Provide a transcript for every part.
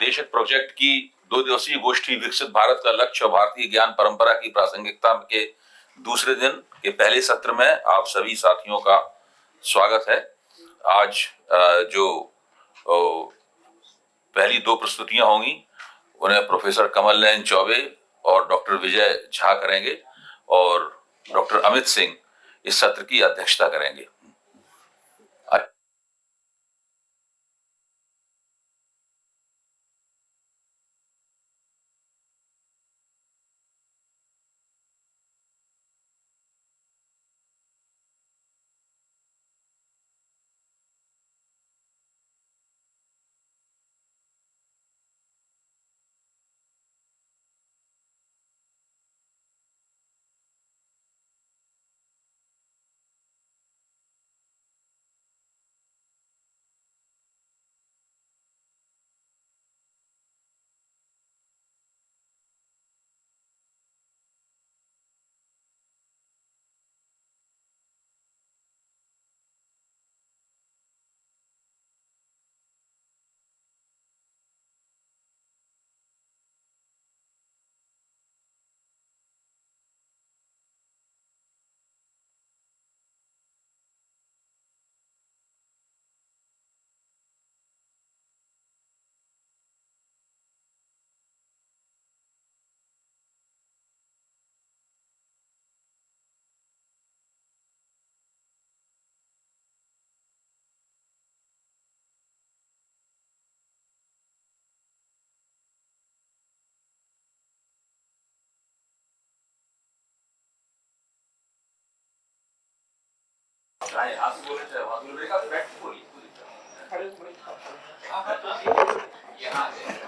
देशज प्रोजेक्ट की 2 दिवसीय गोष्ठी विकसित भारत का लक्ष्य और भारतीय ज्ञान परंपरा की प्रासंगिकता के दूसरे दिन के पहले सत्र में आप सभी साथियों का स्वागत है। आज जो पहली 2 प्रस्तुतियां होंगी उन्हें प्रोफेसर कमल नयन चौबे और डॉक्टर विजय झा करेंगे और डॉक्टर अमित सिंह इस सत्र की अध्यक्षता करेंगे।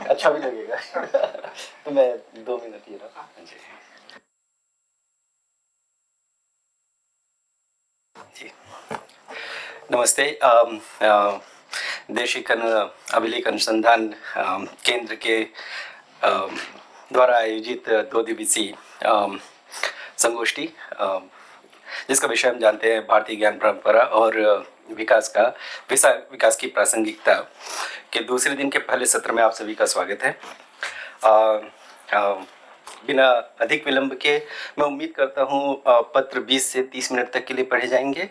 अच्छा भी लगेगा। तो मैं 2 मिनट ये रहा। जी नमस्ते। देशिक अभिलेख अनुसंधान केंद्र के द्वारा आयोजित 2 दिवसीय संगोष्ठी जिसका विषय हम जानते हैं भारतीय ज्ञान परंपरा और विकास की प्रासंगिकता के दूसरे दिन के पहले सत्र में आप सभी का स्वागत है। बिना अधिक विलंब के मैं उम्मीद करता हूँ पत्र 20 से 30 मिनट तक के लिए पढ़े जाएंगे।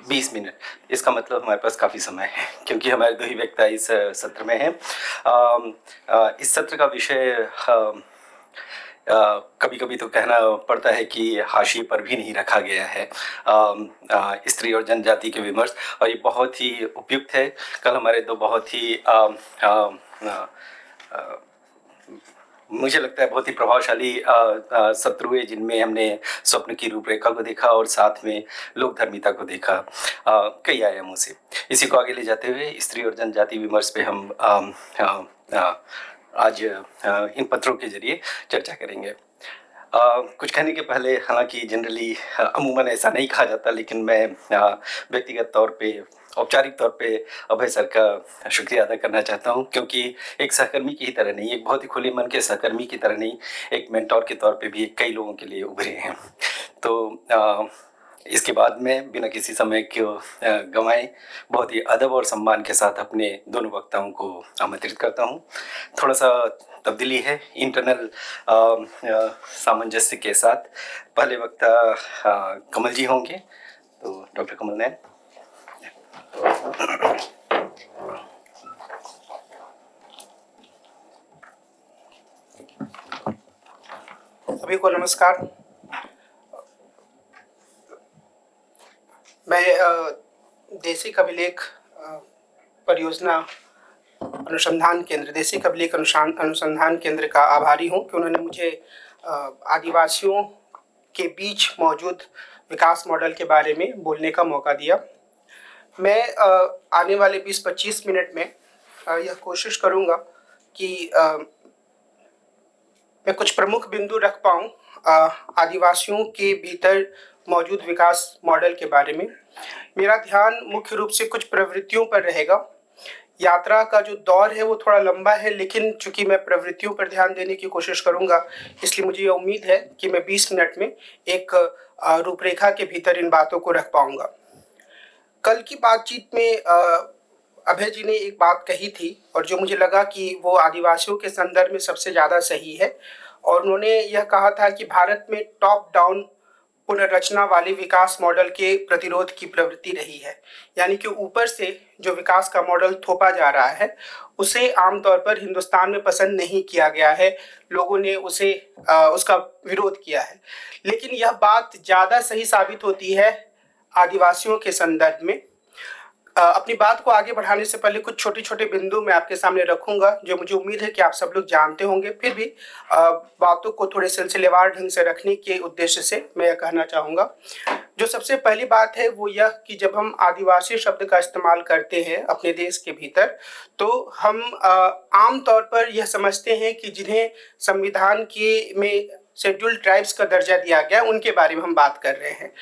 20 मिनट, इसका मतलब हमारे पास काफ़ी समय है क्योंकि हमारे 2 ही वक्ता इस सत्र में हैं। इस सत्र का विषय कभी कभी तो कहना पड़ता है कि हाशिए पर भी नहीं रखा गया है, स्त्री और जनजाति के विमर्श, और ये बहुत ही उपयुक्त है। कल हमारे 2 बहुत ही मुझे लगता है बहुत ही प्रभावशाली सत्र हुए जिनमें हमने स्वप्न की रूपरेखा को देखा और साथ में लोकधर्मिता को देखा कई आयामों से। इसी को आगे ले जाते हुए स्त्री और जनजाति विमर्श पे हम आज इन पत्रों के जरिए चर्चा करेंगे। कुछ कहने के पहले, हालांकि जनरली अमूमन ऐसा नहीं कहा जाता, लेकिन मैं व्यक्तिगत तौर पे, औपचारिक तौर पे अभय सर का शुक्रिया अदा करना चाहता हूं, क्योंकि एक सहकर्मी की ही तरह नहीं, एक बहुत ही खुले मन के सहकर्मी की तरह नहीं, एक मेंटोर के तौर पे भी कई लोगों के लिए उभरे हैं। तो इसके बाद में बिना किसी समय को गंवाए बहुत ही अदब और सम्मान के साथ अपने दोनों वक्ताओं को आमंत्रित करता हूं। थोड़ा सा तब्दीली है इंटरनल सामंजस्य के साथ। पहले वक्ता कमल जी होंगे, तो डॉक्टर कमल नयन। सभी को नमस्कार। मैं देशिक अभिलेख परियोजना अनुसंधान केंद्र, देशिक अभिलेख अनुसंधान केंद्र का आभारी हूं कि उन्होंने मुझे आदिवासियों के बीच मौजूद विकास मॉडल के बारे में बोलने का मौका दिया। मैं आने वाले 20-25 मिनट में यह कोशिश करूंगा कि मैं कुछ प्रमुख बिंदु रख पाऊँ आदिवासियों के भीतर मौजूद विकास मॉडल के बारे में। मेरा ध्यान मुख्य रूप से कुछ प्रवृत्तियों पर रहेगा। यात्रा का जो दौर है वो थोड़ा लंबा है, लेकिन चूंकि मैं प्रवृत्तियों पर ध्यान देने की कोशिश करूंगा, इसलिए मुझे ये उम्मीद है कि मैं 20 मिनट में एक रूपरेखा के भीतर इन बातों को रख पाऊंगा। कल की बातचीत में अभय जी ने एक बात कही थी और जो मुझे लगा कि वो आदिवासियों के संदर्भ में सबसे ज़्यादा सही है, और उन्होंने यह कहा था कि भारत में टॉप डाउन पुनर्रचना वाले विकास मॉडल के प्रतिरोध की प्रवृत्ति रही है। यानी कि ऊपर से जो विकास का मॉडल थोपा जा रहा है उसे आमतौर पर हिंदुस्तान में पसंद नहीं किया गया है, लोगों ने उसे उसका विरोध किया है। लेकिन यह बात ज़्यादा सही साबित होती है आदिवासियों के संदर्भ में। अपनी बात को आगे बढ़ाने से पहले कुछ छोटे छोटे बिंदु मैं आपके सामने रखूंगा जो मुझे उम्मीद है कि आप सब लोग जानते होंगे, फिर भी बातों को थोड़े सिलसिलेवार ढंग से रखने के उद्देश्य से मैं यह कहना चाहूँगा। जो सबसे पहली बात है वो यह कि जब हम आदिवासी शब्द का इस्तेमाल करते हैं अपने देश के भीतर, तो हम आम तौर पर यह समझते हैं कि जिन्हें संविधान के में शेड्यूल्ड ट्राइब्स का दर्जा दिया गया उनके बारे में हम बात कर रहे हैं,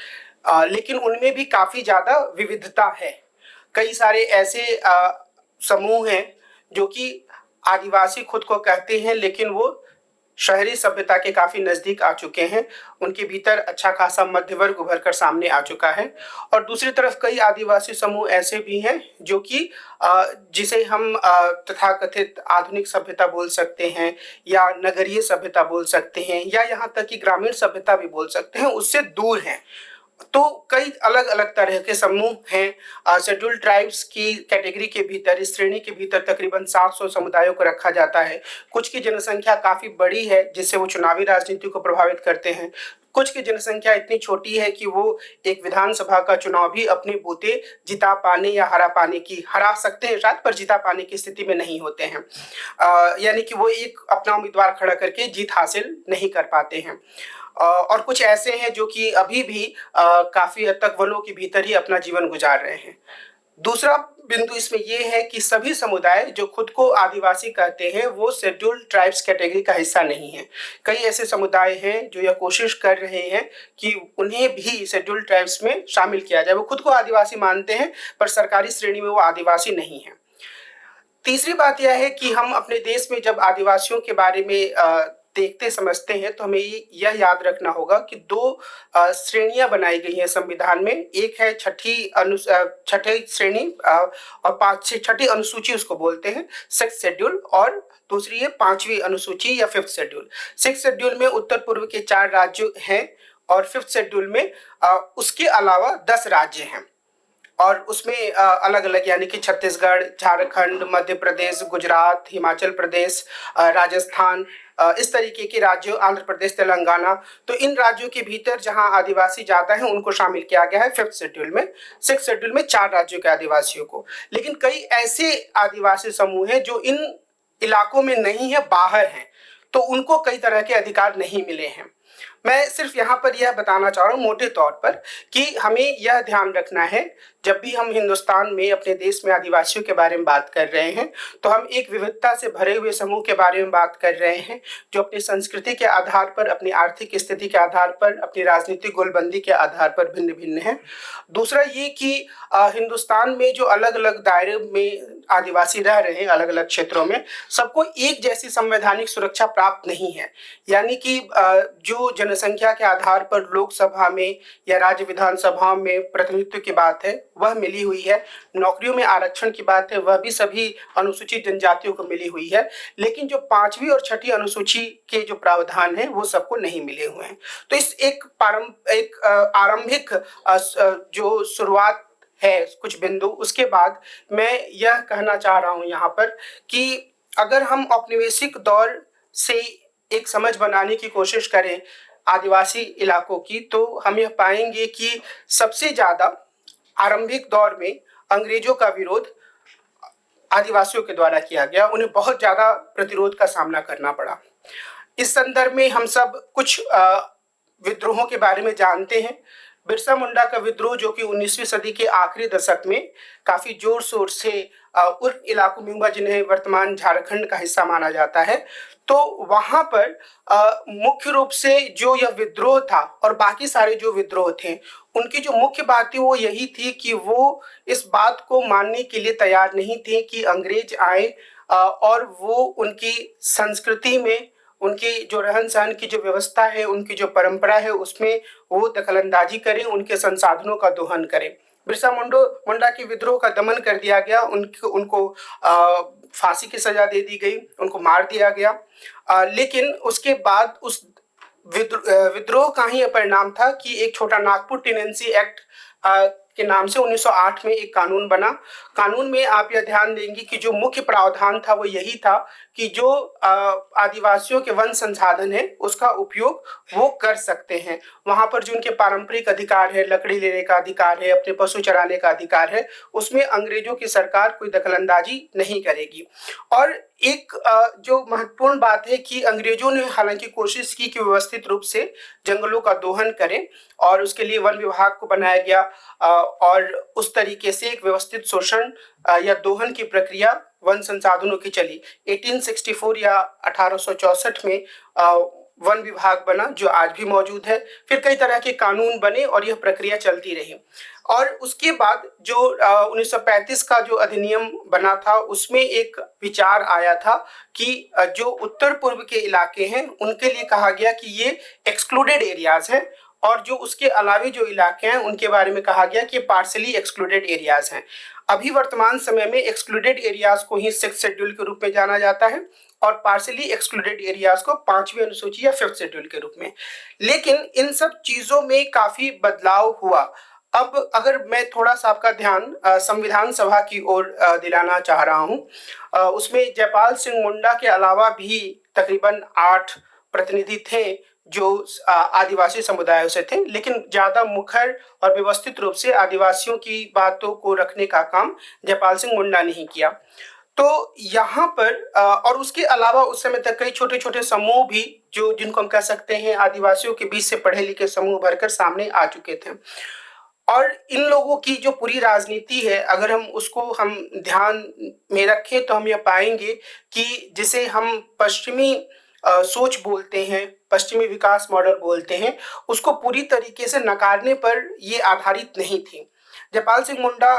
लेकिन उनमें भी काफ़ी ज़्यादा विविधता है। कई सारे ऐसे समूह हैं जो कि आदिवासी खुद को कहते हैं लेकिन वो शहरी सभ्यता के काफ़ी नज़दीक आ चुके हैं, उनके भीतर अच्छा खासा मध्य वर्ग उभर कर सामने आ चुका है। और दूसरी तरफ कई आदिवासी समूह ऐसे भी हैं जो कि जिसे हम तथाकथित आधुनिक सभ्यता बोल सकते हैं या नगरीय सभ्यता बोल सकते हैं या यहाँ तक कि ग्रामीण सभ्यता भी बोल सकते हैं, उससे दूर हैं। तो कई अलग अलग तरह के समूह हैं। शेड्यूल्ड ट्राइब्स की कैटेगरी के भीतर, इस श्रेणी के भीतर तकरीबन 700 समुदायों को रखा जाता है। कुछ की जनसंख्या काफ़ी बड़ी है जिससे वो चुनावी राजनीति को प्रभावित करते हैं, कुछ की जनसंख्या इतनी छोटी है कि वो एक विधानसभा का चुनाव भी अपने बूते जिता पाने या हरा सकते हैं शायद, पर जिता पाने की स्थिति में नहीं होते हैं। यानी कि वो एक अपना उम्मीदवार खड़ा करके जीत हासिल नहीं कर पाते हैं। और कुछ ऐसे हैं जो कि अभी भी काफ़ी हद तक वनों के भीतर ही अपना जीवन गुजार रहे हैं। दूसरा बिंदु इसमें यह है कि सभी समुदाय जो खुद को आदिवासी कहते हैं वो शेड्यूल्ड ट्राइब्स कैटेगरी का हिस्सा नहीं है। कई ऐसे समुदाय हैं जो यह कोशिश कर रहे हैं कि उन्हें भी शेड्यूल्ड ट्राइब्स में शामिल किया जाए। वो खुद को आदिवासी मानते हैं पर सरकारी श्रेणी में वो आदिवासी नहीं है। तीसरी बात यह है कि हम अपने देश में जब आदिवासियों के बारे में देखते समझते हैं तो हमें यह याद रखना होगा कि दो श्रेणियां बनाई गई हैं संविधान में। एक है छठी श्रेणी और छठी अनुसूची उसको बोलते हैं, सिक्स्थ शेड्यूल, और दूसरी है 5वीं अनुसूची या 5th शेड्यूल। 6th शेड्यूल में उत्तर पूर्व के 4 राज्य हैं और 5th शेड्यूल में उसके अलावा 10 राज्य हैं और उसमें अलग अलग यानी कि छत्तीसगढ़, झारखंड, मध्य प्रदेश, गुजरात, हिमाचल प्रदेश, राजस्थान, इस तरीके के राज्यों, आंध्र प्रदेश, तेलंगाना। तो इन राज्यों के भीतर जहां आदिवासी ज़्यादा हैं उनको शामिल किया गया है 5th शेड्यूल में। 6th शेड्यूल में 4 राज्यों के आदिवासियों को। लेकिन कई ऐसे आदिवासी समूह हैं जो इन इलाकों में नहीं है, बाहर हैं, तो उनको कई तरह के अधिकार नहीं मिले हैं। मैं सिर्फ यहाँ पर यह बताना चाह रहा हूँ मोटे तौर पर कि हमें यह ध्यान रखना है जब भी हम हिंदुस्तान में अपने देश में आदिवासियों के बारे में बात कर रहे हैं तो हम एक विविधता से भरे हुए समूह के बारे में बात कर रहे हैं जो अपनी संस्कृति के आधार पर, अपनी आर्थिक स्थिति के आधार पर, अपनी राजनीतिक गोलबंदी के आधार पर भिन्न भिन्न है। दूसरा ये कि हिंदुस्तान में जो अलग अलग दायरे में आदिवासी रह रहे हैं अलग अलग क्षेत्रों में, सबको एक जैसी संवैधानिक सुरक्षा प्राप्त नहीं है। यानी कि जो जनसंख्या के आधार पर लोकसभा में या राज्य विधानसभा में प्रतिनिधित्व की बात है वह मिली हुई है, नौकरियों में आरक्षण की बात है वह भी सभी अनुसूचित जनजातियों को मिली हुई है, लेकिन जो 5वीं और छठी अनुसूची के जो प्रावधान है वो सबको नहीं मिले हुए हैं। तो इस एक आरंभिक जो शुरुआत है कुछ बिंदु, उसके बाद मैं यह कहना चाह रहा हूं यहाँ पर कि अगर हम औपनिवेशिक दौर से एक समझ बनाने की कोशिश करें आदिवासी इलाकों की, तो हम यह पाएंगे कि सबसे ज़्यादा आरंभिक दौर में अंग्रेजों का विरोध आदिवासियों के द्वारा किया गया, उन्हें बहुत ज़्यादा प्रतिरोध का सामना करना पड़ा। इस संदर्भ में हम सब कुछ विद्रोहों के बारे में जानते हैं। बिरसा मुंडा का विद्रोह जो कि 19वीं सदी के आखिरी दशक में काफ़ी जोर शोर से उन इलाकों में हुआ जिन्हें वर्तमान झारखंड का हिस्सा माना जाता है, तो वहाँ पर मुख्य रूप से जो यह विद्रोह था और बाकी सारे जो विद्रोह थे उनकी जो मुख्य बात थी वो यही थी कि वो इस बात को मानने के लिए तैयार नहीं थे कि अंग्रेज आए और वो उनकी संस्कृति में, उनकी जो रहन सहन की जो व्यवस्था है, उनकी जो परंपरा है उसमें वो दखलंदाजी करें, उनके संसाधनों का दोहन करें। बिरसा मुंडा के विद्रोह का दमन कर दिया गया, उनको फांसी की सजा दे दी गई, उनको मार दिया गया। लेकिन उसके बाद उस विद्रोह का ही परिणाम था कि एक छोटा नागपुर टेनेंसी एक्ट के नाम से 1908 में एक कानून बना। कानून में आप यह ध्यान देंगे कि जो मुख्य प्रावधान था वो यही था कि जो आदिवासियों के वन संसाधन है उसका उपयोग वो कर सकते हैं। वहां पर जो उनके पारंपरिक अधिकार है, लकड़ी लेने का अधिकार है, अपने पशु चराने का अधिकार है, उसमें अंग्रेजों की सरकार कोई दखलंदाजी नहीं करेगी। और एक जो महत्वपूर्ण बात है कि अंग्रेजों ने हालांकि कोशिश की कि व्यवस्थित रूप से जंगलों का दोहन करें और उसके लिए वन विभाग को बनाया गया और उस तरीके से एक व्यवस्थित शोषण या दोहन की प्रक्रिया वन संसाधनों की चली। 1864 या 1864 में वन विभाग बना जो आज भी मौजूद है। फिर कई तरह के कानून बने और यह प्रक्रिया चलती रही। और उसके बाद जो 1935 का जो अधिनियम बना था उसमें एक विचार आया था कि जो उत्तर पूर्व के इलाके हैं उनके लिए कहा गया कि ये एक्सक्लूडेड एरियाज हैं और जो उसके अलावे जो इलाके हैं उनके बारे में कहा गया कि पार्शली एक्सक्लूडेड एरियाज हैं। अभी वर्तमान समय में एक्सक्लूडेड एरियाज को ही 6th शेड्यूल के रूप में जाना जाता है और पार्शली एक्सक्लूडेड एरियाज को 5वीं अनुसूची या 5th शेड्यूल के रूप में। लेकिन इन सब चीजों में काफी बदलाव हुआ। अब अगर मैं थोड़ा सा आपका ध्यान संविधान सभा की ओर दिलाना चाह रहा हूं, उसमें जयपाल सिंह मुंडा के अलावा भी तकरीबन 8 प्रतिनिधि थे जो आदिवासी समुदायों से थे, लेकिन ज्यादा मुखर और व्यवस्थित रूप से आदिवासियों की बातों को रखने का काम जयपाल सिंह मुंडा ने ही किया। तो यहाँ पर और उसके अलावा उस समय तक कई छोटे छोटे समूह भी जो जिनको हम कह सकते हैं आदिवासियों के बीच से पढ़े लिखे समूह भरकर सामने आ चुके थे। और इन लोगों की जो पूरी राजनीति है अगर हम ध्यान में रखें तो हम यह पाएंगे कि जिसे हम पश्चिमी सोच बोलते हैं, पश्चिमी विकास मॉडल बोलते हैं, उसको पूरी तरीके से नकारने पर ये आधारित नहीं थी। जयपाल सिंह मुंडा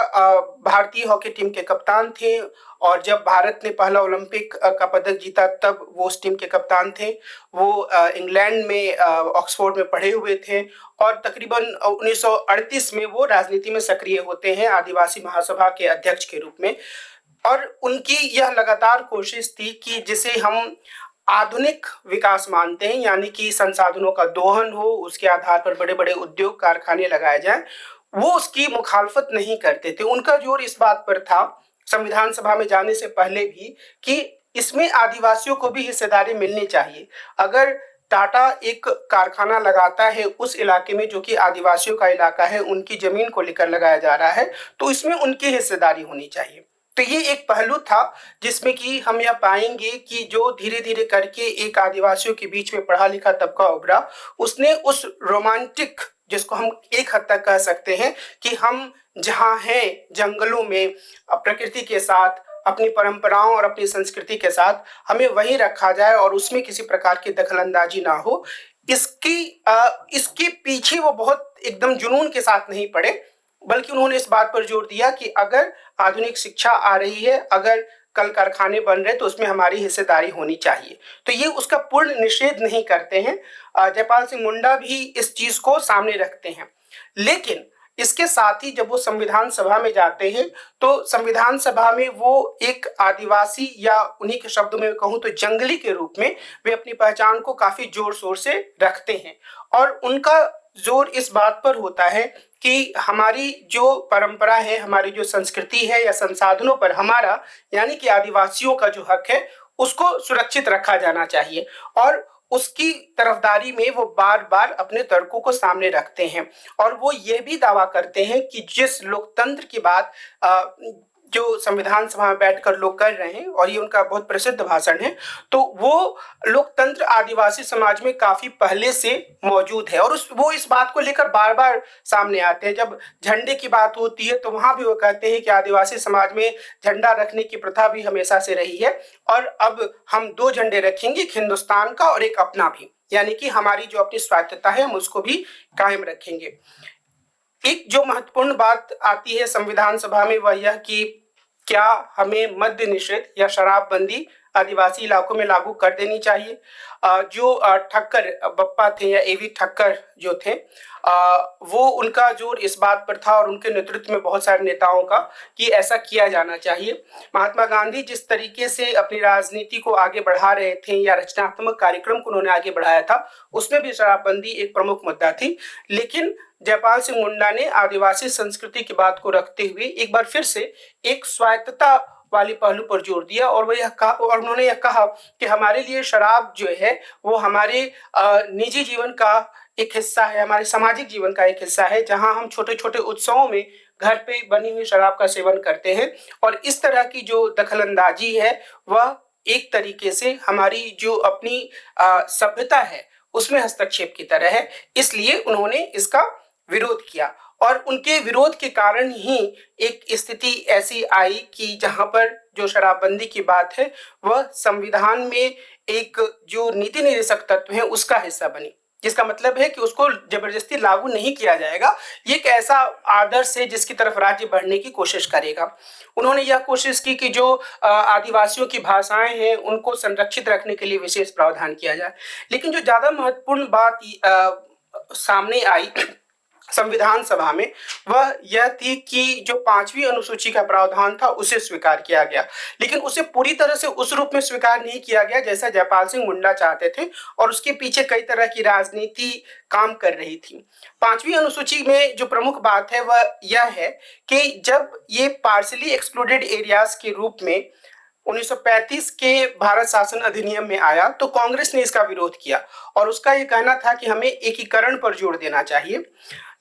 भारतीय हॉकी टीम के कप्तान थे और जब भारत ने पहला ओलंपिक का पदक जीता तब वो उस टीम के कप्तान थे। वो इंग्लैंड में ऑक्सफोर्ड में पढ़े हुए थे और तकरीबन 1938 में वो राजनीति में सक्रिय होते हैं आदिवासी महासभा के अध्यक्ष के रूप में। और उनकी यह लगातार कोशिश थी कि जिसे हम आधुनिक विकास मानते हैं, यानी कि संसाधनों का दोहन हो, उसके आधार पर बड़े बड़े उद्योग कारखाने लगाए जाएं, वो उसकी मुखालफत नहीं करते थे। उनका जोर इस बात पर था संविधान सभा में जाने से पहले भी कि इसमें आदिवासियों को भी हिस्सेदारी मिलनी चाहिए। अगर टाटा एक कारखाना लगाता है उस इलाके में जो कि आदिवासियों का इलाका है, उनकी जमीन को लेकर लगाया जा रहा है, तो इसमें उनकी हिस्सेदारी होनी चाहिए। तो ये एक पहलू था जिसमें कि हम यह पाएंगे कि जो धीरे धीरे करके एक आदिवासियों के बीच में पढ़ा लिखा तबका उभरा, उसने उस रोमांटिक जिसको हम एक हद तक कह सकते हैं कि हम जहाँ हैं जंगलों में प्रकृति के साथ, अपनी परंपराओं और अपनी संस्कृति के साथ, हमें वहीं रखा जाए और उसमें किसी प्रकार की दखलंदाजी ना हो। इसके पीछे वो बहुत एकदम जुनून के साथ नहीं पड़े, बल्कि उन्होंने इस बात पर जोर दिया कि अगर आधुनिक शिक्षा आ रही है, अगर कल कारखाने बन रहे तो उसमें हमारी हिस्सेदारी होनी चाहिए। तो ये उसका पूर्ण निषेध नहीं करते हैं। जयपाल सिंह मुंडा भी इस चीज को सामने रखते हैं। लेकिन इसके साथ ही जब वो संविधान सभा में जाते हैं तो संविधान सभा में वो एक आदिवासी या उन्हीं के शब्दों में कहूँ तो जंगली के रूप में वे अपनी पहचान को काफी जोर शोर से रखते हैं। और उनका जोर इस बात पर होता है कि हमारी जो परंपरा है, हमारी जो संस्कृति है या संसाधनों पर हमारा यानी कि आदिवासियों का जो हक है उसको सुरक्षित रखा जाना चाहिए। और उसकी तरफदारी में वो बार बार अपने तर्कों को सामने रखते हैं और वो ये भी दावा करते हैं कि जिस लोकतंत्र की बात जो संविधान सभा में बैठकर लोग कर रहे हैं, और ये उनका बहुत प्रसिद्ध भाषण है, तो वो लोकतंत्र आदिवासी समाज में काफी पहले से मौजूद है। और वो इस बात को लेकर बार बार सामने आते हैं। जब झंडे की बात होती है तो वहां भी वो कहते हैं कि आदिवासी समाज में झंडा रखने की प्रथा भी हमेशा से रही है और अब हम 2 झंडे रखेंगे, एक हिंदुस्तान का और एक अपना भी, यानी कि हमारी जो अपनी स्वायत्तता है हम उसको भी कायम रखेंगे। एक जो महत्वपूर्ण बात आती है संविधान सभा में वह यह कि क्या हमें मद्य निषेध या शराबबंदी आदिवासी इलाकों में लागू कर देनी चाहिए। जो ठक्कर बप्पा थे या एवी ठक्कर जो थे, वो उनका जोर इस बात पर था और उनके नेतृत्व में बहुत सारे नेताओं का कि ऐसा किया जाना चाहिए। महात्मा गांधी जिस तरीके से अपनी राजनीति को आगे बढ़ा रहे थे या रचनात्मक कार्यक्रम को उन्होंने आगे बढ़ाया था, उसमें भी शराबबंदी एक प्रमुख मुद्दा थी। लेकिन जयपाल सिंह मुंडा ने आदिवासी संस्कृति की बात को रखते हुए एक बार फिर से एक स्वायत्तता वाली पहलू पर जोर दिया और उन्होंने यह कहा कि हमारे लिए शराब जो है वो हमारे निजी जीवन का एक हिस्सा है, हमारे सामाजिक जीवन का एक हिस्सा है, जहां हम छोटे छोटे उत्सवों में घर पे बनी हुई शराब का सेवन करते हैं। और इस तरह की जो दखलंदाजी है वह एक तरीके से हमारी जो अपनी सभ्यता है उसमें हस्तक्षेप की तरह है। इसलिए उन्होंने इसका विरोध किया और उनके विरोध के कारण ही एक स्थिति ऐसी आई कि जहां पर जो शराबबंदी की बात है वह संविधान में एक जो नीति निर्देशक तत्व है उसका हिस्सा बनी, जिसका मतलब है कि उसको जबरदस्ती लागू नहीं किया जाएगा। ये एक ऐसा आदर्श है जिसकी तरफ राज्य बढ़ने की कोशिश करेगा। उन्होंने यह कोशिश की कि जो आदिवासियों की भाषाएं हैं उनको संरक्षित रखने के लिए विशेष प्रावधान किया जाए। लेकिन जो ज्यादा महत्वपूर्ण बात सामने आई संविधान सभा में वह यह थी कि जो 5वीं अनुसूची का प्रावधान था उसे स्वीकार किया गया, लेकिन उसे पूरी तरह से उस रूप में स्वीकार नहीं किया गया जैसा जयपाल सिंह मुंडा चाहते थे और उसके पीछे कई तरह की राजनीति काम कर रही थी। 5वीं अनुसूची में जो प्रमुख बात है वह यह है कि जब ये पार्शली एक्सक्लूडेड एरियाज के रूप में 1935 के भारत शासन अधिनियम में आया तो कांग्रेस ने इसका विरोध किया और उसका ये कहना था कि हमें एकीकरण पर जोर देना चाहिए।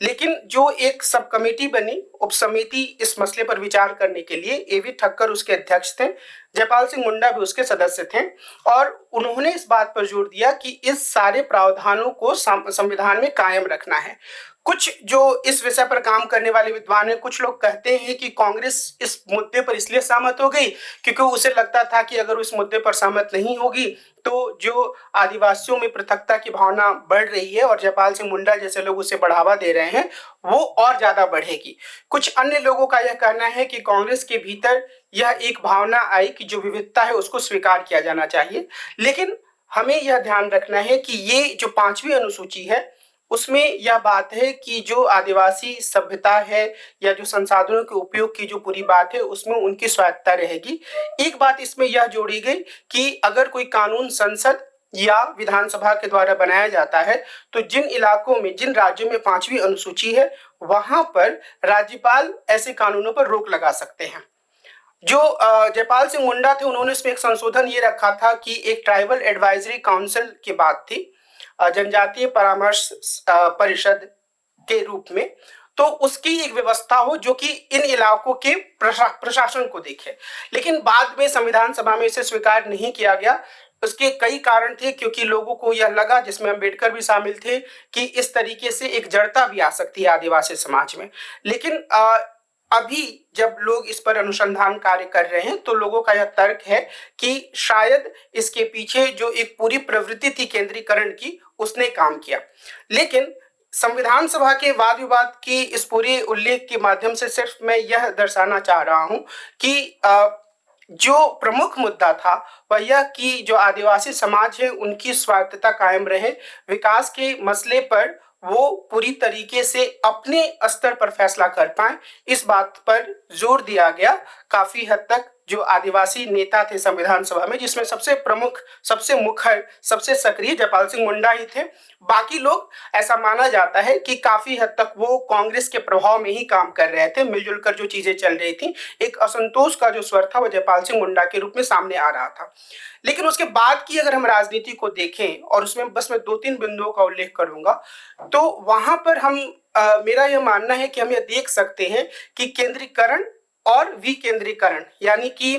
लेकिन जो एक सब कमेटी बनी, उप समिति इस मसले पर विचार करने के लिए, एवी ठक्कर उसके अध्यक्ष थे, जयपाल सिंह मुंडा भी उसके सदस्य थे और उन्होंने इस बात पर जोर दिया कि इस सारे प्रावधानों को संविधान में कायम रखना है। कुछ जो इस विषय पर काम करने वाले विद्वान हैं, कुछ लोग कहते हैं कि कांग्रेस इस मुद्दे पर इसलिए सहमत हो गई क्योंकि उसे लगता था कि अगर उस मुद्दे पर सहमत नहीं होगी तो जो आदिवासियों में पृथकता की भावना बढ़ रही है और जयपाल सिंह मुंडा जैसे लोग उसे बढ़ावा दे रहे हैं वो और ज्यादा बढ़ेगी। कुछ अन्य लोगों का यह कहना है कि कांग्रेस के भीतर यह एक भावना आई कि जो विविधता है उसको स्वीकार किया जाना चाहिए। लेकिन हमें यह ध्यान रखना है कि ये जो 5वीं अनुसूची है उसमें यह बात है कि जो आदिवासी सभ्यता है या जो संसाधनों के उपयोग की जो पूरी बात है उसमें उनकी स्वायत्तता रहेगी। एक बात इसमें यह जोड़ी गई कि अगर कोई कानून संसद या विधानसभा के द्वारा बनाया जाता है तो जिन इलाकों में, जिन राज्यों में 5वीं अनुसूची है वहां पर राज्यपाल ऐसे कानूनों पर रोक लगा सकते हैं। जो जयपाल सिंह मुंडा थे उन्होंने इसमें एक संशोधन ये रखा था कि एक ट्राइबल एडवाइजरी काउंसिल की बात थी, जनजातीय परामर्श परिषद के रूप में, तो उसकी एक व्यवस्था हो जो कि इन इलाकों के प्रशासन को देखे। लेकिन बाद में संविधान सभा में इसे स्वीकार नहीं किया गया। उसके कई कारण थे क्योंकि लोगों को यह लगा, जिसमें अम्बेडकर भी शामिल थे, कि इस तरीके से एक जड़ता भी आ सकती है आदिवासी समाज में। लेकिन अभी जब लोग इस पर अनुसंधान कार्य कर रहे हैं तो लोगों का यह तर्क है कि शायद इसके पीछे जो एक पूरी प्रवृत्ति थी केंद्रीकरण की उसने काम किया। लेकिन संविधान सभा के वाद विवाद की इस पूरे उल्लेख के माध्यम से सिर्फ मैं यह दर्शाना चाह रहा हूं कि जो प्रमुख मुद्दा था वह यह कि जो आदिवासी समाज है उनकी स्वायत्तता कायम रहे, विकास के मसले पर वो पूरी तरीके से अपने स्तर पर फैसला कर पाए, इस बात पर जोर दिया गया। काफी हद तक जो आदिवासी नेता थे संविधान सभा में, जिसमें सबसे प्रमुख, सबसे मुखर, सबसे सक्रिय जयपाल सिंह मुंडा ही थे। बाकी लोग, ऐसा माना जाता है कि काफी हद तक वो कांग्रेस के प्रभाव में ही काम कर रहे थे, मिलजुल कर जो चीजें चल रही थी। एक असंतोष का जो स्वर था वो जयपाल सिंह मुंडा के रूप में सामने आ रहा था। लेकिन उसके बाद की अगर हम राजनीति को देखें, और उसमें बस मैं 2-3 बिंदुओं का उल्लेख करूंगा, तो वहां पर हम मेरा यह मानना है कि हम यह देख सकते हैं कि केंद्रीकरण और विकेंद्रीकरण, यानी कि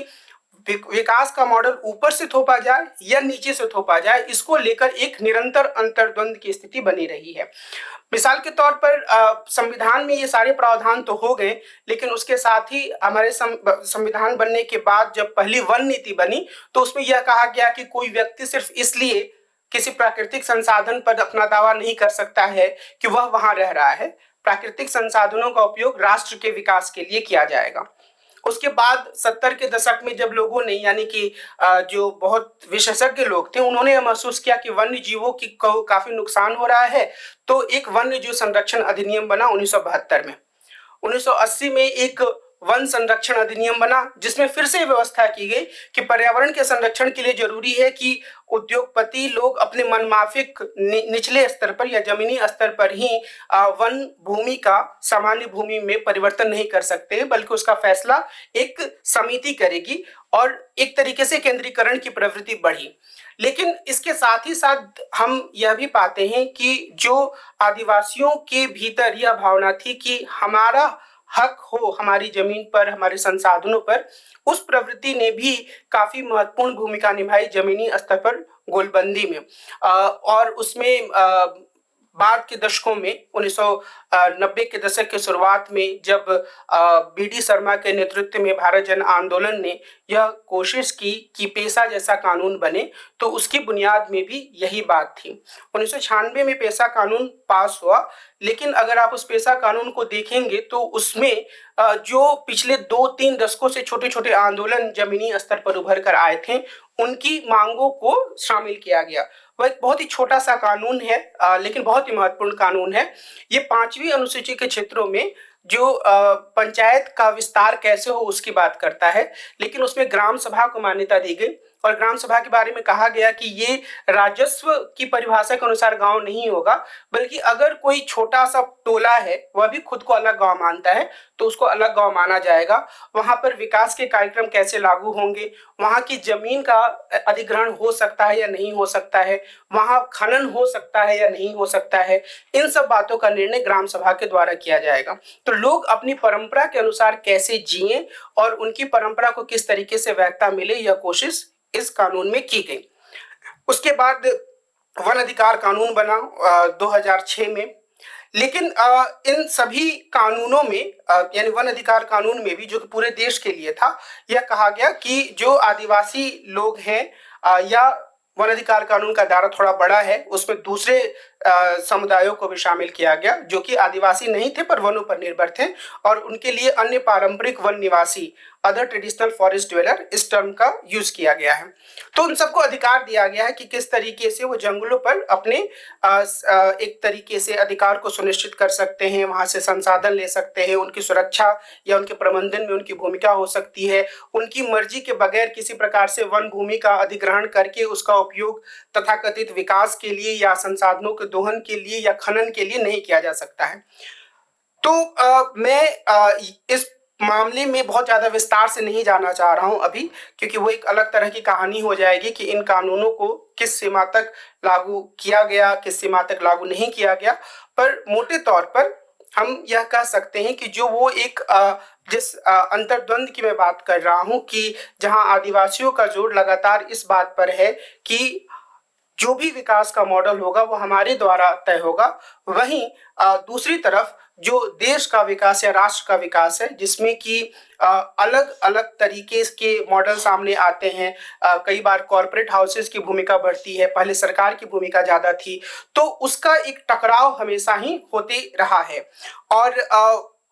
विकास का मॉडल ऊपर से थोपा जाए या नीचे से थोपा जाए, इसको लेकर एक निरंतर अंतर्द्वंद की स्थिति बनी रही है। मिसाल के तौर पर संविधान में ये सारे प्रावधान तो हो गए, लेकिन उसके साथ ही हमारे संविधान बनने के बाद जब पहली वन नीति बनी तो उसमें यह कहा गया कि कोई व्यक्ति सिर्फ इसलिए किसी प्राकृतिक संसाधन पर अपना दावा नहीं कर सकता है कि वह वहां रह रहा है। प्राकृतिक संसाधनों का उपयोग राष्ट्र के विकास के लिए किया जाएगा। उसके बाद 70 के दशक में जब लोगों ने यानी कि जो बहुत विशेषज्ञ लोग थे उन्होंने यह महसूस किया कि वन्य जीवों की काफी नुकसान हो रहा है, तो एक वन्य जीव संरक्षण अधिनियम बना 1972 में। 1980 में एक वन संरक्षण अधिनियम बना जिसमें फिर से व्यवस्था की गई कि पर्यावरण के संरक्षण के लिए जरूरी है कि उद्योगपति लोग अपने मनमाफिक निचले स्तर पर या जमीनी स्तर पर ही वन भूमि का सामान्य भूमि में परिवर्तन नहीं कर सकते, बल्कि उसका फैसला एक समिति करेगी और एक तरीके से केंद्रीकरण की प्रवृत्ति बढ़ी। लेकिन इसके साथ ही साथ हम यह भी पाते हैं कि जो आदिवासियों के भीतर यह भावना थी कि हमारा हक हो हमारी जमीन पर, हमारे संसाधनों पर, उस प्रवृत्ति ने भी काफी महत्वपूर्ण भूमिका निभाई जमीनी स्तर पर गोलबंदी में। और उसमें बाद के दशकों में 1990 के दशक के शुरुआत में जब बीडी शर्मा के नेतृत्व में भारत जन आंदोलन ने यह कोशिश की कि पेशा जैसा कानून बने, तो उसकी बुनियाद में भी यही बात थी। 1996 में पेशा कानून पास हुआ, लेकिन अगर आप उस पेशा कानून को देखेंगे तो उसमें जो पिछले 2-3 दशकों से छोटे छोटे आंदोलन जमीनी स्तर पर उभर कर आए थे उनकी मांगों को शामिल किया गया। वह एक बहुत ही छोटा सा कानून है, लेकिन बहुत ही महत्वपूर्ण कानून है। ये 5वीं अनुसूची के क्षेत्रों में जो पंचायत का विस्तार कैसे हो उसकी बात करता है, लेकिन उसमें ग्राम सभा को मान्यता दी गई और ग्राम सभा के बारे में कहा गया कि ये राजस्व की परिभाषा के अनुसार गांव नहीं होगा, बल्कि अगर कोई छोटा सा टोला है वह भी खुद को अलग गांव मानता है तो उसको अलग गांव माना जाएगा। वहां पर विकास के कार्यक्रम कैसे लागू होंगे, वहां की जमीन का अधिग्रहण हो सकता है या नहीं हो सकता है, वहां खनन हो सकता है या नहीं हो सकता है, इन सब बातों का निर्णय ग्राम सभा के द्वारा किया जाएगा। तो लोग अपनी परंपरा के अनुसार कैसे जिएं और उनकी परंपरा को किस तरीके से वैधता मिले, यह कोशिश इस कानून में की गई। उसके बाद वन अधिकार कानून बना 2006 में। लेकिन इन सभी कानूनों में यानी वन अधिकार कानून में भी, जो कि पूरे देश के लिए था, यह कहा गया कि जो आदिवासी लोग हैं या वन अधिकार कानून का दायरा थोड़ा बड़ा है, उसमें दूसरे समुदायों को भी शामिल किया गया जो कि आदिवासी नहीं थे पर वनों पर निर्भर थे, और उनके लिए अन्य पारंपरिक वन निवासी, अदर ट्रेडिशनल फॉरेस्ट ड्वेलर, इस टर्म का यूज किया गया है। तो उन सबको अधिकार दिया गया है कि किस तरीके से वो जंगलों पर अपने एक तरीके से अधिकार को सुनिश्चित कर सकते हैं, वहां से संसाधन ले सकते हैं, उनकी सुरक्षा या उनके प्रबंधन में उनकी भूमिका हो सकती है। उनकी मर्जी के बगैर किसी प्रकार से वन भूमि का अधिग्रहण करके उसका उपयोग तथाकथित विकास के लिए या संसाधनों के दोहन के लिए या खनन के लिए नहीं किया जा सकता है। तो मैं इस मामले में बहुत ज्यादा विस्तार से नहीं जाना चाह रहा हूं अभी, क्योंकि वो एक अलग तरह की कहानी हो जाएगी कि इन कानूनों को किस सीमा तक लागू किया गया, किस सीमा तक लागू नहीं किया गया। पर मोटे तौर पर हम यह कह सकते हैं कि जो वो एक जिस अंतर्द्वंद की मैं बात कर रहा हूं कि जहां आदिवासियों का जोर लगातार इस बात पर है कि जो भी विकास का मॉडल होगा वो हमारे द्वारा तय होगा, वहीं दूसरी तरफ जो देश का विकास या राष्ट्र का विकास है जिसमें कि अलग अलग तरीके के मॉडल सामने आते हैं, कई बार कॉरपोरेट हाउसेस की भूमिका बढ़ती है, पहले सरकार की भूमिका ज्यादा थी, तो उसका एक टकराव हमेशा ही होते रहा है।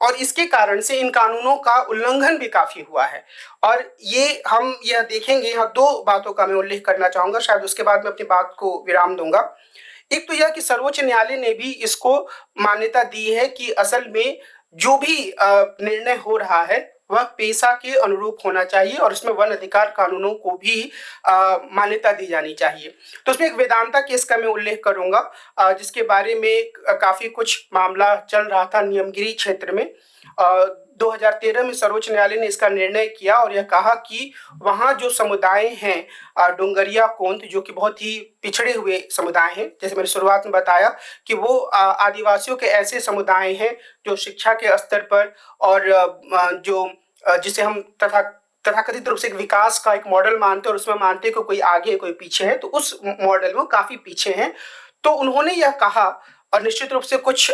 और इसके कारण से इन कानूनों का उल्लंघन भी काफी हुआ है। और ये हम यह देखेंगे, यहाँ 2 बातों का मैं उल्लेख करना चाहूंगा, शायद उसके बाद मैं अपनी बात को विराम दूंगा। एक तो यह कि सर्वोच्च न्यायालय ने भी इसको मान्यता दी है कि असल में जो भी निर्णय हो रहा है वह पेशा के अनुरूप होना चाहिए और इसमें वन अधिकार कानूनों को भी मान्यता दी जानी चाहिए। तो उसमें एक वेदांता केस का मैं उल्लेख करूंगा जिसके बारे में काफी कुछ मामला चल रहा था नियमगिरी क्षेत्र में। 2013 में सर्वोच्च न्यायालय ने इसका निर्णय किया और यह कहा कि वहाँ जो समुदाय हैं डोंगरिया कोंद, जो कि बहुत ही पिछड़े हुए समुदाय हैं, जैसे मैंने शुरुआत में बताया कि वो आदिवासियों के ऐसे समुदाय हैं जो शिक्षा के स्तर पर और जो जिसे हम तथाकथित रूप से एक विकास का एक मॉडल मानते हैं और उसमें मानते हैं कि कोई आगे कोई पीछे है, तो उस मॉडल में काफी पीछे हैं। तो उन्होंने यह कहा और निश्चित रूप से कुछ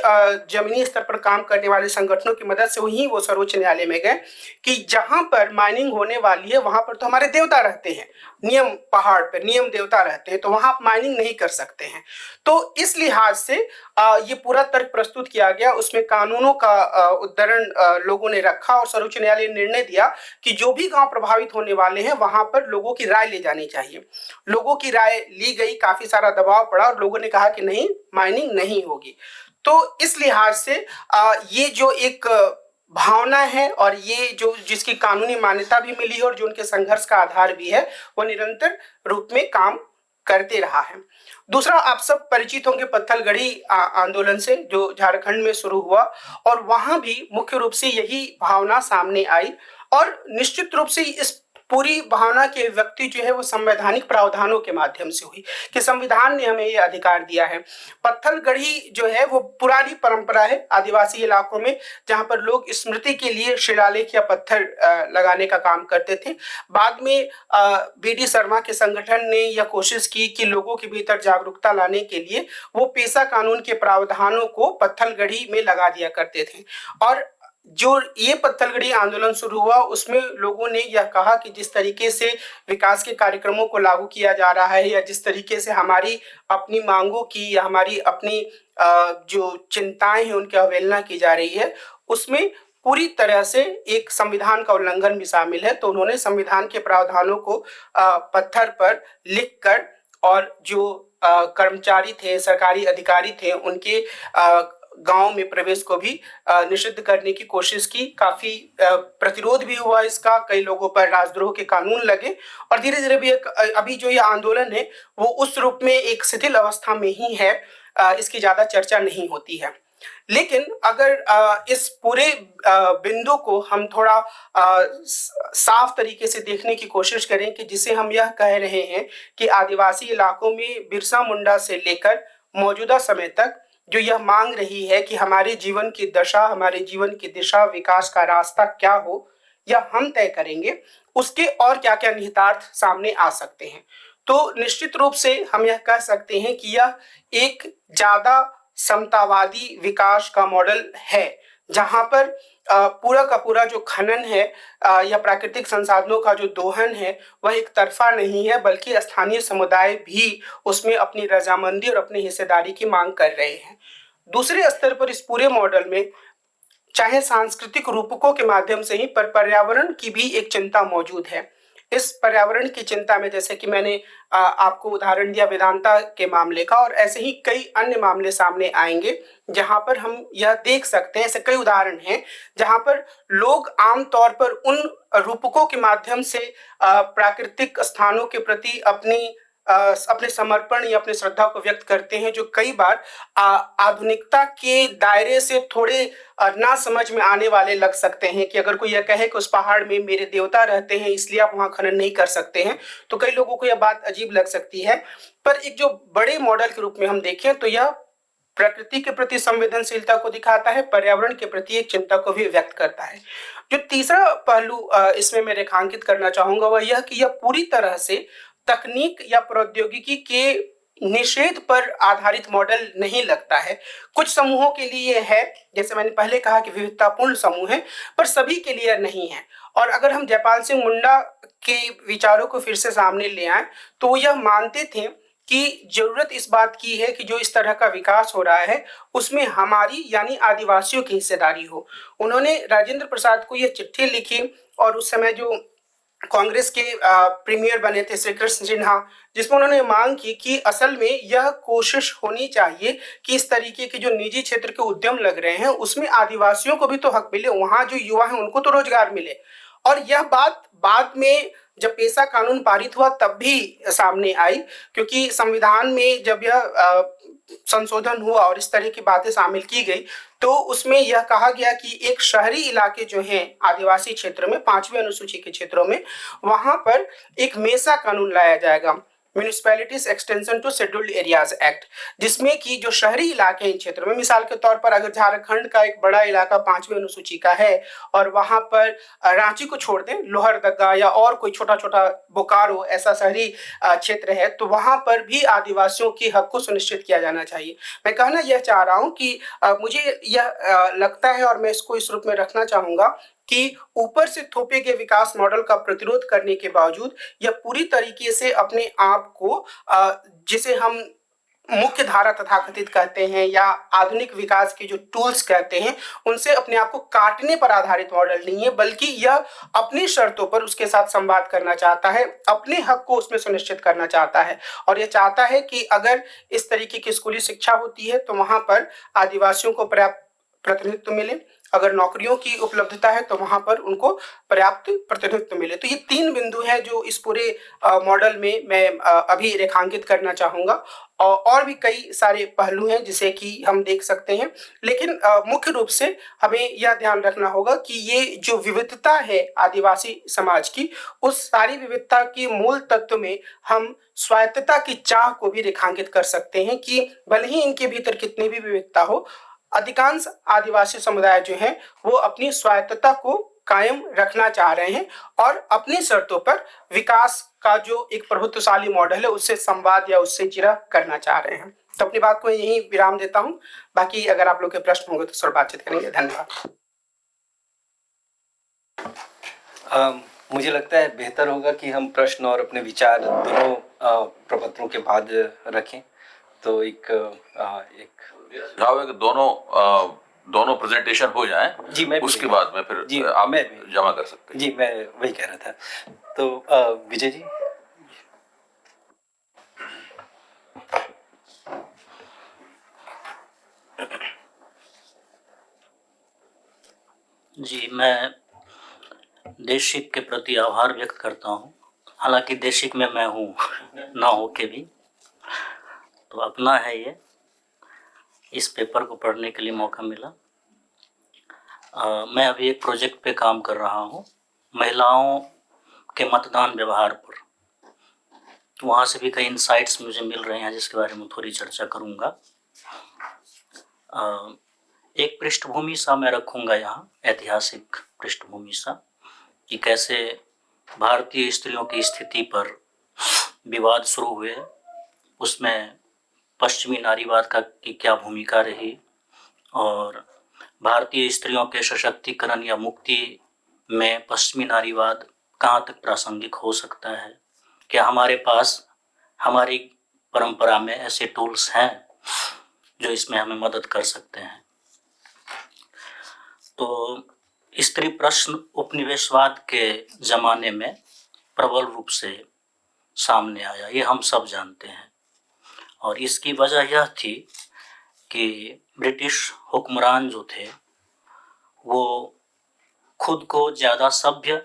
जमीनी स्तर पर काम करने वाले संगठनों की मदद से वहीं वो सर्वोच्च न्यायालय में गए कि जहां पर माइनिंग होने वाली है वहां पर तो हमारे देवता रहते हैं, नियम पहाड़ पर नियम देवता रहते हैं, तो वहां आप माइनिंग नहीं कर सकते हैं। तो इस लिहाज से ये पूरा तर्क प्रस्तुत किया गया, उसमें कानूनों का उद्धरण लोगों ने रखा और सर्वोच्च न्यायालय ने निर्णय दिया कि जो भी गांव प्रभावित होने वाले हैं वहां पर लोगों की राय ले जानी चाहिए। लोगों की राय ली गई, काफी सारा दबाव पड़ा और लोगों ने कहा कि नहीं, माइनिंग नहीं होगी। तो इस लिहाज से ये जो एक भावना है और ये जो जिसकी कानूनी मान्यता भी मिली है और जो उनके संघर्ष का आधार भी है, वो निरंतर रूप में काम करते रहा है। दूसरा, आप सब परिचित होंगे पत्थलगड़ी आंदोलन से, जो झारखंड में शुरू हुआ और वहां भी मुख्य रूप से यही भावना सामने आई और निश्चित रूप से इस पूरी भावना के व्यक्ति जो है वो संवैधानिक प्रावधानों के माध्यम से हुई कि संविधान ने हमें ये अधिकार दिया है। पत्थलगड़ी जो है वो पुरानी परंपरा है आदिवासी इलाकों में, जहां पर लोग स्मृति के लिए शिलालेख या पत्थर लगाने का काम करते थे। बाद में बीडी शर्मा के संगठन ने यह कोशिश की कि लोगों के भीतर जागरूकता लाने के लिए वो पेशा कानून के प्रावधानों को पत्थलगड़ी में लगा दिया करते थे। और जो ये पत्थलगड़ी आंदोलन शुरू हुआ उसमें लोगों ने यह कहा कि जिस तरीके से विकास के कार्यक्रमों को लागू किया जा रहा है या जिस तरीके से हमारी अपनी मांगों की या हमारी अपनी जो चिंताएं हैं उनकी अवहेलना की जा रही है, उसमें पूरी तरह से एक संविधान का उल्लंघन भी शामिल है। तो उन्होंने संविधान के प्रावधानों को पत्थर पर लिखकर और जो कर्मचारी थे, सरकारी अधिकारी थे, उनके गांव में प्रवेश को भी निषिद्ध करने की कोशिश की। काफी प्रतिरोध भी हुआ इसका, कई लोगों पर राजद्रोह के कानून लगे और धीरे धीरे भी अभी जो ये आंदोलन है वो उस रूप में एक शिथिल अवस्था में ही है, इसकी ज्यादा चर्चा नहीं होती है। लेकिन अगर इस पूरे बिंदु को हम थोड़ा साफ तरीके से देखने की कोशिश करें कि जिसे हम यह कह रहे हैं कि आदिवासी इलाकों में बिरसा मुंडा से लेकर मौजूदा समय तक जो यह मांग रही है कि हमारे जीवन की दशा, हमारे जीवन की दिशा, विकास का रास्ता क्या हो यह हम तय करेंगे, उसके और क्या क्या निहितार्थ सामने आ सकते हैं। तो निश्चित रूप से हम यह कह सकते हैं कि यह एक ज्यादा समतावादी विकास का मॉडल है, जहां पर पूरा का पूरा जो खनन है या प्राकृतिक संसाधनों का जो दोहन है वह एक तरफा नहीं है, बल्कि स्थानीय समुदाय भी उसमें अपनी रजामंदी और अपनी हिस्सेदारी की मांग कर रहे हैं। दूसरे स्तर पर इस पूरे मॉडल में चाहे सांस्कृतिक रूपकों के माध्यम से ही पर पर्यावरण की भी एक चिंता मौजूद है। इस पर्यावरण की चिंता में जैसे कि मैंने आपको उदाहरण दिया वेदांता के मामले का, और ऐसे ही कई अन्य मामले सामने आएंगे जहां पर हम यह देख सकते हैं, ऐसे कई उदाहरण हैं जहां पर लोग आमतौर पर उन रूपकों के माध्यम से प्राकृतिक स्थानों के प्रति अपने समर्पण या अपनी श्रद्धा को व्यक्त करते हैं, जो कई बार आधुनिकता के दायरे से थोड़े ना समझ में आने वाले लग सकते हैं। कि अगर कोई यह कहे कि उस पहाड़ में मेरे देवता रहते हैं इसलिए आप वहां खनन नहीं कर सकते हैं, तो कई लोगों को यह बात अजीब लग सकती है। पर एक जो बड़े मॉडल के रूप में हम देखें तो यह प्रकृति के प्रति संवेदनशीलता को दिखाता है, पर्यावरण के प्रति एक चिंता को भी व्यक्त करता है। जो तीसरा पहलू इसमें मैं रेखांकित करना चाहूंगा वह यह कि यह पूरी तरह से तकनीक या प्रौद्योगिकी के निषेध पर आधारित मॉडल नहीं लगता है। कुछ समूहों के लिए है, जैसे मैंने पहले कहा कि विविधतापूर्ण समूह है, पर सभी के लिए नहीं है। और अगर हम जयपाल सिंह मुंडा के विचारों को फिर से सामने ले आए तो यह मानते थे कि जरूरत इस बात की है कि जो इस तरह का विकास हो रहा है उसमें हमारी यानी आदिवासियों की हिस्सेदारी हो। उन्होंने राजेंद्र प्रसाद को यह चिट्ठी लिखी और उस समय जो कांग्रेस के प्रीमियर बने थे श्री कृष्ण सिन्हा, जिसमें उन्होंने मांग की कि असल में यह कोशिश होनी चाहिए कि इस तरीके के जो निजी क्षेत्र के उद्यम लग रहे हैं उसमें आदिवासियों को भी तो हक मिले, वहां जो युवा हैं उनको तो रोजगार मिले। और यह बात बाद में जब पेशा कानून पारित हुआ तब भी सामने आई, क्योंकि संविधान में जब यह संशोधन हुआ और इस तरह की बातें शामिल की गई तो उसमें यह कहा गया कि एक शहरी इलाके जो हैं आदिवासी क्षेत्र में 5वीं अनुसूची के क्षेत्रों में वहां पर एक मेसा कानून लाया जाएगा। Municipalities extension to scheduled areas act, जिसमें कि जो शहरी इलाके हैं इन क्षेत्रों में, मिसाल के तौर पर अगर झारखंड का एक बड़ा इलाका 5वीं अनुसूची का है और वहां पर रांची को छोड़ दें, लोहरदगा या और कोई छोटा छोटा बोकारो ऐसा शहरी क्षेत्र है, तो वहां पर भी आदिवासियों के हक को सुनिश्चित किया जाना चाहिए। मैं कहना यह चाह रहा हूं कि मुझे यह लगता है और मैं इसको इस रूप में रखना चाहूंगा कि ऊपर से थोपे के विकास मॉडल का प्रतिरोध करने के बावजूद यह पूरी तरीके से अपने आप को जिसे हम मुख्य धारा तथाकथित कहते हैं या आधुनिक विकास के जो टूल्स कहते हैं, उनसे अपने आप को काटने पर आधारित मॉडल नहीं है, बल्कि यह अपनी शर्तों पर उसके साथ संवाद करना चाहता है, अपने हक को उसमें सुनिश्चित करना चाहता है और यह चाहता है कि अगर इस तरीके की स्कूली शिक्षा होती है तो वहां पर आदिवासियों को पर्याप्त प्रतिनिधित्व मिले, अगर नौकरियों की उपलब्धता है तो वहां पर उनको पर्याप्त प्रतिनिधित्व मिले। तो ये 3 बिंदु हैं जो इस पूरे मॉडल में मैं अभी रेखांकित करना चाहूंगा और भी कई सारे पहलू हैं जिसे कि हम देख सकते हैं, लेकिन मुख्य रूप से हमें यह ध्यान रखना होगा कि ये जो विविधता है आदिवासी समाज की, उस सारी विविधता के मूल तत्व में हम स्वायत्तता की चाह को भी रेखांकित कर सकते हैं कि भले ही इनके भीतर कितनी भी विविधता हो, अधिकांश आदिवासी समुदाय जो हैं वो अपनी स्वायत्तता को कायम रखना चाह रहे हैं और अपनी शर्तों पर विकास का जो एक प्रभुत्वशाली मॉडल है उससे संवाद या उससे जिरह करना चाह रहे हैं। तो अपनी बात को यहीं विराम देता हूं, बाकी अगर आप लोग के प्रश्न होंगे तो सर बातचीत करेंगे। धन्यवाद। मुझे लगता है बेहतर होगा कि हम प्रश्न और अपने विचार दोनों प्रपत्रों के बाद रखें, तो एक सुझाव है कि दोनों प्रेजेंटेशन हो जाएं, जी, मैं उसके बाद में फिर जी, आप मैं जमा कर सकते हैं। जी, मैं वही कह रहा था। तो विजय जी। जी, मैं देशिक के प्रति आभार व्यक्त करता हूँ। हालांकि देशिक में मैं हूँ ना हो के भी, तो अपना है ये, इस पेपर को पढ़ने के लिए मौका मिला। मैं अभी एक प्रोजेक्ट पे काम कर रहा हूँ महिलाओं के मतदान व्यवहार पर, तो वहाँ से भी कई इंसाइट्स मुझे मिल रहे हैं जिसके बारे में थोड़ी चर्चा करूँगा। एक पृष्ठभूमि सा मैं रखूँगा यहाँ, ऐतिहासिक पृष्ठभूमि सा, कि कैसे भारतीय स्त्रियों की स्थिति पर विवाद शुरू हुए, उसमें पश्चिमी नारीवाद की क्या भूमिका रही और भारतीय स्त्रियों के सशक्तिकरण या मुक्ति में पश्चिमी नारीवाद कहाँ तक प्रासंगिक हो सकता है। क्या हमारे पास हमारी परंपरा में ऐसे टूल्स हैं जो इसमें हमें मदद कर सकते हैं। तो स्त्री प्रश्न उपनिवेशवाद के ज़माने में प्रबल रूप से सामने आया, ये हम सब जानते हैं, और इसकी वजह यह थी कि ब्रिटिश हुक्मरान जो थे वो खुद को ज़्यादा सभ्य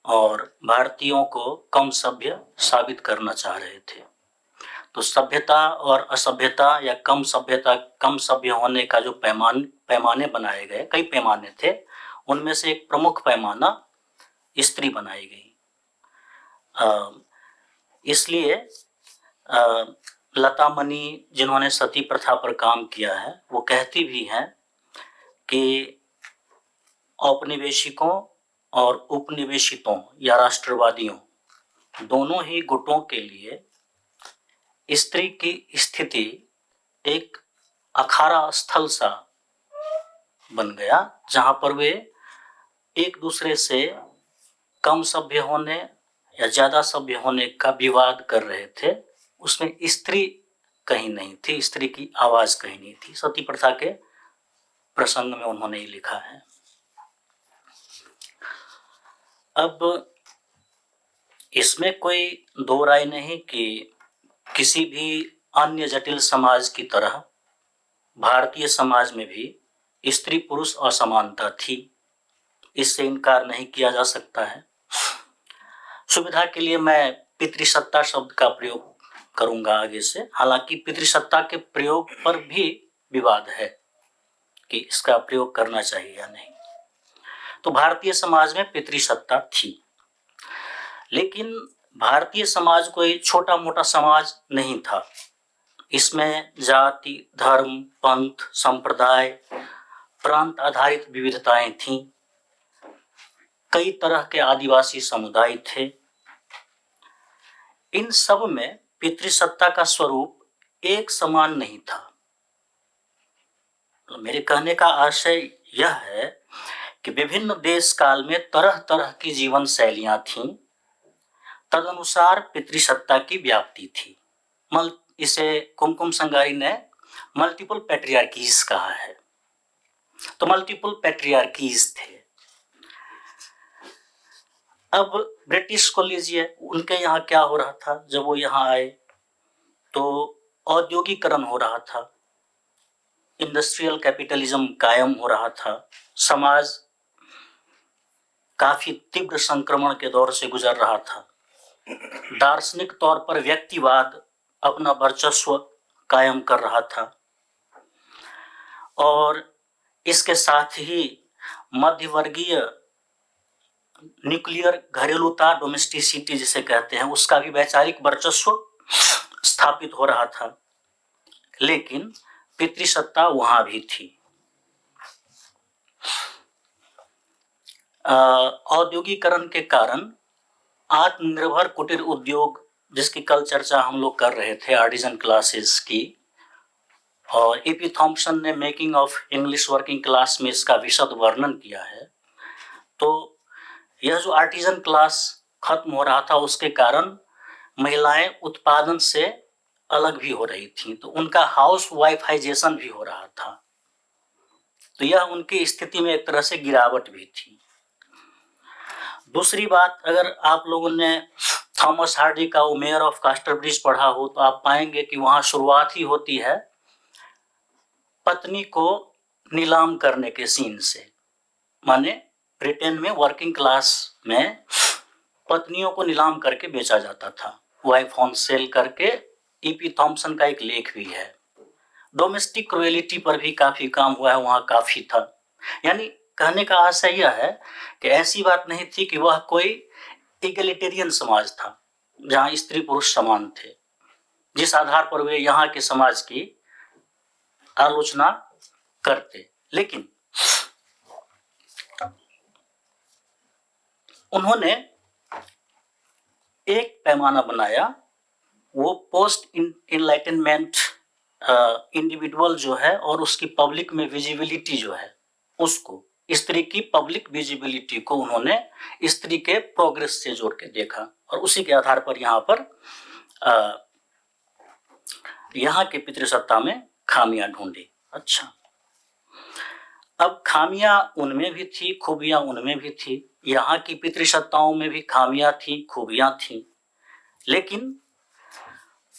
और भारतीयों को कम सभ्य साबित करना चाह रहे थे। तो सभ्यता और असभ्यता या कम सभ्य होने का जो पैमाने बनाए गए, कई पैमाने थे, उनमें से एक प्रमुख पैमाना स्त्री बनाई गई। इसलिए लता मनी, जिन्होंने सती प्रथा पर काम किया है, वो कहती भी हैं कि औपनिवेशिकों और उपनिवेशितों या राष्ट्रवादियों दोनों ही गुटों के लिए स्त्री की स्थिति एक अखाड़ा स्थल सा बन गया, जहां पर वे एक दूसरे से कम सभ्य होने या ज्यादा सभ्य होने का विवाद कर रहे थे। उसमें स्त्री कहीं नहीं थी, स्त्री की आवाज कहीं नहीं थी। सती प्रथा के प्रसंग में उन्होंने ये लिखा है। अब इसमें कोई दो राय नहीं कि किसी भी अन्य जटिल समाज की तरह भारतीय समाज में भी स्त्री पुरुष असमानता थी, इससे इनकार नहीं किया जा सकता है। सुविधा के लिए मैं पितृसत्ता शब्द का प्रयोग करूंगा आगे से। हालांकि पितृसत्ता के प्रयोग पर भी विवाद है कि इसका प्रयोग करना चाहिए या नहीं। तो भारतीय समाज में पितृसत्ता थी, लेकिन भारतीय समाज कोई छोटा मोटा समाज नहीं था। इसमें जाति, धर्म, पंथ, संप्रदाय, प्रांत आधारित विविधताएं थीं। कई तरह के आदिवासी समुदाय थे। इन सब में पितृसत्ता का स्वरूप एक समान नहीं था। तो मेरे कहने का आशय यह है कि विभिन्न देश काल में तरह तरह की जीवन शैलियां थीं, तदनुसार पितृसत्ता की व्याप्ति थी। इसे कुमकुम संगारी ने मल्टीपल पैट्रियार्कीज कहा है। तो मल्टीपल पैट्रियार्कीज थे। अब ब्रिटिश को लीजिए, उनके यहाँ क्या हो रहा था जब वो यहाँ आए, तो औद्योगिकरण हो रहा था, इंडस्ट्रियल कैपिटलिज्म कायम हो रहा था, समाज काफी तीव्र संक्रमण के दौर से गुजर रहा था। दार्शनिक तौर पर व्यक्तिवाद अपना वर्चस्व कायम कर रहा था और इसके साथ ही मध्यवर्गीय न्यूक्लियर घरेलूता, डोमेस्टिसिटी जिसे कहते हैं, उसका भी वैचारिक वर्चस्व स्थापित हो रहा था। लेकिन पितृसत्ता वहां भी थी। औद्योगिकरण के कारण आत्मनिर्भर कुटीर उद्योग, जिसकी कल चर्चा हम लोग कर रहे थे, आर्टिजन क्लासेस की, और E.P. थॉम्पसन ने making of English working class में इसका विशद वर्णन किया है। तो यह जो आर्टिजन क्लास खत्म हो रहा था, उसके कारण महिलाएं उत्पादन से अलग भी हो रही थीं, तो उनका हाउस वाइफाइजेशन भी हो रहा था। तो यह उनकी स्थिति में एक तरह से गिरावट भी थी। दूसरी बात, अगर आप लोगों ने थॉमस हार्डी का वो मेयर ऑफ कास्टरब्रिज पढ़ा हो, तो आप पाएंगे कि वहां शुरुआत ही होती है पत्नी को नीलाम करने के सीन से। माने ब्रिटेन में वर्किंग क्लास में पत्नियों को नीलाम करके बेचा जाता था, वाइफ ऑन सेल करके। E.P. थॉम्पसन का एक लेख भी है। डोमेस्टिक क्रुएलिटी पर भी काफी काम हुआ है, वहां काफी था। यानी कहने का आशय यह है कि ऐसी बात नहीं थी कि वह कोई इगलिटेरियन समाज था जहां स्त्री पुरुष समान थे, जिस आधार पर वे यहाँ के समाज की आलोचना करते। लेकिन उन्होंने एक पैमाना बनाया, वो पोस्ट इनलाइटनमेंट इंडिविजुअल जो है और उसकी पब्लिक में विजिबिलिटी जो है, उसको, स्त्री की पब्लिक विजिबिलिटी को उन्होंने स्त्री के प्रोग्रेस से जोड़ के देखा और उसी के आधार पर यहाँ के पितृसत्ता में खामियां ढूंढी। अच्छा, अब खामियां उनमें भी थी, खूबियां उनमें भी थी। यहाँ की पितृसत्ताओं में भी खामियां थी, खूबियां थी। लेकिन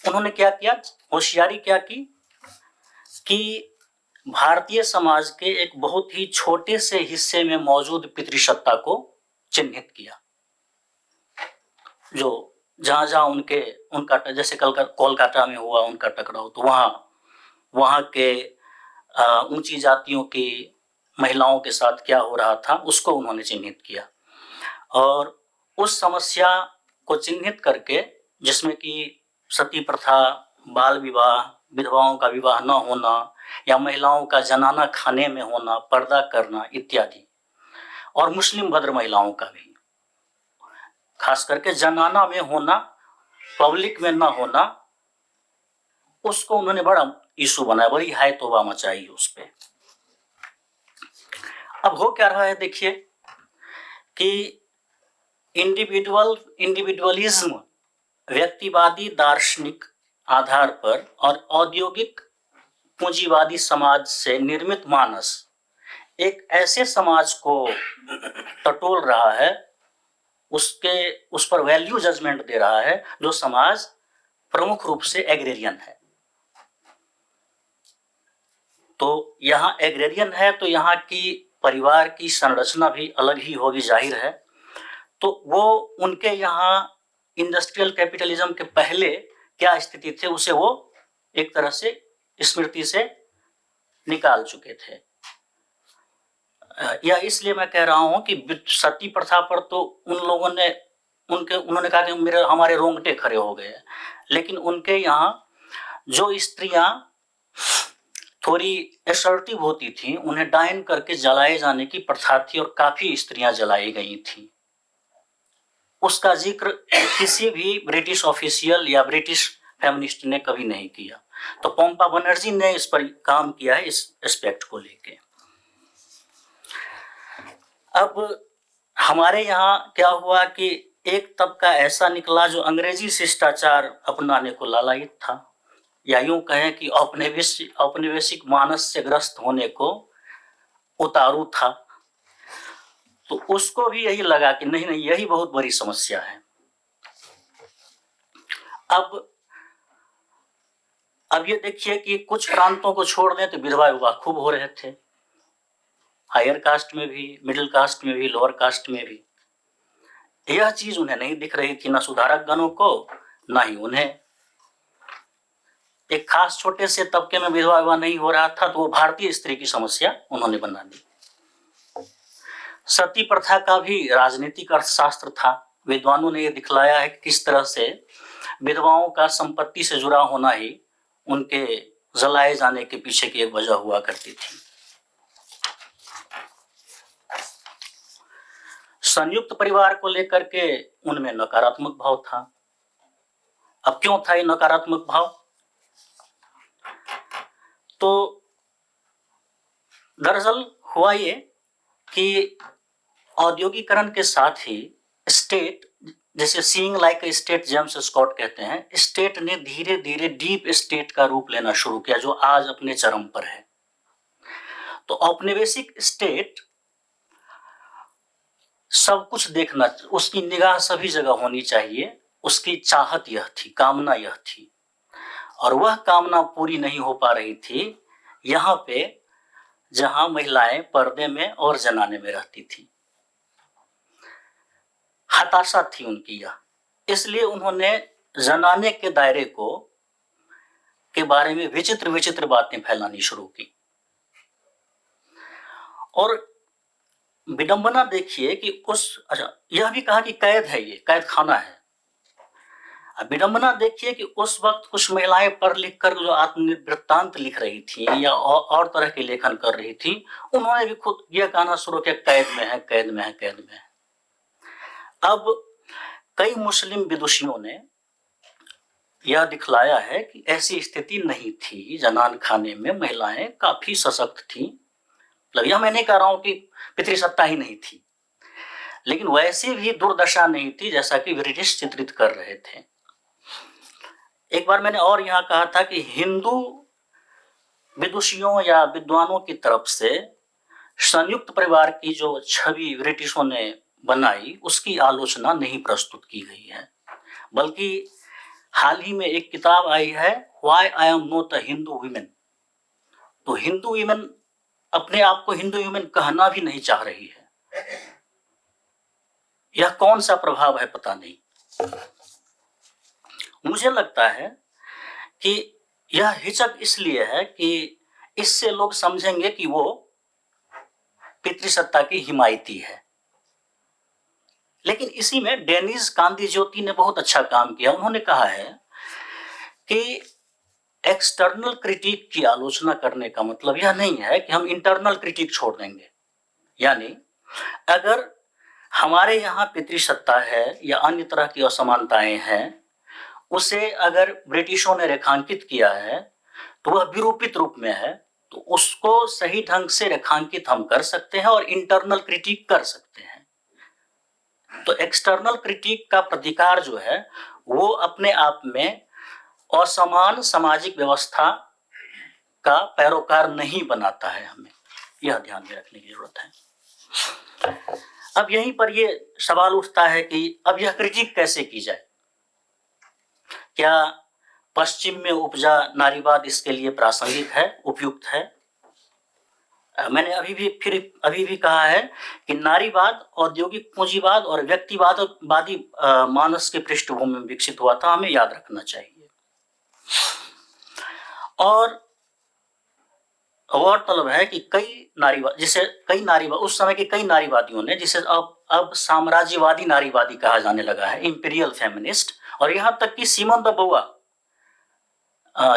उन्होंने क्या किया, होशियारी क्या की कि भारतीय समाज के एक बहुत ही छोटे से हिस्से में मौजूद पितृसत्ता को चिन्हित किया। जो जहां जहां उनका जैसे कोलकाता में हुआ उनका टकराव, तो वहां के ऊंची जातियों की महिलाओं के साथ क्या हो रहा था, उसको उन्होंने चिन्हित किया। और उस समस्या को चिन्हित करके, जिसमें कि सती प्रथा, बाल विवाह, विधवाओं का विवाह न होना या महिलाओं का जनाना खाने में होना, पर्दा करना इत्यादि, और मुस्लिम भद्र महिलाओं का भी, खास करके जनाना में होना, पब्लिक में न होना, उसको उन्होंने बड़ा इशू बनाया, बड़ी हाय तौबा मचाई उस पे। अब हो क्या रहा है, देखिए कि इंडिविजुअलिज्म व्यक्तिवादी दार्शनिक आधार पर और औद्योगिक पूंजीवादी समाज से निर्मित मानस एक ऐसे समाज को टटोल रहा है, उस पर वैल्यू जजमेंट दे रहा है, जो समाज प्रमुख रूप से एग्रेरियन है। तो यहाँ एग्रेरियन है, तो यहाँ की परिवार की संरचना भी अलग ही होगी, जाहिर है। तो वो उनके यहाँ इंडस्ट्रियल कैपिटलिज्म के पहले क्या स्थिति थे, उसे वो एक तरह से स्मृति से निकाल चुके थे। या इसलिए मैं कह रहा हूं कि सती प्रथा पर तो उन लोगों ने उन्होंने कहा कि हमारे रोंगटे खड़े हो गए। लेकिन उनके यहाँ जो स्त्रियां थोड़ी असर्टिव होती थी, उन्हें डायन करके जलाए जाने की प्रथा थी और काफी स्त्रियां जलाई गई थी। उसका जिक्र किसी भी ब्रिटिश ऑफिशियल या ब्रिटिश फेमिनिस्ट ने कभी नहीं किया। तो पंपा बनर्जी ने इस पर काम किया है, इस एस्पेक्ट को लेके। अब हमारे यहाँ क्या हुआ कि एक तबका ऐसा निकला जो अंग्रेजी शिष्टाचार अपनाने को लालायित था, या यूं कहें कि औपनिवेशिक मानस से ग्रस्त होने को उतारू था। तो उसको भी यही लगा कि नहीं नहीं, यही बहुत बड़ी समस्या है। अब ये देखिए कि कुछ प्रांतों को छोड़ दें तो विधवा विवाह खूब हो रहे थे, हायर कास्ट में भी, मिडिल कास्ट में भी, लोअर कास्ट में भी। यह चीज उन्हें नहीं दिख रही थी, ना सुधारक गणों को, ना ही उन्हें। एक खास छोटे से तबके में विधवा विवाह नहीं हो रहा था, तो वो भारतीय स्त्री की समस्या उन्होंने बना दी। सती प्रथा का भी राजनीतिक अर्थशास्त्र था। विद्वानों ने यह दिखलाया है कि किस तरह से विधवाओं का संपत्ति से जुड़ा होना ही उनके जलाए जाने के पीछे की एक वजह हुआ करती थी। संयुक्त परिवार को लेकर के उनमें नकारात्मक भाव था। अब क्यों था ये नकारात्मक भाव? तो दरअसल हुआ ये कि औद्योगिकरण के साथ ही स्टेट, जैसे seeing like a state James Scott कहते हैं, स्टेट ने धीरे धीरे डीप स्टेट का रूप लेना शुरू किया, जो आज अपने चरम पर है। तो औपनिवेशिक स्टेट सब कुछ देखना, उसकी निगाह सभी जगह होनी चाहिए, उसकी चाहत यह थी, कामना यह थी। और वह कामना पूरी नहीं हो पा रही थी यहाँ पे, जहां महिलाएं पर्दे में और जनाने में रहती थी। हताशा थी उनकी यह, इसलिए उन्होंने जनाने के दायरे के बारे में विचित्र विचित्र बातें फैलानी शुरू की। और विडंबना देखिए कि यह भी कहा कि कैद है, ये कैद खाना है। विडंबना देखिए कि उस वक्त कुछ महिलाएं पढ़ लिख कर जो आत्मवृत्तांत लिख रही थी या और तरह के लेखन कर रही थी, उन्होंने भी खुद यह कहना शुरू किया, कैद में है, कैद में है, कैद में है। अब कई मुस्लिम विदुषियों ने यह दिखलाया है कि ऐसी स्थिति नहीं थी, जनान खाने में महिलाएं काफी सशक्त थी। मतलब यह मैं नहीं कह रहा हूं कि पितृसत्ता ही नहीं थी, लेकिन वैसी भी दुर्दशा नहीं थी जैसा कि ब्रिटिश चित्रित कर रहे थे। एक बार मैंने और यहां कहा था कि हिंदू विदुषियों या विद्वानों की तरफ से संयुक्त परिवार की जो छवि ब्रिटिशों ने बनाई, उसकी आलोचना नहीं प्रस्तुत की गई है, बल्कि हाल ही में एक किताब आई है, why I am not a Hindu women. तो हिंदू वीमेन अपने आप को हिंदू वीमेन कहना भी नहीं चाह रही है। यह कौन सा प्रभाव है पता नहीं। मुझे लगता है कि यह हिचक इसलिए है कि इससे लोग समझेंगे कि वो पितृसत्ता की हिमायती है। लेकिन इसी में डेनिस कांदिज्योति ने बहुत अच्छा काम किया। उन्होंने कहा है कि एक्सटर्नल क्रिटिक की आलोचना करने का मतलब यह नहीं है कि हम इंटरनल क्रिटिक छोड़ देंगे। यानी अगर हमारे यहाँ पितृसत्ता है या अन्य तरह की असमानताएं हैं, उसे अगर ब्रिटिशों ने रेखांकित किया है तो वह विरूपित रूप में है, तो उसको सही ढंग से रेखांकित हम कर सकते हैं और इंटरनल क्रिटिक कर सकते हैं। तो एक्सटर्नल क्रिटिक का प्रतिकार जो है वो अपने आप में असमान सामाजिक व्यवस्था का पैरोकार नहीं बनाता है। हमें यह ध्यान में रखने की जरूरत है। अब यहीं पर ये सवाल उठता है कि अब यह क्रिटिक कैसे की जाए? क्या पश्चिम में उपजा नारीवाद इसके लिए प्रासंगिक है, उपयुक्त है? मैंने अभी भी कहा है कि नारीवाद औद्योगिक पूंजीवाद और व्यक्तिवादी मानस के पृष्ठभूमि में विकसित हुआ था, हमें याद रखना चाहिए। और गौरतलब है कि कई नारीवाद उस समय के कई नारीवादियों ने, जिसे अब साम्राज्यवादी नारीवादी कहा जाने लगा है, इंपीरियल फेमिनिस्ट, और यहाँ तक कि सिमोन द बोआ,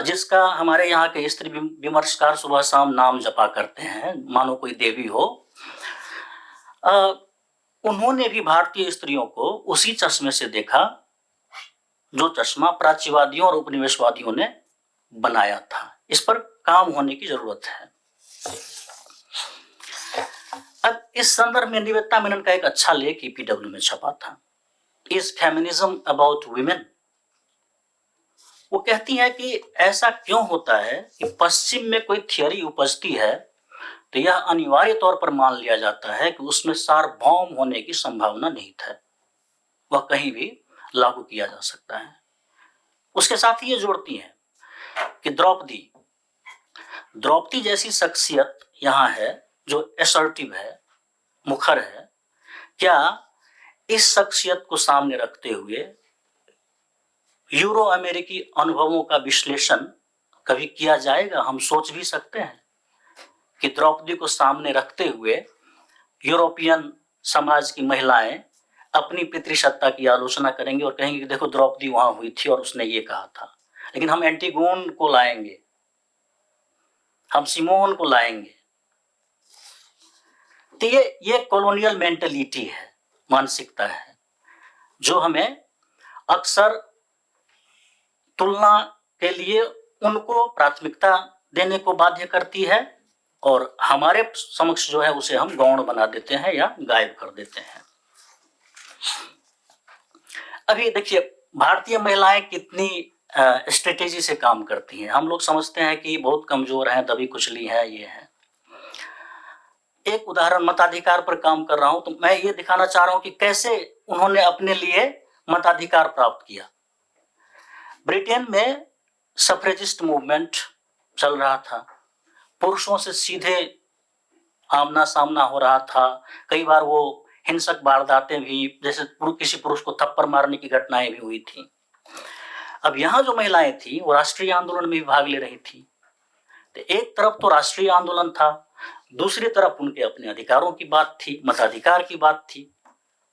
जिसका हमारे यहाँ के स्त्री विमर्शकार सुबह शाम नाम जपा करते हैं मानो कोई देवी हो, उन्होंने भी भारतीय स्त्रियों को उसी चश्मे से देखा जो चश्मा प्राच्यवादियों और उपनिवेशवादियों ने बनाया था। इस पर काम होने की जरूरत है। अब इस संदर्भ में निवेदिता मेनन का एक अच्छा लेख ईपीडब्ल्यू में छपा था, इज फेमिनिज्म अबाउट वुमेन। वो कहती है कि ऐसा क्यों होता है कि पश्चिम में कोई थियरी उपजती है तो यह अनिवार्य तौर पर मान लिया जाता है कि उसमें सार्वभौम होने की संभावना निहित है, वह कहीं भी लागू किया जा सकता है। उसके साथ ही ये जोड़ती है कि द्रौपदी जैसी शख्सियत यहाँ है जो असर्टिव है, मुखर है। क्या इस शख्सियत को सामने रखते हुए यूरो अमेरिकी अनुभवों का विश्लेषण कभी किया जाएगा? हम सोच भी सकते हैं कि द्रौपदी को सामने रखते हुए यूरोपियन समाज की महिलाएं अपनी पितृसत्ता की आलोचना करेंगे और कहेंगे कि देखो द्रौपदी वहां हुई थी और उसने ये कहा था। लेकिन हम एंटीगोन को लाएंगे, हम सिमोन को लाएंगे। तो ये कॉलोनियल मेंटलिटी है, मानसिकता है, जो हमें अक्सर तुलना के लिए उनको प्राथमिकता देने को बाध्य करती है और हमारे समक्ष जो है उसे हम गौण बना देते हैं या गायब कर देते हैं। अभी देखिए भारतीय महिलाएं कितनी स्ट्रेटेजी से काम करती हैं। हम लोग समझते हैं कि बहुत कमजोर हैं, दबी कुचली है, ये है। एक उदाहरण, मताधिकार पर काम कर रहा हूं तो मैं ये दिखाना चाह रहा हूं कि कैसे उन्होंने अपने लिए मताधिकार प्राप्त किया। ब्रिटेन में सफ्रेजिस्ट मूवमेंट चल रहा था, पुरुषों से सीधे आमना सामना हो रहा था। कई बार वो हिंसक वारदातें भी, जैसे किसी पुरुष को थप्पड़ मारने की घटनाएं भी हुई थी। अब यहाँ जो महिलाएं थी वो राष्ट्रीय आंदोलन में भी भाग ले रही थी। तो एक तरफ तो राष्ट्रीय आंदोलन था, दूसरी तरफ उनके अपने अधिकारों की बात थी, मताधिकार की बात थी।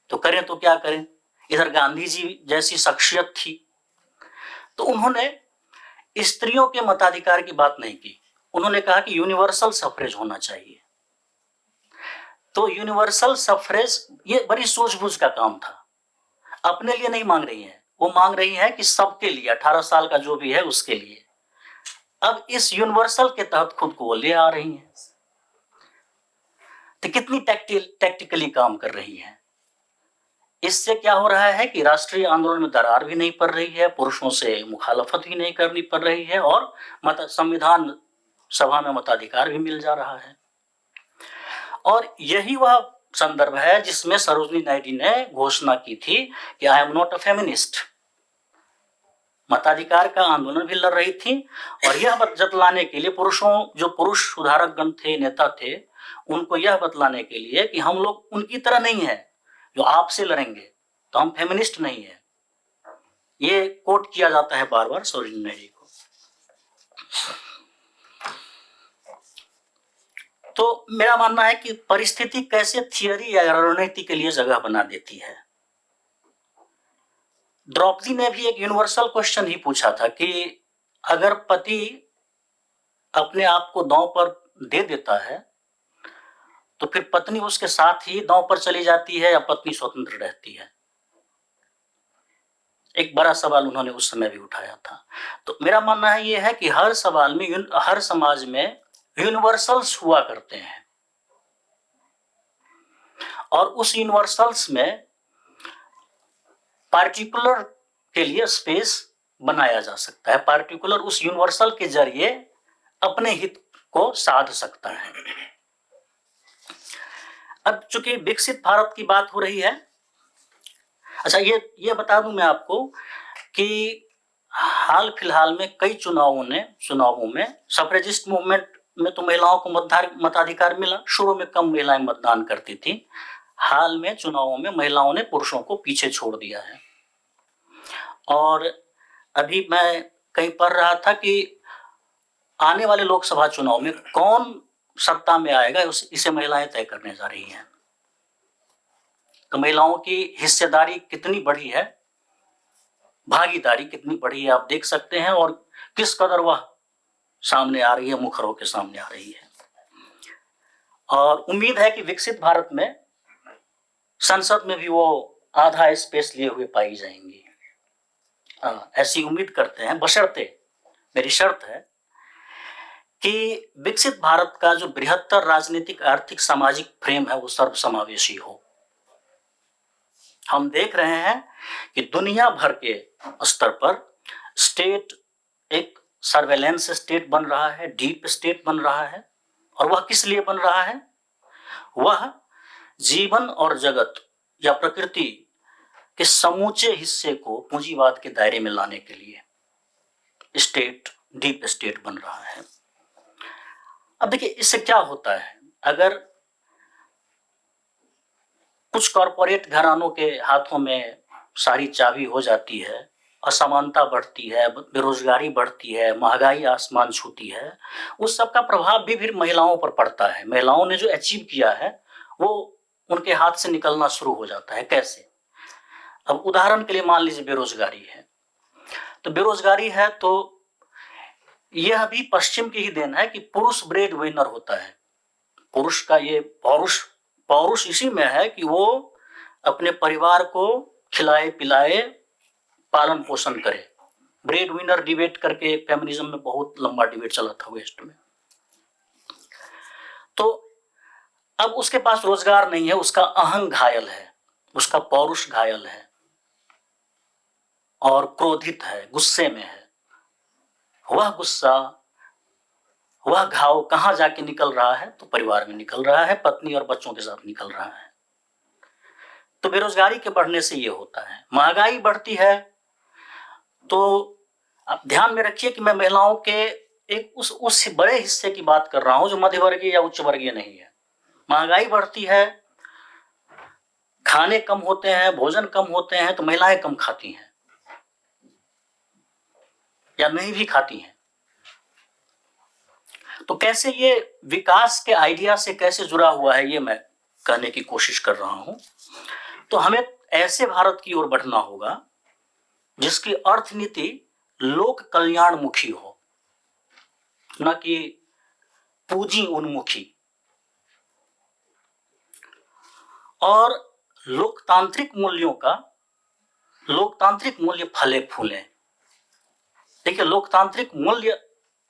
तो करें तो क्या करें। इधर गांधी जी जैसी शख्सियत थी, तो उन्होंने स्त्रियों के मताधिकार की बात नहीं की। उन्होंने कहा कि यूनिवर्सल सफरेज होना चाहिए। तो यूनिवर्सल सफरेज ये बड़ी सूझबूझ का काम था। अपने लिए नहीं मांग रही है, वो मांग रही है कि सबके लिए, 18 साल का जो भी है उसके लिए। अब इस यूनिवर्सल के तहत खुद को वो ले आ रही हैं। तो कितनी टैक्टिकली काम कर रही हैं। इससे क्या हो रहा है कि राष्ट्रीय आंदोलन में दरार भी नहीं पड़ रही है, पुरुषों से मुखालफत भी नहीं करनी पड़ रही है और संविधान सभा में मताधिकार भी मिल जा रहा है। और यही वह संदर्भ है जिसमें सरोजिनी नायडू ने घोषणा की थी कि I am not a feminist. मताधिकार का आंदोलन भी लड़ रही थी और यह बतलाने के लिए जो पुरुष सुधारक गण थे, नेता थे, उनको यह बतलाने के लिए कि हम लोग उनकी तरह नहीं है जो आपसे लड़ेंगे, तो हम फेमिनिस्ट नहीं है। ये कोट किया जाता है बार बार सरोजिनी नायडू को। तो मेरा मानना है कि परिस्थिति कैसे थियरी या रणनीति के लिए जगह बना देती है। द्रौपदी ने भी एक यूनिवर्सल क्वेश्चन ही पूछा था कि अगर पति अपने आप को दांव पर दे देता है तो फिर पत्नी उसके साथ ही दांव पर चली जाती है या पत्नी स्वतंत्र रहती है। एक बड़ा सवाल उन्होंने उस समय भी उठाया था। तो मेरा मानना है ये है कि हर सवाल में, हर समाज में यूनिवर्सल्स हुआ करते हैं और उस यूनिवर्सल्स में पार्टिकुलर के लिए स्पेस बनाया जा सकता है। पार्टिकुलर उस यूनिवर्सल के जरिए अपने हित को साध सकता है। अब चूंकि विकसित भारत की बात हो रही है, अच्छा ये बता दूं मैं आपको कि हाल फिलहाल में कई चुनावों में सफ्रेजिस्ट मूवमेंट में तो महिलाओं को मताधिकार मिला। शुरू में कम महिलाएं मतदान करती थी, हाल में चुनावों में महिलाओं ने पुरुषों को पीछे छोड़ दिया है। और अभी मैं कहीं पढ़ रहा था कि आने वाले लोकसभा चुनाव में कौन सत्ता में आएगा इसे महिलाएं तय करने जा रही हैं। तो महिलाओं की हिस्सेदारी कितनी बढ़ी है, भागीदारी कितनी बढ़ी है, आप देख सकते हैं, और किस कदर वह सामने आ रही है, मुखर होकर सामने आ रही है। और उम्मीद है कि विकसित भारत में संसद में भी वो आधा स्पेस लिए हुए पाई जाएंगी। ऐसी उम्मीद करते हैं, बशर्ते मेरी शर्त है कि विकसित भारत का जो बृहत्तर राजनीतिक, आर्थिक, सामाजिक फ्रेम है वो सर्वसमावेशी हो। हम देख रहे हैं कि दुनिया भर के स्तर पर स्टेट एक सर्वेलेंस स्टेट बन रहा है, डीप स्टेट बन रहा है। और वह किस लिए बन रहा है? वह जीवन और जगत या प्रकृति के समूचे हिस्से को पूंजीवाद के दायरे में लाने के लिए स्टेट, डीप स्टेट बन रहा है। अब देखिए इससे क्या होता है, अगर कुछ कॉरपोरेट घरानों के हाथों में सारी चाबी हो जाती है, असमानता बढ़ती है, बेरोजगारी बढ़ती है, महंगाई आसमान छूती है, उस सब का प्रभाव भी फिर महिलाओं पर पड़ता है। महिलाओं ने जो अचीव किया है वो उनके हाथ से निकलना शुरू हो जाता है। कैसे? अब उदाहरण के लिए मान लीजिए बेरोजगारी है, तो बेरोजगारी है तो यह भी पश्चिम की ही देन है कि पुरुष ब्रेड विनर होता है। पुरुष का ये पौरुष इसी में है कि वो अपने परिवार को खिलाए पिलाए, पालन पोषण करे। ब्रेड विनर डिबेट करके फेमिनिज्म में बहुत लंबा डिबेट चला था वेस्ट में। तो अब उसके पास रोजगार नहीं है, उसका अहंग घायल है, उसका पौरुष घायल है और क्रोधित है, गुस्से में है। वह गुस्सा, वह घाव कहां जाके निकल रहा है? तो परिवार में निकल रहा है, पत्नी और बच्चों के साथ निकल रहा है। तो बेरोजगारी के बढ़ने से ये होता है। महंगाई बढ़ती है तो आप ध्यान में रखिए कि मैं महिलाओं के एक उस बड़े हिस्से की बात कर रहा हूं जो मध्यवर्गीय या उच्च वर्गीय नहीं है। महंगाई बढ़ती है, खाने कम होते हैं, भोजन कम होते हैं, तो महिलाएं कम खाती हैं या नहीं भी खाती हैं। तो कैसे ये विकास के आइडिया से कैसे जुड़ा हुआ है, ये मैं कहने की कोशिश कर रहा हूं। तो हमें ऐसे भारत की ओर बढ़ना होगा जिसकी अर्थनीति लोक कल्याणमुखी हो, न कि पूंजी उन्मुखी। और लोकतांत्रिक मूल्य फले फूले। देखिए लोकतांत्रिक मूल्य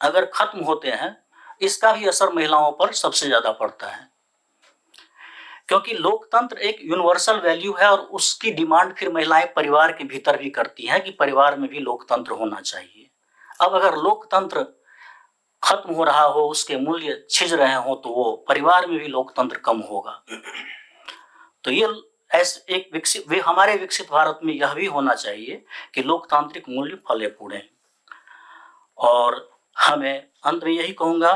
अगर खत्म होते हैं, इसका भी असर महिलाओं पर सबसे ज्यादा पड़ता है, क्योंकि लोकतंत्र एक यूनिवर्सल वैल्यू है और उसकी डिमांड फिर महिलाएं परिवार के भीतर भी करती हैं कि परिवार में भी लोकतंत्र होना चाहिए। अब अगर लोकतंत्र खत्म हो रहा हो, उसके मूल्य छिज रहे हो, तो वो परिवार में भी लोकतंत्र कम होगा। तो ये ऐसे एक हमारे विकसित भारत में यह भी होना चाहिए कि लोकतांत्रिक मूल्य फले फूले। और हमें अंत में यही कहूंगा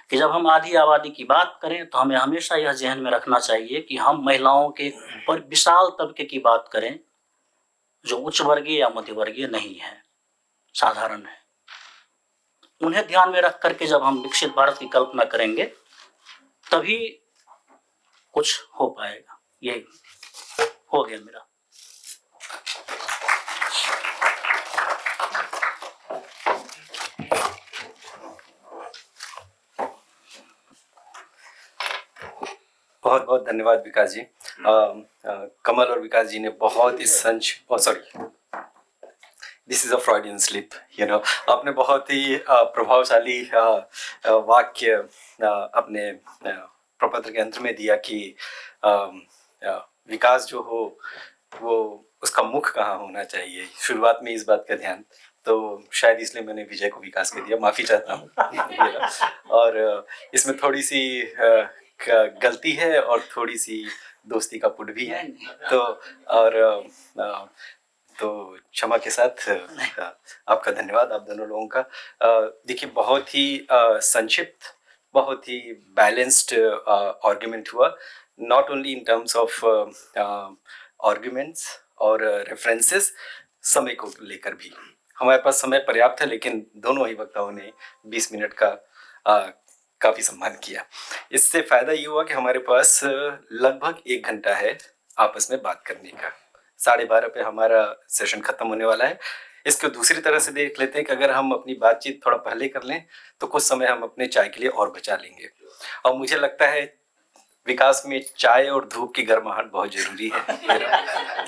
कि जब हम आधी आबादी की बात करें तो हमें हमेशा यह ध्यान में रखना चाहिए कि हम महिलाओं के विशाल तबके की बात करें जो उच्च वर्गीय या मध्य वर्गीय नहीं है, साधारण है। उन्हें ध्यान में रख करके जब हम विकसित भारत की कल्पना करेंगे तभी कुछ हो पाएगा। ये हो गया मेरा। बहुत बहुत धन्यवाद विकास जी। कमल और विकास जी ने बहुत ही this is a Freudian slip, आपने बहुत ही प्रभावशाली वाक्य अपने प्रपत्र के अंत में दिया कि विकास जो हो वो उसका मुख कहाँ होना चाहिए। शुरुआत में इस बात का ध्यान, तो शायद इसलिए मैंने विजय को विकास कह दिया, माफी चाहता हूँ। और इसमें थोड़ी सी गलती है और थोड़ी सी दोस्ती का पुट भी है, तो क्षमा के साथ आपका धन्यवाद, आप दोनों लोगों का। देखिए बहुत ही संक्षिप्त, बहुत ही बैलेंस्ड आर्ग्यूमेंट हुआ, not only in terms of arguments और रेफरेंसेस, समय को लेकर भी हमारे पास समय पर्याप्त है, लेकिन दोनों ही वक्ताओं ने 20 मिनट का काफ़ी सम्मान किया। इससे फ़ायदा ये हुआ कि हमारे पास लगभग 1 घंटा है आपस में बात करने का। 12:30 पे हमारा सेशन ख़त्म होने वाला है। इसको दूसरी तरह से देख लेते हैं कि अगर हम अपनी बातचीत थोड़ा पहले कर लें तो कुछ समय हम अपने चाय के लिए और बचा लेंगे। और मुझे लगता है विकास में चाय और धूप की गर्माहट बहुत ज़रूरी है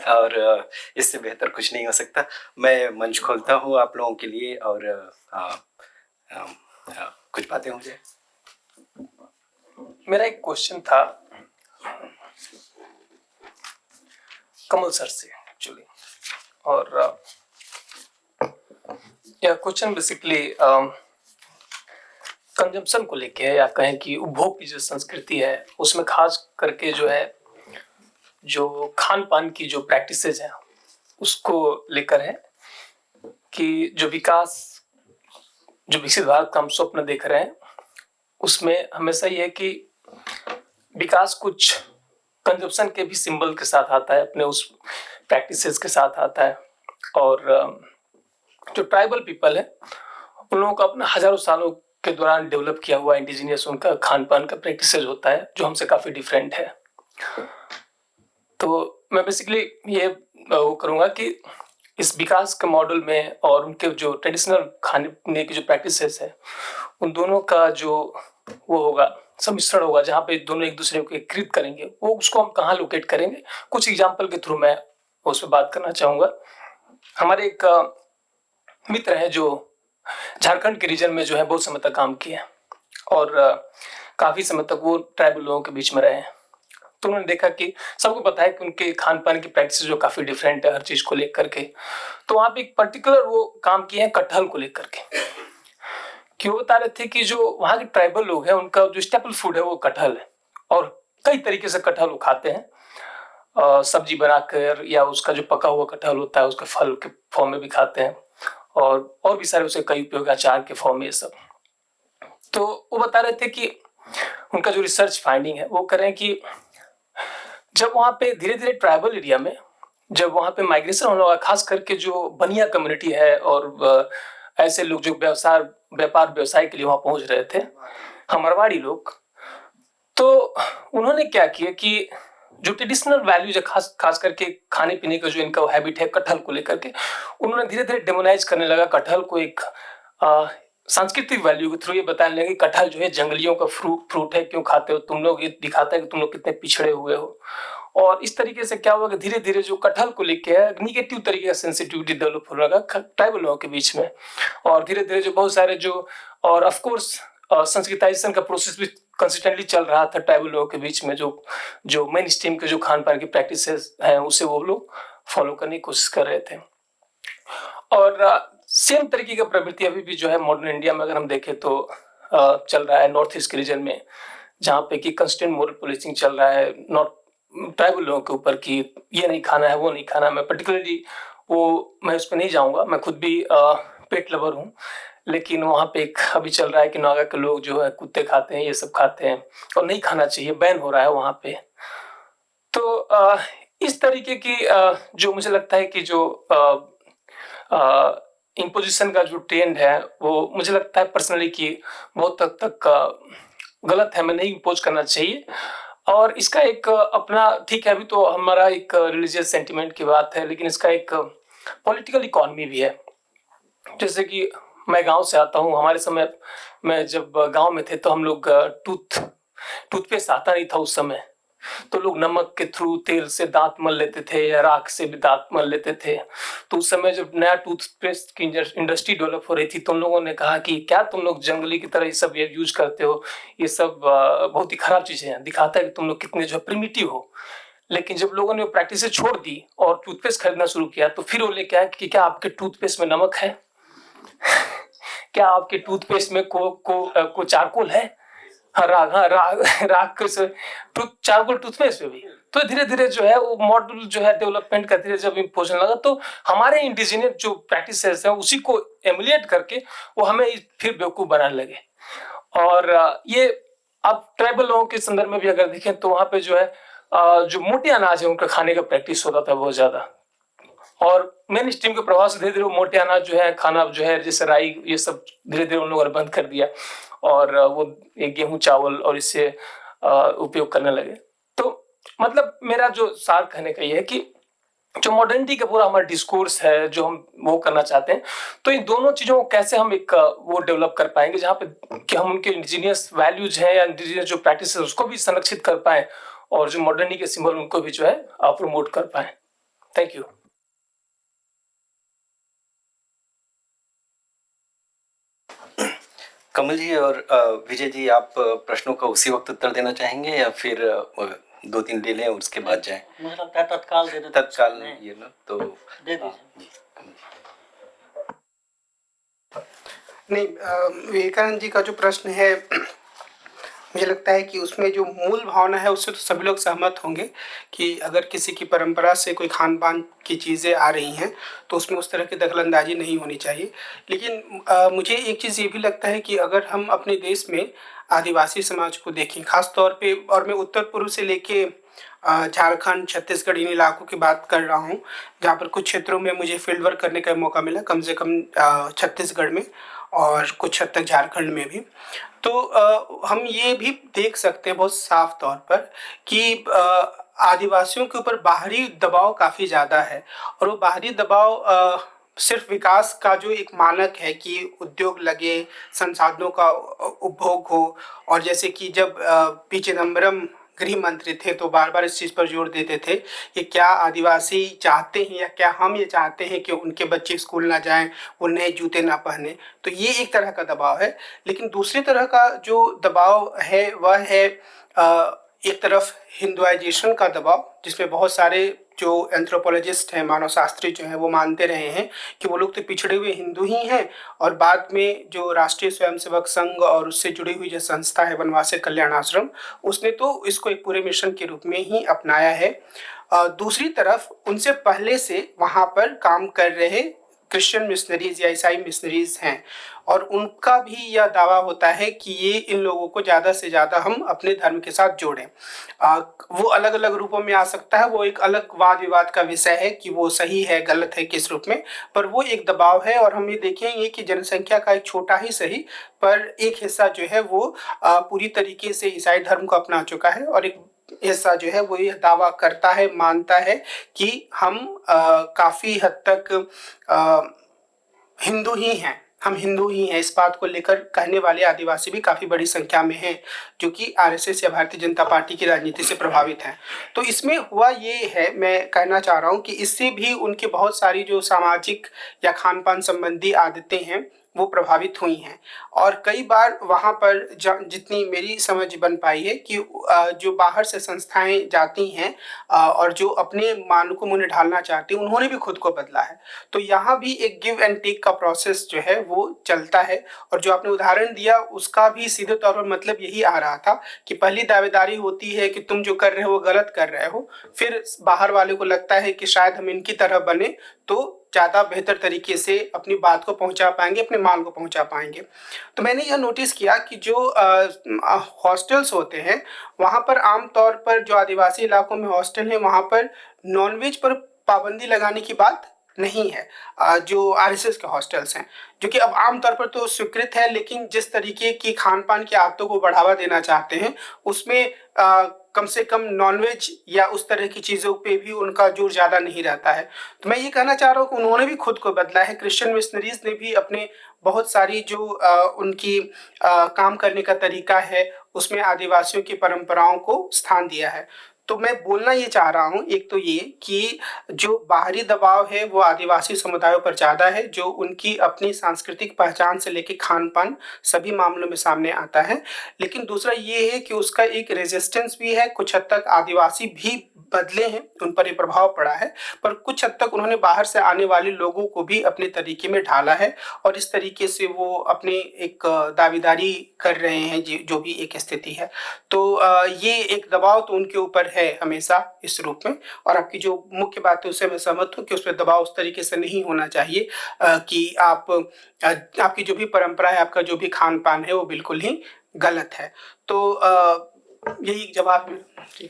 और इससे बेहतर कुछ नहीं हो सकता। मैं मंच खोलता हूँ आप लोगों के लिए और कुछ बातें हो जाए। मेरा एक क्वेश्चन था कमल सर से एक्चुअली, और यह क्वेश्चन बेसिकली कंजम्पशन को लेके है, या कहें कि उपभोग की जो संस्कृति है उसमें खास करके जो है, जो खान पान की जो प्रैक्टिसेज हैं उसको लेकर है कि जो विकसित भारत का हम स्वप्न देख रहे हैं उसमें हमेशा ये है कि विकास कुछ कंजप्शन के भी सिंबल के साथ आता है, अपने उस प्रैक्टिसेस के साथ आता है। और जो ट्राइबल पीपल है उन लोगों का अपना हजारों सालों के दौरान डेवलप किया हुआ इंडिजिनियस उनका खान पान का प्रैक्टिसेस होता है जो हमसे काफ़ी डिफरेंट है। तो मैं बेसिकली ये वो करूँगा कि इस विकास के मॉडल में और उनके जो ट्रेडिशनल खाने पीने की जो प्रैक्टिसेस है उन दोनों का जो वो होगा सम्मिश्रण होगा, जहाँ पे दोनों एक दूसरे को एकीकृत करेंगे, वो उसको हम कहाँ लोकेट करेंगे, कुछ एग्जाम्पल के थ्रू मैं उस पर बात करना चाहूँगा। हमारे एक मित्र है जो झारखंड के रीजन में जो है बहुत समय तक काम किए हैं और काफ़ी समय तक वो ट्राइबल लोगों के बीच में रहे हैं। तो उन्होंने देखा कि सबको पता है कि उनके खान पान की प्रैक्टिस जो काफ़ी डिफरेंट है हर चीज़ को लेकर के। तो वहाँ पे एक पर्टिकुलर वो काम किए हैं कटहल को लेकर के, कि वो बता रहे थे कि जो वहाँ के ट्राइबल लोग हैं उनका जो स्टेपल फूड है वो कटहल है, और कई तरीके से कटहल वो खाते हैं, सब्जी बनाकर या उसका जो पका हुआ कटहल होता है उसके फल के फॉर्म में भी खाते हैं, और भी सारे उसे कई उपयोग अचार के फॉर्म में ये सब। तो वो बता रहे थे कि उनका जो रिसर्च फाइंडिंग है वो कर रहे हैं कि जब वहाँ पे धीरे धीरे ट्राइबल एरिया में जब वहाँ पे माइग्रेशन होने लगा, खास करके जो बनिया कम्युनिटी है और ऐसे लोग जो व्यापार व्यवसाय के लिए वहाँ पहुँच रहे थे, हमरवाड़ी लोग, तो उन्होंने क्या किया कि जो ट्रेडिशनल वैल्यूज है खास करके खाने पीने का जो इनका हैबिट है कटहल को लेकर के, उन्होंने धीरे धीरे डेमोनाइज करने लगा कटहल को। एक सांस्कृतिक वैल्यू के थ्रू ये बताने लगे कटहल जो है जंगलियों का फ्रूट है, क्यों खाते हो तुम लोग, ये दिखाता है कि तुम लोग कितने पिछड़े हुए हो। और इस तरीके से क्या हुआ कि धीरे धीरे जो कटहल को लेके है निगेटिव तरीके का सेंसिटिविटी डेवलप हो लगा ट्राइबल लोगों के बीच में, और धीरे धीरे जो बहुत सारे जो, और ऑफकोर्स संस्कृताइजेशन का प्रोसेस भी कंसिस्टेंटली चल रहा था ट्राइबल लोगों के बीच में, जो मेन स्ट्रीम के जो खान पान की प्रैक्टिसेस हैं उसे वो लोग फॉलो करने की कोशिश कर रहे थे। और सेम तरीके का प्रवृत्ति अभी भी जो है मॉडर्न इंडिया में अगर हम देखें तो चल रहा है नॉर्थ ईस्ट के रीजन में, जहाँ पे कि कंस्टेंट मोरल पुलिसिंग चल रहा है नॉर्थ ट्राइबल लोगों के ऊपर कि ये नहीं खाना है वो नहीं खाना। मैं पर्टिकुलरली मैं उस पर नहीं जाऊँगा, मैं खुद भी पेट लवर हूँ, लेकिन वहाँ पे एक अभी चल रहा है कि नागा के लोग जो है कुत्ते खाते हैं, ये सब खाते हैं और नहीं खाना चाहिए, बैन हो रहा है वहाँ पे। तो इस तरीके की जो मुझे लगता है कि जो इम्पोजिशन का जो ट्रेंड है वो मुझे लगता है पर्सनली कि बहुत हद तक गलत है, मैं नहीं इम्पोज करना चाहिए। और इसका एक अपना, ठीक है अभी तो हमारा एक रिलीजियस सेंटिमेंट की बात है, लेकिन इसका एक पॉलिटिकल इकोनॉमी भी है। जैसे कि मैं गांव से आता हूँ, हमारे समय में जब गांव में थे तो हम लोग टूथपेस्ट आता नहीं था उस समय, तो लोग नमक के थ्रू तेल से दांत मल लेते थे या राख से भी दांत मल लेते थे। तो उस समय जब नया टूथपेस्ट की इंडस्ट्री डेवलप हो रही थी तो उन लोगों ने कहा कि क्या तुम लोग जंगली की तरह ये सब यूज करते हो, ये सब बहुत ही खराब चीजें हैं, दिखाता है कि तुम लोग कितने जो प्रिमिटिव हो। लेकिन जब लोगों ने वो प्रैक्टिस छोड़ दी और टूथपेस्ट खरीदना शुरू किया तो फिर वो लेके आया कि क्या आपके टूथपेस्ट में नमक है क्या आपके टूथपेस्ट में को चारकोल है, राग से चारकोल टूथपेस्ट में भी। तो धीरे धीरे जो है वो मॉडल जो है डेवलपमेंट का धीरे जब इम्पोजन लगा तो हमारे इंडिजिनियस जो प्रैक्टिसेस हैं उसी को एमुलेट करके वो हमें फिर बेवकूफ बनाने लगे। और ये अब ट्राइबल लोगों के संदर्भ में भी अगर देखें तो वहाँ पे जो है जो मोटे अनाज है उनका खाने का प्रैक्टिस होता था बहुत ज्यादा, और मेन स्ट्रीम के प्रभाव से धीरे धीरे मोटे अनाज जो है खाना जो है जैसे राई ये सब धीरे धीरे उन लोगों ने बंद कर दिया और वो ये गेहूं चावल और इससे उपयोग करने लगे। तो मतलब मेरा जो सार कहने का ये है कि जो मॉडर्निटी का पूरा हमारा डिस्कोर्स है जो हम वो करना चाहते हैं, तो इन दोनों चीजों को कैसे हम एक वो डेवलप कर पाएंगे जहाँ पे कि हम उनके इंडिजिनियस वैल्यूज है या इंडिजिनियस जो प्रैक्टिस है उसको भी संरक्षित कर पाए और जो मॉडर्निटी के सिंबल उनको भी जो है प्रमोट कर पाए। Thank you. कमल जी और विजय जी, आप प्रश्नों का उसी वक्त उत्तर देना चाहेंगे या फिर 2-3 ले लें और उसके बाद जाएं? मुझे लगता है तत्काल दे देते तत्काल ये ना तो दे दीजिए। नहीं, विवेकानंद जी का जो प्रश्न है मुझे लगता है कि उसमें जो मूल भावना है उससे तो सभी लोग सहमत होंगे कि अगर किसी की परंपरा से कोई खान पान की चीज़ें आ रही हैं तो उसमें उस तरह की दखलंदाजी नहीं होनी चाहिए। लेकिन मुझे एक चीज़ ये भी लगता है कि अगर हम अपने देश में आदिवासी समाज को देखें खास तौर पे, और मैं उत्तर पूर्व से लेके झारखंड छत्तीसगढ़ इन इलाकों की बात कर रहा हूँ जहाँ पर कुछ क्षेत्रों में मुझे फील्ड वर्क करने का मौका मिला, कम से कम छत्तीसगढ़ में और कुछ हद तक झारखंड में भी। तो हम ये भी देख सकते हैं बहुत साफ तौर पर कि आदिवासियों के ऊपर बाहरी दबाव काफ़ी ज़्यादा है और वो बाहरी दबाव सिर्फ विकास का जो एक मानक है कि उद्योग लगे, संसाधनों का उपभोग हो, और जैसे कि जब पी चिदम्बरम गृह मंत्री थे तो बार बार इस चीज़ पर जोर देते थे कि क्या आदिवासी चाहते हैं या क्या हम ये चाहते हैं कि उनके बच्चे स्कूल ना जाएं, वो नए जूते ना पहने। तो ये एक तरह का दबाव है। लेकिन दूसरी तरह का जो दबाव है वह है एक तरफ हिंदुआइजेशन का दबाव, जिसमें बहुत सारे जो एंथ्रोपोलॉजिस्ट हैं, मानव शास्त्री जो हैं, वो मानते रहे हैं कि वो लोग तो पिछड़े हुए हिंदू ही हैं, और बाद में जो राष्ट्रीय स्वयंसेवक संघ और उससे जुड़ी हुई जो संस्था है वनवासी कल्याण आश्रम, उसने तो इसको एक पूरे मिशन के रूप में ही अपनाया है। दूसरी तरफ उनसे पहले से वहाँ पर काम कर रहे क्रिश्चियन मिशनरीज या ईसाई मिशनरीज हैं और उनका भी यह दावा होता है कि ये इन लोगों को ज़्यादा से ज़्यादा हम अपने धर्म के साथ जोड़ें। वो अलग अलग रूपों में आ सकता है, वो एक अलग वाद विवाद का विषय है कि वो सही है गलत है किस रूप में, पर वो एक दबाव है। और हम ये देखेंगे कि जनसंख्या का एक छोटा ही सही पर एक हिस्सा जो है वो पूरी तरीके से ईसाई धर्म को अपना चुका है और एक हिस्सा जो है वो यह दावा करता है, मानता है कि हम काफ़ी हद तक हिंदू ही हैं, हम हिंदू ही हैं। इस बात को लेकर कहने वाले आदिवासी भी काफ़ी बड़ी संख्या में हैं जो कि आरएसएस या भारतीय जनता पार्टी की राजनीति से प्रभावित हैं। तो इसमें हुआ ये है, मैं कहना चाह रहा हूँ कि इससे भी उनके बहुत सारी जो सामाजिक या खान पान संबंधी आदतें हैं वो प्रभावित हुई हैं। और कई बार वहाँ पर जितनी मेरी समझ बन पाई है कि जो बाहर से संस्थाएं जाती हैं और जो अपने मानकों में उन्हें ढालना चाहती हैं, उन्होंने भी खुद को बदला है। तो यहाँ भी एक गिव एंड टेक का प्रोसेस जो है वो चलता है। और जो आपने उदाहरण दिया उसका भी सीधे तौर पर मतलब यही आ रहा था कि पहली दावेदारी होती है कि तुम जो कर रहे हो वो गलत कर रहे हो, फिर बाहर वाले को लगता है कि शायद हम इनकी तरह बने तो ज़्यादा बेहतर तरीके से अपनी बात को पहुंचा पाएंगे, अपने माल को पहुंचा पाएंगे। तो मैंने यह नोटिस किया कि जो हॉस्टल्स होते हैं वहाँ पर आमतौर पर जो आदिवासी इलाकों में हॉस्टल हैं वहाँ पर नॉनवेज पर पाबंदी लगाने की बात नहीं है। जो आरएसएस के हॉस्टल्स हैं जो कि अब आमतौर पर तो स्वीकृत है, लेकिन जिस तरीके की खान पान की आदतों को बढ़ावा देना चाहते हैं उसमें कम से कम नॉनवेज या उस तरह की चीज़ों पे भी उनका जोर ज़्यादा नहीं रहता है। तो मैं ये कहना चाह रहा हूँ कि उन्होंने भी खुद को बदला है। क्रिश्चियन मिशनरीज ने भी अपने बहुत सारी जो उनकी काम करने का तरीका है उसमें आदिवासियों की परंपराओं को स्थान दिया है। तो मैं बोलना ये चाह रहा हूँ एक तो ये कि जो बाहरी दबाव है वो आदिवासी समुदायों पर ज़्यादा है, जो उनकी अपनी सांस्कृतिक पहचान से लेकर खान पान सभी मामलों में सामने आता है। लेकिन दूसरा ये है कि उसका एक रेजिस्टेंस भी है, कुछ हद तक आदिवासी भी बदले हैं, उन पर ये प्रभाव पड़ा है, पर कुछ हद तक उन्होंने बाहर से आने वाले लोगों को भी अपने तरीके में ढाला है और इस तरीके से वो अपने एक दावेदारी कर रहे हैं जो भी एक स्थिति है। तो ये एक दबाव तो उनके ऊपर है हमेशा इस रूप में। और आपकी जो मुख्य बात है उससे मैं सहमत हूँ कि उस पर दबाव उस तरीके से नहीं होना चाहिए कि आपकी जो भी परंपरा है, आपका जो भी खान पान है वो बिल्कुल ही गलत है। तो यही जवाब है।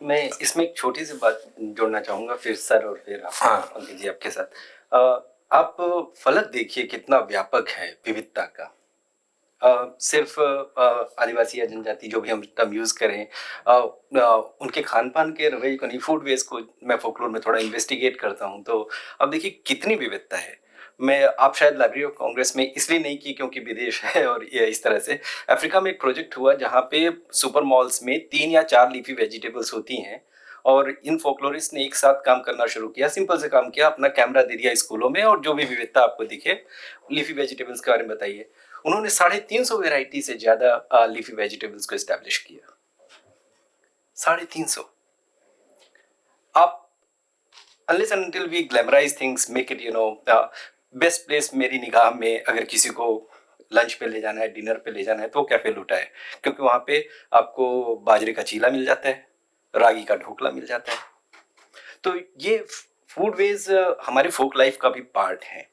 मैं इसमें एक छोटी सी बात जोड़ना चाहूँगा, फिर सर और फिर आप हाँ। पंकज जी आपके साथ। आप फलक देखिए कितना व्यापक है विविधता का। सिर्फ आदिवासी या जनजाति जो भी हम टर्म यूज़ करें, उनके खान-पान के रवैये को नहीं, फूड वेस्ट को मैं फ़ोकलोर में थोड़ा इन्वेस्टिगेट करता हूँ, तो अब देखिए कितनी विविधता है। आप शायद लाइब्रेरी ऑफ कांग्रेस में इसलिए नहीं की क्योंकि विदेश है और ये इस तरह से। अफ्रीका में एक प्रोजेक्ट हुआ जहाँ पे सुपर मॉल्स में 3 या 4 लीफी वेजिटेबल्स होती हैं और इन फ़ोकलोरिस्ट ने एक साथ काम करना शुरू किया, सिंपल से काम किया, अपना कैमरा दे दिया स्कूलों में और जो भी विविधता आपको दिखे, लीफी वेजिटेबल्स के बारे में बताइए। उन्होंने 350 वैरायटी से ज़्यादा लीफी वेजिटेबल्स को एस्टैब्लिश किया। 350। आप unless and until we glamorise things, make it best place मेरी निगाह में अगर किसी को लंच पे ले जाना है, डिनर पे ले जाना है, तो वो कैफे लूटा है, क्योंकि वहाँ पे आपको बाजरे का चीला मिल जाता है, रागी का ढोकला मिल जाता है। तो ये फूड वेज हमारे फोक लाइफ का भी पार्ट है।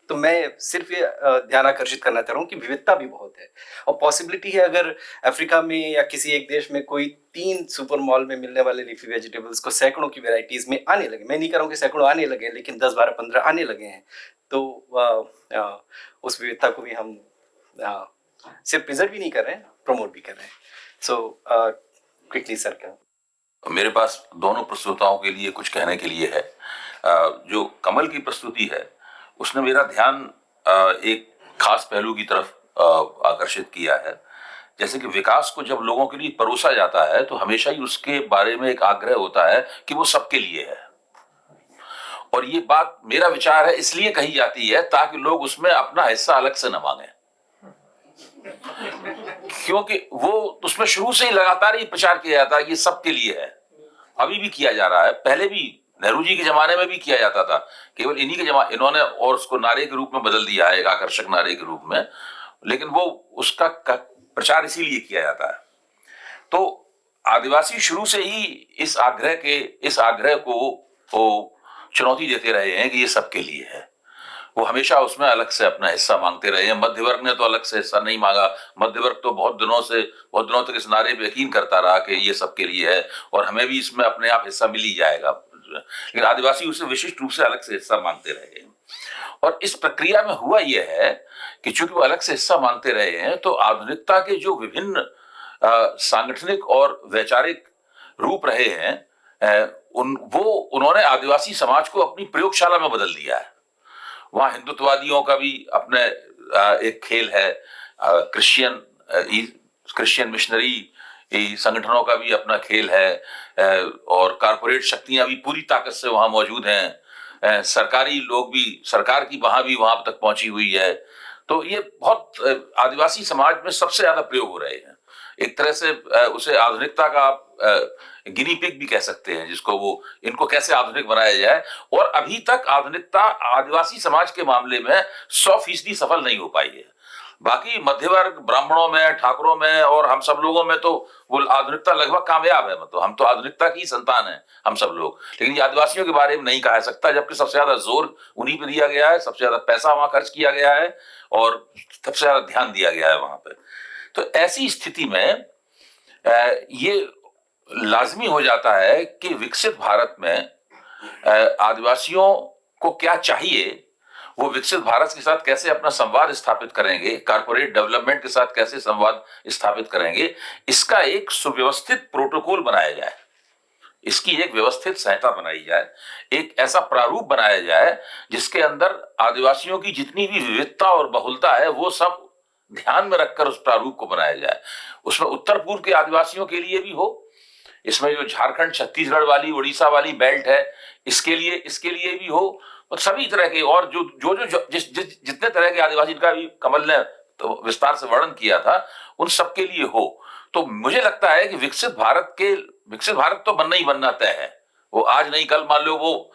तो मैं सिर्फ ये ध्यान आकर्षित करना चाह रहा हूँ कि विविधता भी बहुत है और पॉसिबिलिटी है अगर अफ्रीका में या किसी एक देश में कोई 3 सुपर मॉल में मिलने वाले लीफी वेजिटेबल्स को सैकड़ों की वैरायटीज में आने लगे, मैं नहीं कह रहा हूँ कि सैकड़ों आने लगे, लेकिन 10, 12, 15 आने लगे हैं, तो उस विविधता को भी हम सिर्फ प्रिजर्व भी नहीं कर रहे हैं, प्रमोट भी कर रहे हैं। सो क्विकली सर का मेरे पास दोनों प्रस्तुताओं के लिए कुछ कहने के लिए है। जो कमल की प्रस्तुति है उसने मेरा ध्यान एक खास पहलू की तरफ आकर्षित किया है। जैसे कि विकास को जब लोगों के लिए परोसा जाता है तो हमेशा ही उसके बारे में एक आग्रह होता है कि वो सबके लिए है, और ये बात मेरा विचार है इसलिए कही जाती है ताकि लोग उसमें अपना हिस्सा अलग से न मांगे, क्योंकि वो उसमें शुरू से ही लगातार ये प्रचार किया जाता है कि ये सबके लिए है। अभी भी किया जा रहा है, पहले भी नेहरू जी के जमाने में भी किया जाता था, केवल इन्हीं के जमाने इन्होंने और उसको नारे के रूप में बदल दिया है, एक आकर्षक नारे के रूप में, लेकिन वो उसका प्रचार इसीलिए किया जाता है। तो आदिवासी शुरू से ही इस आग्रह को चुनौती देते रहे हैं कि ये सबके लिए है। वो हमेशा उसमें अलग से अपना हिस्सा मांगते रहे हैं। मध्य वर्ग ने तो अलग से हिस्सा नहीं मांगा, मध्य वर्ग तो बहुत दिनों तक इस नारे पे यकीन करता रहा कि ये सबके लिए है और हमें भी इसमें अपने आप हिस्सा मिल ही जाएगा, लेकिन आदिवासी उसे विशिष्ट रूप से अलग से हिस्सा मांगते रहे हैं। और इस प्रक्रिया में हुआ यह है कि चूंकि वो अलग से हिस्सा मांगते रहे हैं तो आधुनिकता के जो विभिन्न सांगठनिक और वैचारिक रूप रहे हैं उन्होंने आदिवासी समाज को अपनी प्रयोगशाला में बदल दिया है। वहां हिंदुत्ववादियों का भी अपने एक खेल है, क्रिश्चियन मिशनरी संगठनों का भी अपना खेल है, और कारपोरेट शक्तियां भी पूरी ताकत से वहां मौजूद हैं, सरकारी लोग भी, सरकार की वहां तक पहुंची हुई है। तो ये बहुत आदिवासी समाज में सबसे ज्यादा प्रयोग हो रहे हैं। एक तरह से उसे आधुनिकता का आप गिनी पिग भी कह सकते हैं, जिसको वो इनको कैसे आधुनिक बनाया जाए। और अभी तक आधुनिकता आदिवासी समाज के मामले में 100% सफल नहीं हो पाई है। बाकी मध्य वर्ग, ब्राह्मणों में, ठाकुरों में और हम सब लोगों में तो वो आधुनिकता लगभग कामयाब है। मतलब हम तो आधुनिकता की संतान हैं हम सब लोग, लेकिन ये आदिवासियों के बारे में नहीं कहा जा सकता, जबकि सबसे ज्यादा जोर उन्हीं पे दिया गया है, सबसे ज्यादा पैसा वहां खर्च किया गया है और सबसे ज्यादा ध्यान दिया गया है वहां पे। तो ऐसी स्थिति में ये लाजमी हो जाता है कि विकसित भारत में आदिवासियों को क्या चाहिए, वो विकसित भारत के साथ कैसे अपना संवाद स्थापित करेंगे, कारपोरेट डेवलपमेंट के साथ कैसे संवाद स्थापित करेंगे, इसका एक सुव्यवस्थित प्रोटोकॉल बनाया जाए, इसकी एक व्यवस्थित संहिता बनाई जाए, एक ऐसा प्रारूप बनाया जाए जिसके अंदर आदिवासियों की जितनी भी विविधता और बहुलता है वो सब ध्यान में रखकर उस प्रारूप को बनाया जाए। उसमें उत्तर पूर्व के आदिवासियों के लिए भी हो, इसमें जो झारखंड, छत्तीसगढ़ वाली, उड़ीसा वाली बेल्ट है इसके लिए भी हो, और सभी तरह के और जितने तरह के आदिवासी का भी कमल ने तो विस्तार से वर्णन किया था, उन सबके लिए हो। तो मुझे लगता है कि विकसित भारत तो बनना ही बनना तय है। वो आज नहीं कल, मान लो वो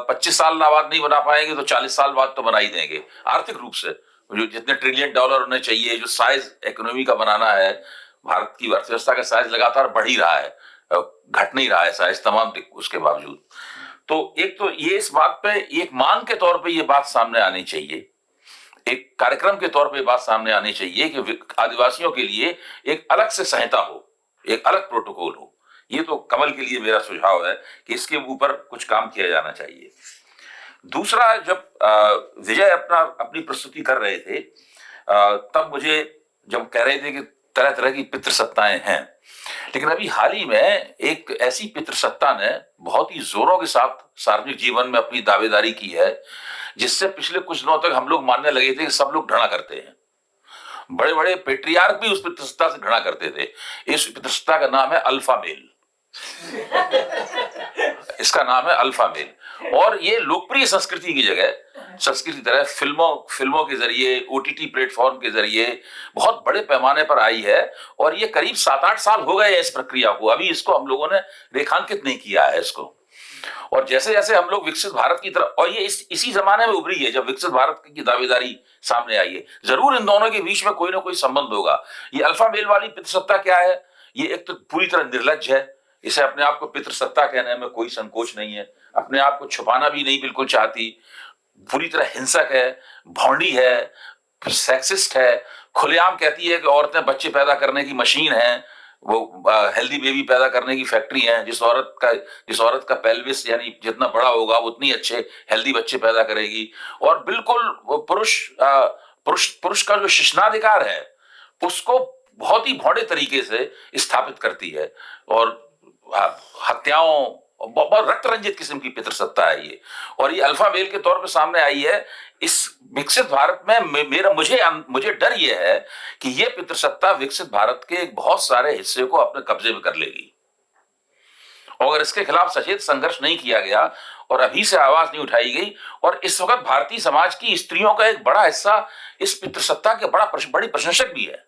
25 साल बाद नहीं बना पाएंगे तो 40 साल बाद तो बना ही देंगे। आर्थिक रूप से जो जितने ट्रिलियन डॉलर होने चाहिए, जो साइज इकोनॉमी का बनाना है, भारत की अर्थव्यवस्था का साइज लगातार बढ़ ही रहा है, घट नहीं रहा है साइज तमाम उसके बावजूद। तो एक तो ये इस बात पे एक मांग के तौर पे ये बात सामने आनी चाहिए, एक कार्यक्रम के तौर पे बात सामने आनी चाहिए कि आदिवासियों के लिए एक अलग से संहिता हो, एक अलग प्रोटोकॉल हो ये तो कमल के लिए मेरा सुझाव है कि इसके ऊपर कुछ काम किया जाना चाहिए। दूसरा, जब विजय अपनी प्रस्तुति कर रहे थे, तब मुझे जब कह रहे थे कि तरह तरह की पितृसत्ताएं हैं, लेकिन अभी हाल ही में एक ऐसी पितृसत्ता ने बहुत ही जोरों के साथ सार्वजनिक जीवन में अपनी दावेदारी की है, जिससे पिछले कुछ दिनों तक हम लोग मानने लगे थे कि सब लोग घृणा करते हैं। बड़े बड़े पेट्रियार्क भी उस पितृसत्ता से घृणा करते थे। इस पितृसत्ता का नाम है अल्फा मेल। इसका नाम है अल्फा मेल, और ये लोकप्रिय संस्कृति की जगह संस्कृति तरह फिल्मों के जरिए, ओटीटी प्लेटफॉर्म के जरिए बहुत बड़े पैमाने पर आई है, और ये करीब 7-8 साल हो गए इस प्रक्रिया को। अभी इसको हम लोगों ने रेखांकित नहीं किया है इसको। और जैसे जैसे हम लोग विकसित भारत की तरफ, और ये इसी जमाने में उभरी है जब विकसित भारत की दावेदारी सामने आई है। जरूर इन दोनों के बीच में कोई ना कोई संबंध होगा। ये अल्फा मेल वाली पितृसत्ता क्या है? ये एक तो पूरी तरह निर्लज्ज है, इसे अपने आप को पितृसत्ता कहने में कोई संकोच नहीं है, अपने आप को छुपाना भी नहीं बिल्कुल चाहती, पूरी तरह हिंसक है, भौंडी है, सेक्सिस्ट है, खुलेआम कहती है कि औरतें बच्चे पैदा करने की मशीन है, वो हेल्दी बेबी पैदा करने की फैक्ट्री है। जिस औरत का पेल्विस यानी जितना बड़ा होगा वो उतनी अच्छे हेल्दी बच्चे पैदा करेगी। और बिल्कुल पुरुष का जो शिश्नाधिकार है उसको बहुत ही भौड़े तरीके से स्थापित करती है, और हत्याओं, बहुत रक्त रंजित किस्म की पितृसत्ता है ये। और ये अल्फा मेल के तौर पे सामने आई है। इस विकसित भारत में मुझे डर ये है कि ये पितृसत्ता विकसित भारत के बहुत सारे हिस्से को अपने कब्जे में कर लेगी, और अगर इसके खिलाफ सचेत संघर्ष नहीं किया गया और अभी से आवाज नहीं उठाई गई, और इस वक्त भारतीय समाज की स्त्रियों का एक बड़ा हिस्सा इस पितृसत्ता के बड़ी प्रशंसक भी है।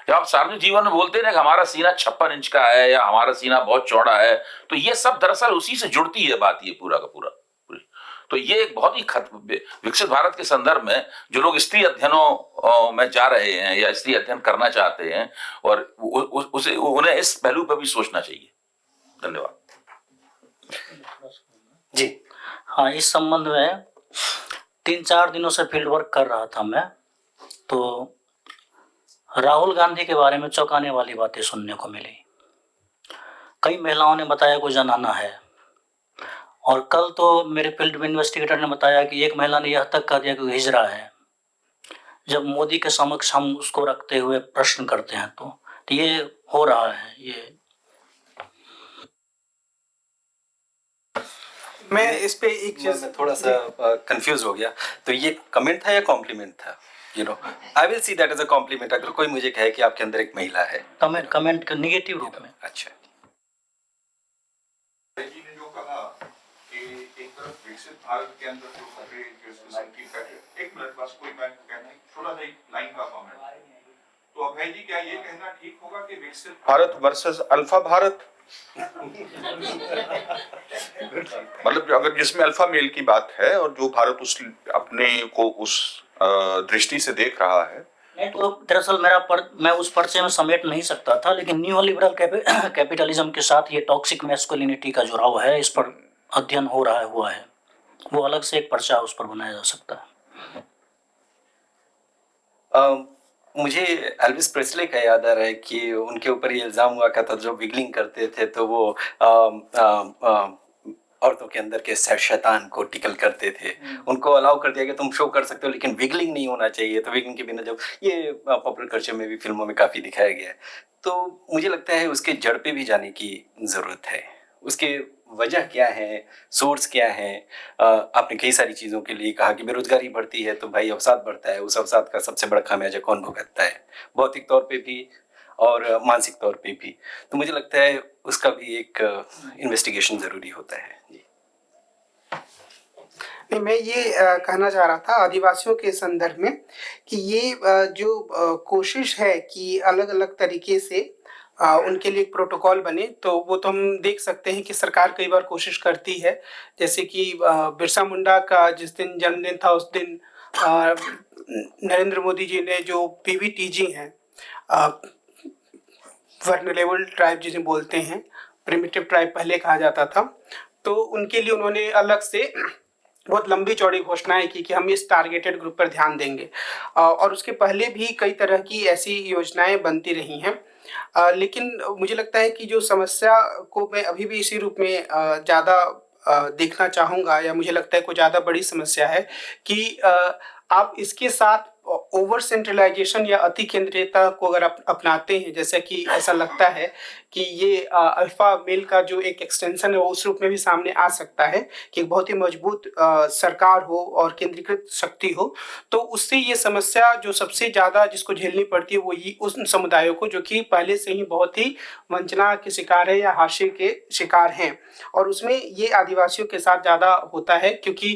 जब आप सार्वजनिक जीवन में बोलते हैं ना कि हमारा सीना 56 इंच का है या हमारा सीना बहुत चौड़ा है, तो ये सब दरअसल उसी से जुड़ती है बात, ये पूरा का पूरा। तो ये एक बहुत ही विकसित भारत के संदर्भ में जो लोग स्त्री अध्ययनों में जा रहे हैं या स्त्री अध्ययन करना चाहते हैं, और उन्हें इस पहलू पर भी सोचना चाहिए। धन्यवाद जी। हाँ, इस संबंध में 3-4 दिनों से फील्ड वर्क कर रहा था मैं, तो राहुल गांधी के बारे में चौंकाने वाली बातें सुनने को मिली। कई महिलाओं ने बताया कोई जनाना है, और कल तो मेरे फील्ड में इन्वेस्टिगेटर ने बताया कि एक महिला ने यह तक कह दिया कि हिजरा है। जब मोदी के समक्ष हम उसको रखते हुए प्रश्न करते हैं तो ये हो रहा है। ये मैं इस पे एक चीज मैं थोड़ा सा कंफ्यूज हो गया। तो ये कमेंट था या कॉम्प्लीमेंट था? I will see that as a compliment. अगर कोई मुझे कहे कि आपके अंदर एक महिला है, कमेंट के निगेटिव रूप में। अच्छा, जी ने जो कहा कि एक तरफ विकसित भारत के अंदर जो खतरे एक मिनट बस, कोई मैं कहना थोड़ा सा लाइन का कमेंट। तो अभय जी, क्या ये कहना ठीक होगा कि विकसित भारत वर्सेस अल्फा भारत? मतलब अगर जिसमें अल्फा मेल की बात है और जो भारत उस अपने को उस दृष्टि से देख रहा है, तो दरअसल मैं उस पर्चे में समेट नहीं सकता था, लेकिन न्यू लिबरल कैपिटलिज्म के साथ ये टॉक्सिक मैस्कुलिनिटी का जुड़ाव है, इस पर अध्ययन हुआ है, वो अलग से एक पर्चा उस पर बनाया जा सकता है। मुझे एल्विस प्रेस्ले का याद आ रहा है कि उनके ऊपर ये इल्ज़ाम हुआ था जब विगलिंग करते थे तो वो औरतों के अंदर के शैतान को टिकल करते थे। उनको अलाउ कर दिया कि तुम शो कर सकते हो लेकिन विगलिंग नहीं होना चाहिए। तो विगलिंग के बिना जब ये पॉपुलर कल्चर में भी, फिल्मों में काफ़ी दिखाया गया है, तो मुझे लगता है उसके जड़ पे भी जाने की ज़रूरत है। उसके वजह क्या है, सोर्स क्या है। आपने कई सारी चीज़ों के लिए कहा कि बेरोजगारी बढ़ती है तो भाई अवसाद बढ़ता है। उस अवसाद का सबसे बड़ा खामियाजा कौन भुगतता है? भौतिक तौर पे भी और मानसिक तौर पे भी। तो मुझे लगता है उसका भी एक इन्वेस्टिगेशन ज़रूरी होता है। जी नहीं, मैं ये कहना चाह रहा था आदिवासियों के संदर्भ में कि ये जो कोशिश है कि अलग अलग तरीके से उनके लिए एक प्रोटोकॉल बने, तो वो तो हम देख सकते हैं कि सरकार कई बार कोशिश करती है। जैसे कि बिरसा मुंडा का जिस दिन जन्मदिन था उस दिन नरेंद्र मोदी जी ने जो PVTG हैं, वर्नरेबल ट्राइब जिसे बोलते हैं, प्रिमिटिव ट्राइब पहले कहा जाता था, तो उनके लिए उन्होंने अलग से बहुत लंबी चौड़ी घोषणाएं की कि हम इस टारगेटेड ग्रुप पर ध्यान देंगे। और उसके पहले भी कई तरह की ऐसी योजनाएं बनती रही हैं। लेकिन मुझे लगता है कि जो समस्या को मैं अभी भी इसी रूप में ज़्यादा देखना चाहूँगा, या मुझे लगता है कोई ज़्यादा बड़ी समस्या है कि आप इसके साथ ओवर सेंट्रलाइजेशन या अति केंद्रीयता को अगर आप अपनाते हैं, जैसे कि ऐसा लगता है कि ये अल्फा मेल का जो एक एक्सटेंशन है वो उस रूप में भी सामने आ सकता है कि एक बहुत ही मजबूत सरकार हो और केंद्रीकृत शक्ति हो, तो उससे ये समस्या जो सबसे ज़्यादा जिसको झेलनी पड़ती है वो ये उन समुदायों को जो कि पहले से ही बहुत ही वंचना के शिकार है या हाशिए के शिकार हैं, और उसमें ये आदिवासियों के साथ ज़्यादा होता है क्योंकि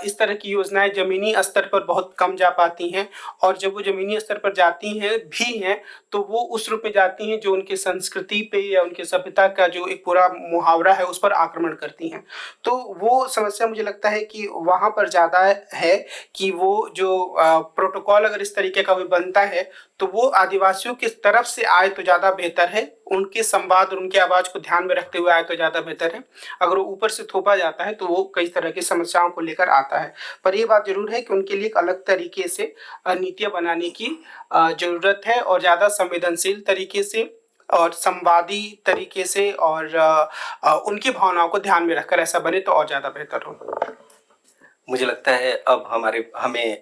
इस तरह की योजनाएं ज़मीनी स्तर पर बहुत कम जा पाती हैं, और जब वो ज़मीनी स्तर पर जाती हैं भी हैं तो वो उस रूप में जाती हैं जो उनकी संस्कृति पे या उनकी सभ्यता का जो एक पूरा मुहावरा है उस पर आक्रमण करती हैं। तो वो समस्या मुझे लगता है कि वहाँ पर ज़्यादा है कि वो जो प्रोटोकॉल अगर इस तरीके का भी बनता है तो वो आदिवासियों की तरफ से आए तो ज़्यादा बेहतर है, उनके संवाद और उनकी आवाज़ को ध्यान में रखते हुए आए तो ज़्यादा बेहतर है। अगर वो ऊपर से थोपा जाता है तो वो कई तरह की समस्याओं को लेकर आता है, पर ये बात ज़रूर है कि उनके लिए एक अलग तरीके से नीतियाँ बनाने की ज़रूरत है, और ज़्यादा संवेदनशील तरीके से और संवादी तरीके से और उनकी भावनाओं को ध्यान में रखकर ऐसा बने तो और ज़्यादा बेहतर हो। मुझे लगता है अब हमें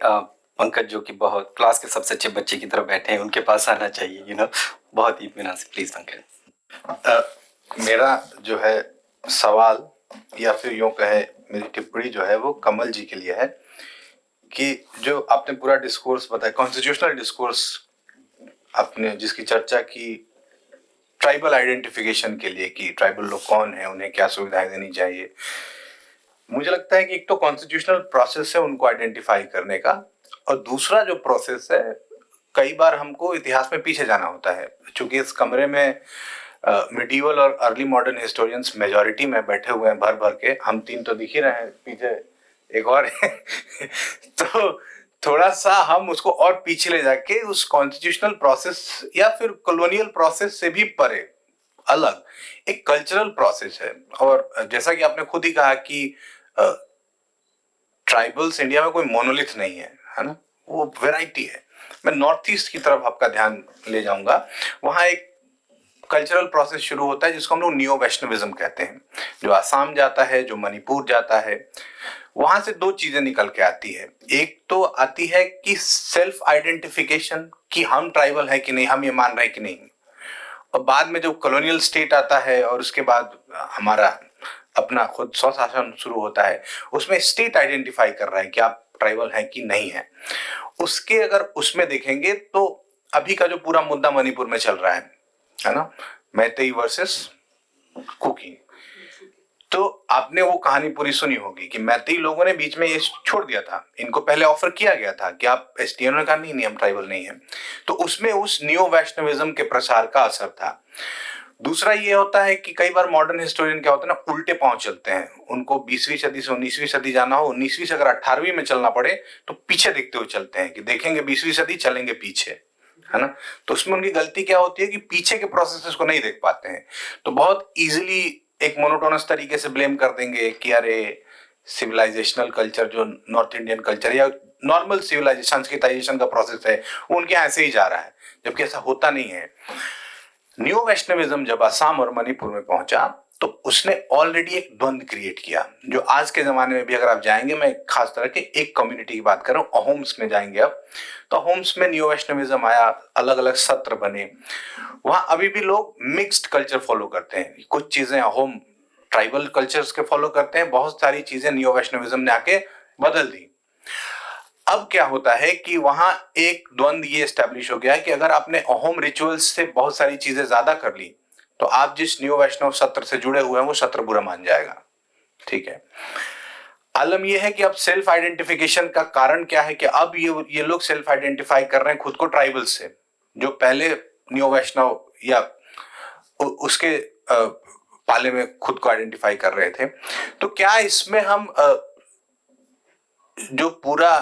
पंकज जो कि बहुत क्लास के सबसे अच्छे बच्चे की तरह बैठे हैं उनके पास आना चाहिए, बहुत ही इत्मीनान से। प्लीज पंकज। मेरा जो है सवाल या फिर यूँ कहे मेरी टिप्पणी जो है वो कमल जी के लिए है कि जो आपने पूरा डिस्कोर्स बताया, कॉन्स्टिट्यूशनल डिस्कोर्स आपने जिसकी चर्चा की ट्राइबल आइडेंटिफिकेशन के लिए कि ट्राइबल लोग कौन है, उन्हें क्या सुविधाएं देनी चाहिए, मुझे लगता है कि एक तो कॉन्स्टिट्यूशनल प्रोसेस है उनको आइडेंटिफाई करने का, और दूसरा जो प्रोसेस है कई बार हमको इतिहास में पीछे जाना होता है। चूंकि इस कमरे में मिडीवल और अर्ली मॉडर्न हिस्टोरियंस मेजॉरिटी में बैठे हुए हैं भर भर के, हम तीन तो दिख ही रहे हैं, पीछे एक और है तो थोड़ा सा हम उसको और पीछे ले जाके उस कॉन्स्टिट्यूशनल प्रोसेस या फिर कॉलोनियल प्रोसेस से भी परे अलग एक कल्चरल प्रोसेस है। और जैसा कि आपने खुद ही कहा कि ट्राइबल्स इंडिया में कोई मोनोलिथ नहीं है ना, वो वैरायटी है। मैं नॉर्थ ईस्ट की तरफ आपका ध्यान ले जाऊंगा, वहां एक कल्चरल प्रोसेस शुरू होता है जिसको हम लोग नियो वैष्णविज्म कहते हैं, जो आसाम जाता है, जो मणिपुर जाता है, वहां से दो चीजें निकल के आती है। एक तो आती है कि सेल्फ आइडेंटिफिकेशन कि हम ट्राइबल है कि नहीं, हम ये मान रहे हैं कि नहीं, और बाद में जो कॉलोनियल स्टेट आता है और उसके बाद हमारा अपना खुद स्वशासन शुरू होता है, उसमें स्टेट आइडेंटिफाई कर रहा है कि आप ट्राइबल हैं कि नहीं है। उसके अगर उसमें देखेंगे तो अभी का जो पूरा मुद्दा मणिपुर में चल रहा है ना, मैतेई वर्सेस कुकी, तो आपने वो कहानी पूरी सुनी होगी कि मैतेई लोगों ने बीच में ये छोड़ दिया था, इनको पहले ऑफर किया गया था कि आप एसटीएन ने कहा नहीं हम ट्राइबल नहीं है, तो उसमें उस नियो वैष्णविज्म के प्रसार का असर था। दूसरा ये होता है कि कई बार मॉडर्न हिस्टोरियन क्या होता है ना, उल्टे पांव चलते हैं, उनको 20वीं सदी से 19वीं सदी जाना हो, 19वीं से अगर 18वीं में चलना पड़े तो पीछे देखते हुए चलते हैं कि देखेंगे 20वीं सदी चलेंगे पीछे, है ना। तो उसमें उनकी गलती क्या होती है कि पीछे के प्रोसेसेस को नहीं देख पाते हैं, तो बहुत इजीली एक मोनोटोनस तरीके से ब्लेम कर देंगे कि अरे सिविलाइजेशनल कल्चर जो नॉर्थ इंडियन कल्चर या नॉर्मल सिविलाइजेशन संस्कृताइजेशन का प्रोसेस है वो उनके ऐसे ही जा रहा है, जबकि ऐसा होता नहीं है। न्यू वैष्णविज्म जब असम और मणिपुर में पहुंचा तो उसने ऑलरेडी एक द्वंद्व क्रिएट किया, जो आज के जमाने में भी अगर आप जाएंगे, मैं खास तरह के एक कम्युनिटी की बात कर रहा हूँ, अहोम्स में जाएंगे अब, तो अहोम्स में न्यू वैष्णविज्म आया, अलग अलग सत्र बने, वहां अभी भी लोग मिक्स्ड कल्चर फॉलो करते हैं, कुछ चीजें अहोम ट्राइबल कल्चर्स के फॉलो करते हैं, बहुत सारी चीजें न्यू वैष्णविज्म ने आके बदल दी। अब क्या होता है कि वहां एक द्वंद्व ये एस्टेब्लिश हो गया है कि अगर आपने अहोम रिचुअल्स से बहुत सारी चीजें ज्यादा कर ली तो आप जिस न्यू वैष्णव सत्र से जुड़े हुए हैं वो सत्र बुरा मान जाएगा, ठीक है। आलम यह है कि अब सेल्फ आइडेंटिफिकेशन का कारण क्या है कि अब ये लोग सेल्फ आइडेंटिफाई कर रहे हैं खुद को ट्राइबल से, जो पहले न्यू वैष्णव या उसके पाले में खुद को आइडेंटिफाई कर रहे थे। तो क्या इसमें हम जो पूरा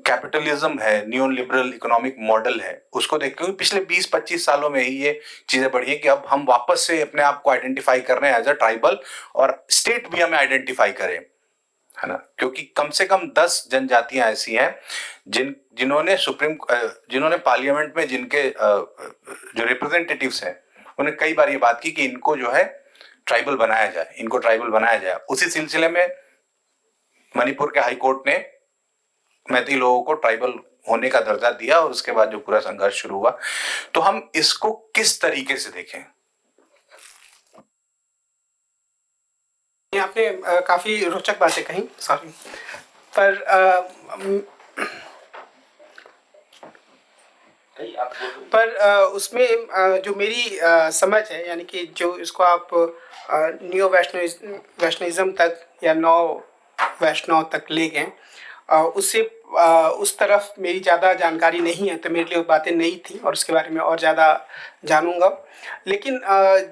कैपिटलिज्म है, न्यू लिबरल इकोनॉमिक मॉडल है, उसको देखते हुए पिछले 20-25 सालों में ही ये चीजें बढ़ी है कि अब हम वापस से अपने आप को आइडेंटिफाई कर रहे हैं एज अ ट्राइबल, और स्टेट भी हमें आइडेंटिफाई करे, है ना, क्योंकि कम से कम 10 जनजातियां ऐसी हैं जिन्होंने पार्लियामेंट में जिनके जो रिप्रेजेंटेटिव्स हैं उन्हें कई बार ये बात की कि इनको जो है ट्राइबल बनाया जाए, इनको ट्राइबल बनाया जाए। उसी सिलसिले में मणिपुर के हाई कोर्ट ने मैती लोगों को ट्राइबल होने का दर्जा दिया और उसके बाद जो पूरा संघर्ष शुरू हुआ। तो हम इसको किस तरीके से देखें? आपने काफी रोचक बातें कही, सॉरी, पर उसमें जो मेरी समझ है, यानी कि जो इसको आप नियो वैष्णविज्म तक या नौ वैष्णव तक ले गए, उससे उस तरफ मेरी ज़्यादा जानकारी नहीं है, तो मेरे लिए वो बातें नई थी और उसके बारे में और ज़्यादा जानूंगा। लेकिन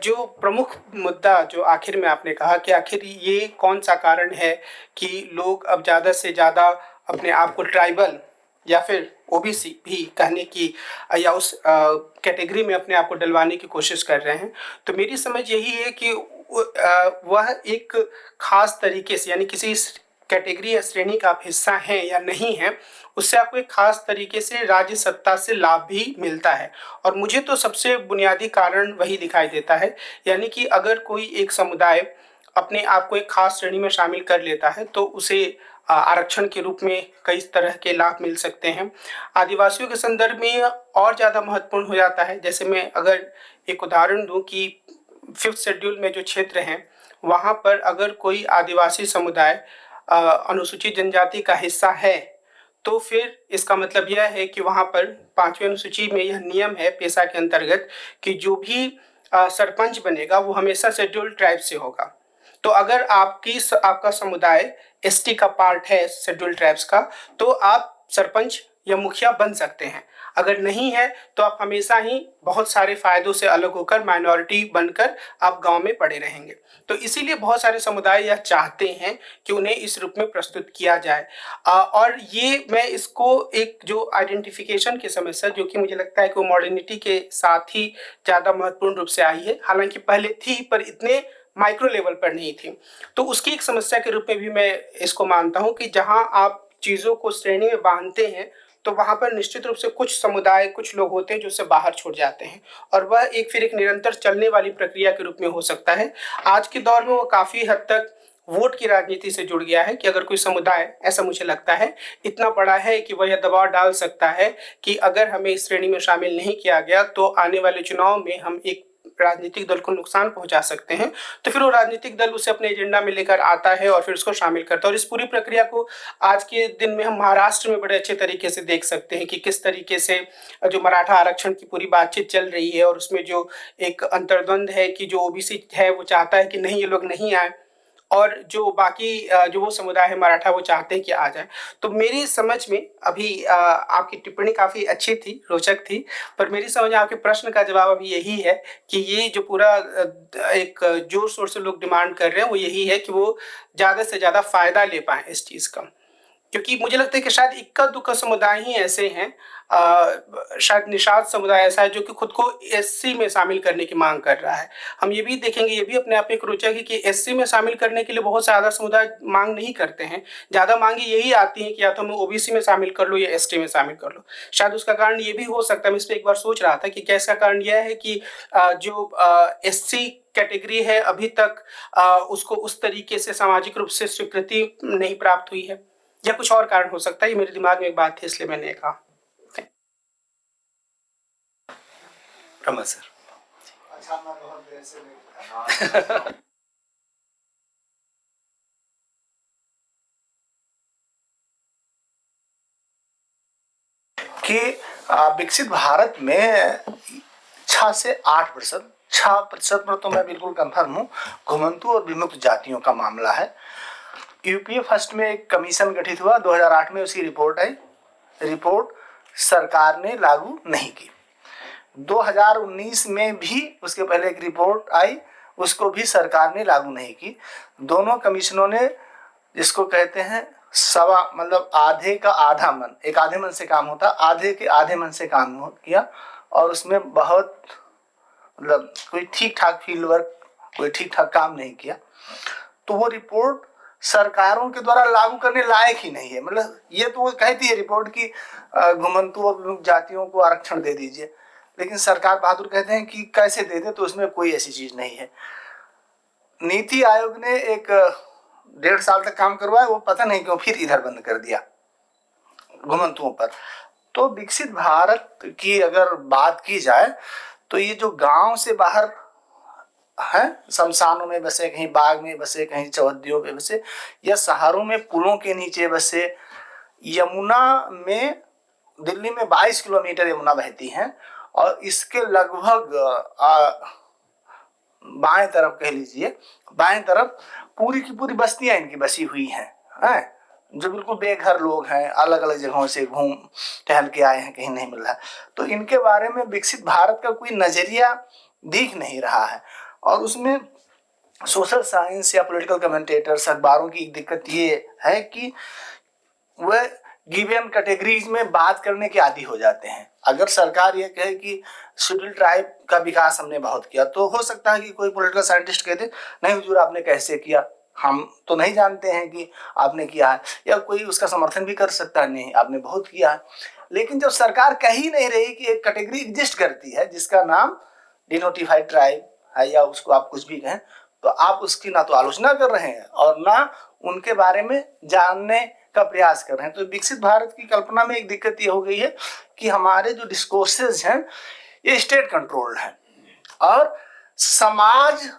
जो प्रमुख मुद्दा जो आखिर में आपने कहा कि आखिर ये कौन सा कारण है कि लोग अब ज़्यादा से ज़्यादा अपने आप को ट्राइबल या फिर ओबीसी भी कहने की या उस कैटेगरी में अपने आप को डलवाने की कोशिश कर रहे हैं, तो मेरी समझ यही है कि वह एक खास तरीके से, यानी किसी कैटेगरी या श्रेणी का आप हिस्सा हैं या नहीं हैं, उससे आपको एक खास तरीके से राज्य सत्ता से लाभ भी मिलता है। और मुझे तो सबसे बुनियादी कारण वही दिखाई देता है, यानी कि अगर कोई एक समुदाय अपने आप को एक खास श्रेणी में शामिल कर लेता है तो उसे आरक्षण के रूप में कई तरह के लाभ मिल सकते हैं। आदिवासियों के संदर्भ में और ज़्यादा महत्वपूर्ण हो जाता है। जैसे मैं अगर एक उदाहरण दूं कि 5th शेड्यूल में जो क्षेत्र हैं वहाँ पर अगर कोई आदिवासी समुदाय अनुसूचित जनजाति का हिस्सा है, तो फिर इसका मतलब यह है कि वहाँ पर 5वीं अनुसूची में यह नियम है पेशा के अंतर्गत कि जो भी सरपंच बनेगा वो हमेशा शेड्यूल्ड ट्राइब से होगा। तो अगर आपका समुदाय एसटी का पार्ट है शेड्यूल्ड ट्राइब्स का, तो आप सरपंच या मुखिया बन सकते हैं। अगर नहीं है तो आप हमेशा ही बहुत सारे फायदों से अलग होकर माइनॉरिटी बनकर आप गांव में पड़े रहेंगे। तो इसीलिए बहुत सारे समुदाय यह चाहते हैं कि उन्हें इस रूप में प्रस्तुत किया जाए। और ये मैं इसको एक जो आइडेंटिफिकेशन की समस्या, जो कि मुझे लगता है कि वो मॉडर्निटी के साथ ही ज़्यादा महत्वपूर्ण रूप से आई है, हालांकि पहले थी पर इतने माइक्रो लेवल पर नहीं थी, तो उसकी एक समस्या के रूप में भी मैं इसको मानता हूँ कि जहाँ आप चीज़ों को श्रेणी में बांधते हैं तो वहाँ पर निश्चित रूप से कुछ समुदाय, कुछ लोग होते हैं जो उससे बाहर छूट जाते हैं, और वह फिर एक निरंतर चलने वाली प्रक्रिया के रूप में हो सकता है। आज के दौर में वो काफ़ी हद तक वोट की राजनीति से जुड़ गया है कि अगर कोई समुदाय, ऐसा मुझे लगता है, इतना बड़ा है कि वह यह दबाव डाल सकता है कि अगर हमें इस श्रेणी में शामिल नहीं किया गया तो आने वाले चुनाव में हम एक राजनीतिक दल को नुकसान पहुंचा सकते हैं, तो फिर वो राजनीतिक दल उसे अपने एजेंडा में लेकर आता है और फिर उसको शामिल करता है। और इस पूरी प्रक्रिया को आज के दिन में हम महाराष्ट्र में बड़े अच्छे तरीके से देख सकते हैं कि किस तरीके से जो मराठा आरक्षण की पूरी बातचीत चल रही है और उसमें जो एक अंतर्द्वंद है कि जो ओबीसी है वो चाहता है कि नहीं, ये लोग नहीं आए, और जो बाकी जो वो समुदाय है मराठा, वो चाहते हैं कि आ जाए। तो मेरी समझ में अभी आपकी टिप्पणी काफ़ी अच्छी थी, रोचक थी, पर मेरी समझ में आपके प्रश्न का जवाब अभी यही है कि ये जो पूरा एक जोर शोर से लोग डिमांड कर रहे हैं वो यही है कि वो ज़्यादा से ज़्यादा फ़ायदा ले पाएँ इस चीज़ का। क्योंकि मुझे लगता है कि शायद इक्का दुक्का समुदाय ही ऐसे हैं, शायद निषाद समुदाय ऐसा है जो कि खुद को एससी में शामिल करने की मांग कर रहा है। हम ये भी देखेंगे, ये भी अपने आप में एक रोचक है कि एससी में शामिल करने के लिए बहुत ज़्यादा समुदाय मांग नहीं करते हैं। ज़्यादा मांगे यही आती हैं कि या तो हमें ओबीसी में शामिल कर लो या एसटी में शामिल कर लो। शायद उसका कारण ये भी हो सकता है, मैं इस पर एक बार सोच रहा था कि क्या इसका कारण यह है कि जो एससी कैटेगरी है अभी तक उसको उस तरीके से सामाजिक रूप से स्वीकृति नहीं प्राप्त हुई है, या कुछ और कारण हो सकता है। ये मेरे दिमाग में एक बात थी, इसलिए मैंने कहा। रमा सर। कि विकसित भारत में 6 से 8%, 6% पर तो मैं बिल्कुल कंफर्म हूँ, घुमंतु और विमुक्त जातियों का मामला है। यूपीए फर्स्ट में एक कमीशन गठित हुआ 2008 में, उसकी रिपोर्ट आई, रिपोर्ट सरकार ने लागू नहीं की। 2019 में भी उसके पहले एक रिपोर्ट आई, उसको भी सरकार ने लागू नहीं की। दोनों कमीशनों ने, जिसको कहते हैं सवा, मतलब आधे का आधा मन, एक आधे मन से काम होता, आधे के आधे मन से काम किया, और उसमें बहुत मतलब कोई ठीक ठाक फील्ड वर्क, कोई ठीक ठाक काम नहीं किया। तो वो रिपोर्ट सरकारों के द्वारा लागू करने लायक ही नहीं है। मतलब ये तो वो कहती है रिपोर्ट की घुमंतु और विमुक्त जातियों को आरक्षण दे दीजिए, लेकिन सरकार बहादुर कहते हैं कि कैसे दे दे, तो उसमें कोई ऐसी चीज नहीं है। नीति आयोग ने एक 1.5 साल तक काम करवाया, वो पता नहीं क्यों फिर इधर बंद कर दिया घुमंतुओं पर। तो विकसित भारत की अगर बात की जाए तो ये जो गांव से बाहर हैं, शमशानों में बसे, कहीं बाग में बसे, कहीं चौहद्दियों पे बसे, या शहरों में पुलों के नीचे बसे, यमुना में, दिल्ली में 22 किलोमीटर यमुना बहती है और इसके लगभग बाएं तरफ कह लीजिए, बाएं तरफ पूरी की पूरी बस्तियां इनकी बसी हुई हैं, जो बिल्कुल बेघर लोग हैं, अलग अलग जगहों से घूम टहल के आए हैं, कहीं नहीं मिल रहा। तो इनके बारे में विकसित भारत का कोई नजरिया दिख नहीं रहा है। और उसमें सोशल साइंस या पॉलिटिकल कमेंटेटर्स, अखबारों की एक दिक्कत ये है कि वह गिवन कैटेगरीज में बात करने के आदी हो जाते हैं। अगर सरकार ये कहे कि शेड्यूल ट्राइब का विकास हमने बहुत किया, तो हो सकता है कि कोई पॉलिटिकल साइंटिस्ट कह दे नहीं हुजूर आपने कैसे किया, हम तो नहीं जानते हैं कि आपने किया है, या कोई उसका समर्थन भी कर सकता है नहीं आपने बहुत किया है। लेकिन जब सरकार कह ही नहीं रही कि एक कैटेगरी एग्जिस्ट करती है जिसका नाम डिनोटिफाइड ट्राइब है, या उसको आप कुछ भी कहें, तो आप उसकी ना तो आलोचना कर रहे हैं और ना उनके बारे में जानने का प्रयास कर रहे हैं। तो विकसित भारत की कल्पना में एक दिक्कत ये हो गई है कि हमारे जो डिस्कोर्सेज हैं ये स्टेट कंट्रोल्ड हैं और समाज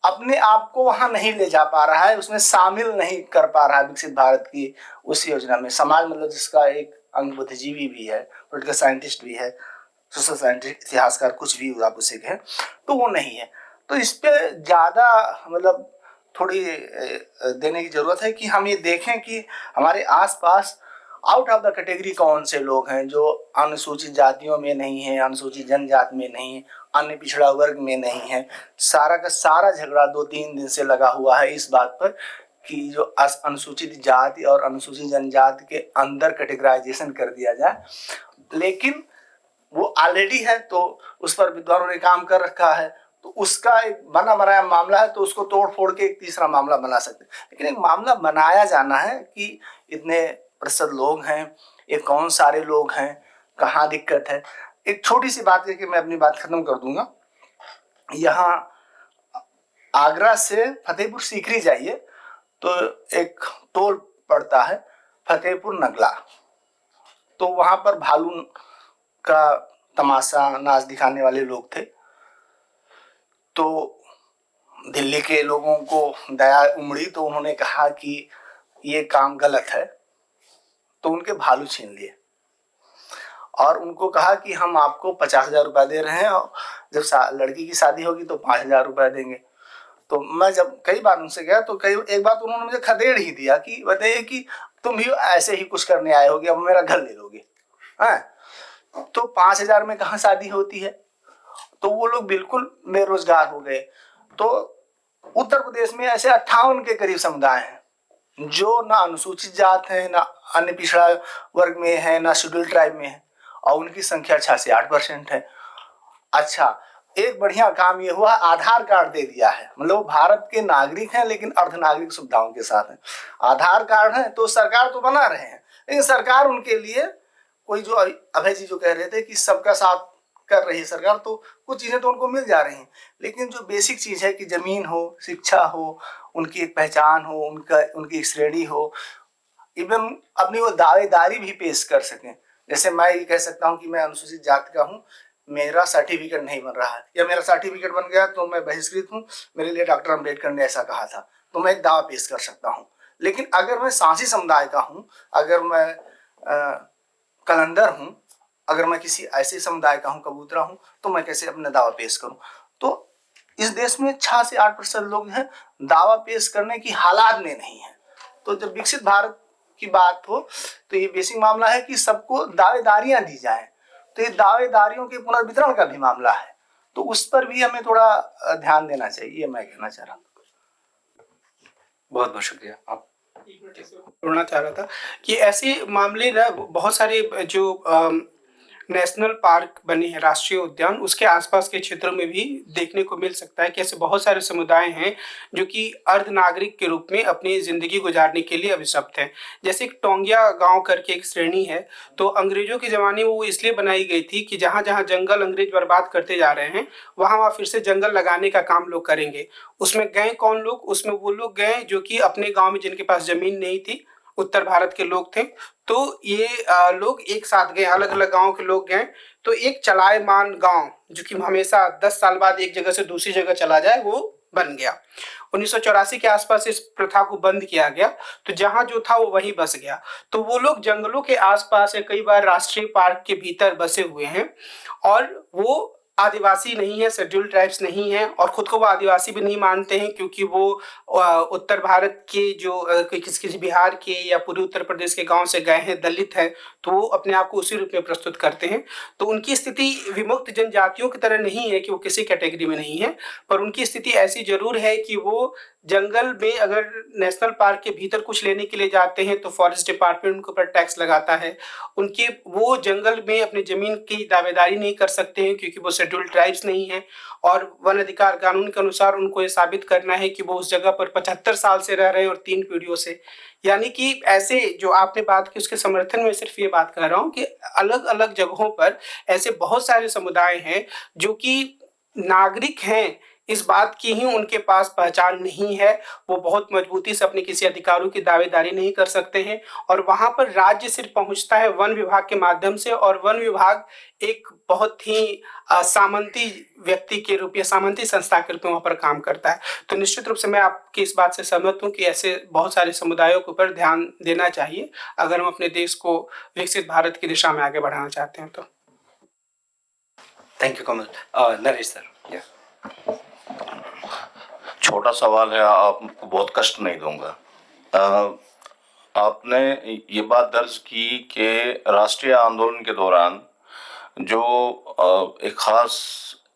अपने आप को वहां नहीं ले जा पा रहा है, उसमें शामिल नहीं कर पा रहा है विकसित भारत की उस योजना में। समाज मतलब जिसका एक अंग बुद्धिजीवी भी है, पॉलिटिकल साइंटिस्ट भी है, सोशल साइंटिस्ट, इतिहासकार, कुछ भी आप उसे कहें, तो वो नहीं है। तो इस पे ज्यादा मतलब थोड़ी देने की जरूरत है कि हम ये देखें कि हमारे आसपास आउट ऑफ द कैटेगरी कौन से लोग हैं जो अनुसूचित जातियों में नहीं है, अनुसूचित जनजाति में नहीं है, अन्य पिछड़ा वर्ग में नहीं है। सारा का सारा झगड़ा 2-3 दिन से लगा हुआ है इस बात पर कि जो अनुसूचित जाति और अनुसूचित जनजाति के अंदर कैटेगराइजेशन कर दिया जाए, लेकिन वो ऑलरेडी है तो उस पर विद्वानों ने काम कर रखा है, तो उसका एक बना बनाया मामला है, तो उसको तोड़ फोड़ के एक तीसरा मामला बना सकते हैं। लेकिन एक मामला बनाया जाना है कि इतने प्रतिशत लोग हैं, ये कौन सारे लोग हैं, कहाँ दिक्कत है। एक छोटी सी बात है कि मैं अपनी बात खत्म कर दूंगा। यहाँ आगरा से फतेहपुर सीकरी जाइए तो एक टोल पड़ता है फतेहपुर नगला, तो वहां पर भालू का तमाशा नाच दिखाने वाले लोग थे। तो दिल्ली के लोगों को दया उमड़ी तो उन्होंने कहा कि ये काम गलत है, तो उनके भालू छीन लिए और उनको कहा कि हम आपको 50,000 रुपया दे रहे हैं और जब लड़की की शादी होगी तो 5,000 रुपया देंगे। तो मैं जब कई बार उनसे गया तो एक बार तो उन्होंने मुझे खदेड़ ही दिया कि बताइए कि तुम भी ऐसे ही कुछ करने आए होगे, अब मेरा घर ले लोगे, तो 5,000 में कहाँ शादी होती है। तो वो लोग बिल्कुल बेरोजगार हो गए। तो उत्तर प्रदेश में ऐसे 58 के करीब समुदाय हैं जो ना अनुसूचित जात है, ना अन्य पिछड़ा वर्ग में है, ना शेड्यूल ट्राइब में है, और उनकी संख्या 6 से 8% है। अच्छा, एक बढ़िया काम ये हुआ, आधार कार्ड दे दिया है, मतलब वो भारत के नागरिक हैं लेकिन अर्धनागरिक सुविधाओं के साथ हैं। आधार कार्ड है तो सरकार तो बना रहे हैं, लेकिन सरकार उनके लिए कोई, जो अभय जी जो कह रहे थे कि सबका साथ कर रही है सरकार, तो कुछ चीजें तो उनको मिल जा रही हैं, लेकिन जो बेसिक चीज है कि जमीन हो, शिक्षा हो, उनकी एक पहचान हो, उनकी एक श्रेणी हो, इवन अपनी वो दावेदारी भी पेश कर सकें। जैसे मैं ये कह सकता हूँ कि मैं अनुसूचित जाति का हूँ, मेरा सर्टिफिकेट नहीं बन रहा है, या मेरा सर्टिफिकेट बन गया तो मैं बहिष्कृत हूँ, मेरे लिए डॉक्टर अम्बेडकर ने ऐसा कहा था, तो मैं एक दावा पेश कर सकता हूँ। लेकिन अगर मैं सांसी समुदाय का हूँ, अगर मैं कलंदर हूँ, अगर मैं किसी ऐसे समुदाय का हूँ, कबूतरा हूँ, तो मैं कैसे अपना दावा पेश करूँ। तो इस देश में 6 से 8% लोग हैं दावा पेश करने की हालात में नहीं है। तो जब विकसित भारत की बात हो तो ये बेसिक मामला है कि सबको दावेदारियां दी जाएं, तो ये दावेदारियों के पुनर्वितरण का भी मामला है, तो उस पर भी हमें थोड़ा ध्यान देना चाहिए, ये मैं कहना चाह रहा हूँ। बहुत बहुत शुक्रिया। आप जोड़ना चाह रहा था कि ऐसे मामले ना बहुत सारे जो नेशनल पार्क बने हैं, राष्ट्रीय उद्यान, उसके आसपास के क्षेत्रों में भी देखने को मिल सकता है कि ऐसे बहुत सारे समुदाय हैं जो कि अर्ध नागरिक के रूप में अपनी ज़िंदगी गुजारने के लिए अभिशप्त हैं। जैसे एक टोंगिया गांव करके एक श्रेणी है, तो अंग्रेजों के ज़माने में वो इसलिए बनाई गई थी कि जहाँ जहाँ जंगल अंग्रेज बर्बाद करते जा रहे हैं, वहाँ वहाँ फिर से जंगल लगाने का काम लोग करेंगे। उसमें गए कौन लोग? उसमें वो लोग गए जो कि अपने गाँव में जिनके पास ज़मीन नहीं थी, उत्तर भारत के लोग थे। तो ये लोग एक साथ गए, अलग अलग गांव के लोग गए, तो एक चलायमान गांव जो कि हमेशा 10 साल बाद एक जगह से दूसरी जगह चला जाए, वो बन गया। 1984 के आसपास इस प्रथा को बंद किया गया, तो जहां जो था वो वहीं बस गया। तो वो लोग जंगलों के आसपास या कई बार राष्ट्रीय पार्क के भीतर बसे हुए हैं, और वो आदिवासी नहीं है, शेड्यूल ट्राइब्स नहीं है, और खुद को वो आदिवासी भी नहीं मानते हैं, क्योंकि वो उत्तर भारत के जो किसी बिहार के या पूर्वी उत्तर प्रदेश के गांव से गए हैं, दलित हैं, तो वो अपने आप को उसी रूप में प्रस्तुत करते हैं। तो उनकी स्थिति विमुक्त जनजातियों की तरह नहीं है कि वो किसी कैटेगरी में नहीं है, पर उनकी स्थिति ऐसी जरूर है कि वो जंगल में अगर नेशनल पार्क के भीतर कुछ लेने के लिए जाते हैं तो फॉरेस्ट डिपार्टमेंट उनके ऊपर टैक्स लगाता है। उनके वो जंगल में अपनी जमीन की दावेदारी नहीं कर सकते हैं, क्योंकि वो शेड्यूल ट्राइब्स नहीं है, और वन अधिकार कानून के अनुसार उनको ये साबित करना है कि वो उस जगह पर 75 साल से रह रहे हैं, और 3 पीढ़ियों से। यानी कि ऐसे जो आपने बात की उसके समर्थन में सिर्फ ये बात कर रहा हूँ कि अलग अलग जगहों पर ऐसे बहुत सारे समुदाय हैं जो कि नागरिक हैं, इस बात की ही उनके पास पहचान नहीं है, वो बहुत मजबूती से अपने किसी अधिकारों की दावेदारी नहीं कर सकते हैं, और वहां पर राज्य सिर्फ पहुंचता है वन विभाग के माध्यम से, और वन विभाग एक बहुत ही सामंती व्यक्ति के रूप या सामंती संस्था के रूप में वहाँ पर काम करता है। तो निश्चित रूप से मैं आपकी इस बात से सहमत हूँ कि ऐसे बहुत सारे समुदायों के ऊपर ध्यान देना चाहिए अगर हम अपने देश को विकसित भारत की दिशा में आगे बढ़ाना चाहते हैं तो। Thank you Kamal. Naresh sir. छोटा सवाल है, आपको बहुत कष्ट नहीं दूंगा। आपने ये बात दर्ज की कि राष्ट्रीय आंदोलन के दौरान जो एक खास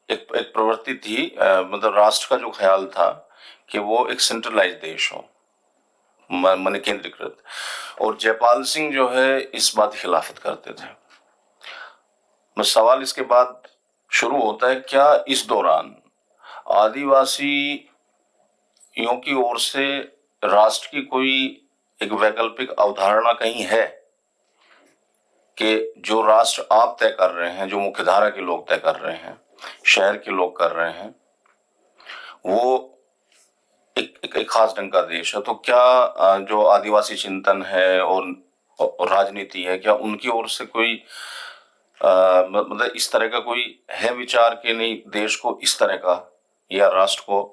एक प्रवृत्ति थी, मतलब राष्ट्र का जो ख्याल था कि वो एक सेंट्रलाइज देश हो, मन केंद्रीकृत, और जयपाल सिंह जो है इस बात की खिलाफत करते थे। बस सवाल इसके बाद शुरू होता है, क्या इस दौरान आदिवासियों की ओर से राष्ट्र की कोई एक वैकल्पिक अवधारणा कहीं है कि जो राष्ट्र आप तय कर रहे हैं, जो मुख्यधारा के लोग तय कर रहे हैं, शहर के लोग कर रहे हैं, वो एक खास ढंग का देश है? तो क्या जो आदिवासी चिंतन है और राजनीति है, क्या उनकी ओर से कोई मतलब इस तरह का कोई है विचार कि नहीं, देश को इस तरह का या राष्ट्र को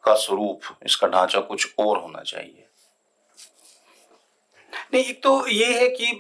का स्वरूप, इसका ढांचा कुछ और होना चाहिए? नहीं, एक तो ये है कि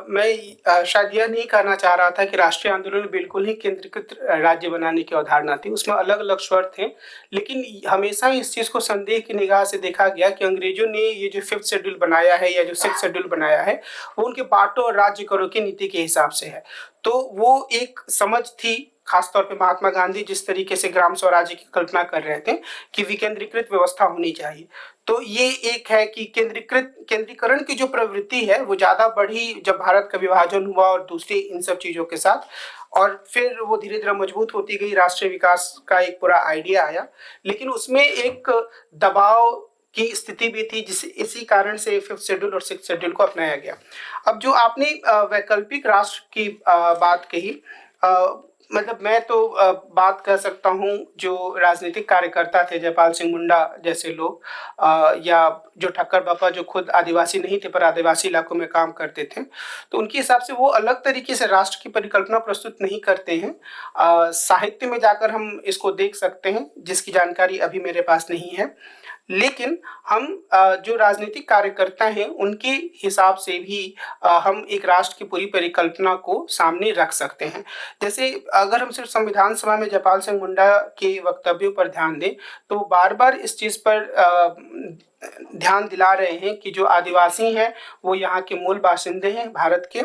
मैं शायद यह नहीं कहना चाह रहा था कि राष्ट्रीय आंदोलन बिल्कुल ही केंद्रीकृत राज्य बनाने की अवधारणा थी, उसमें अलग अलग स्वर थे, लेकिन हमेशा इस चीज़ को संदेह की निगाह से देखा गया कि अंग्रेजों ने ये जो 5th शेड्यूल बनाया है या जो 6th शेड्यूल बनाया है, वो उनके बांटो और राज्य करो की नीति के हिसाब से है। तो वो एक समझ थी, खासतौर पे महात्मा गांधी जिस तरीके से ग्राम स्वराज्य की कल्पना कर रहे थे कि विकेंद्रीकृत व्यवस्था होनी चाहिए। तो ये एक है कि केंद्रीकरण की जो प्रवृत्ति है वो ज़्यादा बढ़ी जब भारत का विभाजन हुआ और दूसरी इन सब चीज़ों के साथ, और फिर वो धीरे धीरे मजबूत होती गई, राष्ट्रीय विकास का एक पूरा आइडिया आया, लेकिन उसमें एक दबाव की स्थिति भी थी, जिस इसी कारण से 5th शेड्यूल और 6th शेड्यूल को अपनाया गया। अब जो आपने वैकल्पिक राष्ट्र की बात कही, मतलब मैं तो बात कर सकता हूँ जो राजनीतिक कार्यकर्ता थे, जयपाल सिंह मुंडा जैसे लोग, या जो ठक्कर बापा जो खुद आदिवासी नहीं थे पर आदिवासी इलाकों में काम करते थे, तो उनके हिसाब से वो अलग तरीके से राष्ट्र की परिकल्पना प्रस्तुत नहीं करते हैं। साहित्य में जाकर हम इसको देख सकते हैं, जिसकी जानकारी अभी मेरे पास नहीं है, लेकिन हम जो राजनीतिक कार्यकर्ता हैं उनके हिसाब से भी हम एक राष्ट्र की पूरी परिकल्पना को सामने रख सकते हैं। जैसे अगर हम सिर्फ संविधान सभा में जयपाल सिंह मुंडा के वक्तव्यों पर ध्यान दें तो बार बार इस चीज़ पर ध्यान दिला रहे हैं कि जो आदिवासी हैं वो यहाँ के मूल बाशिंदे हैं भारत के,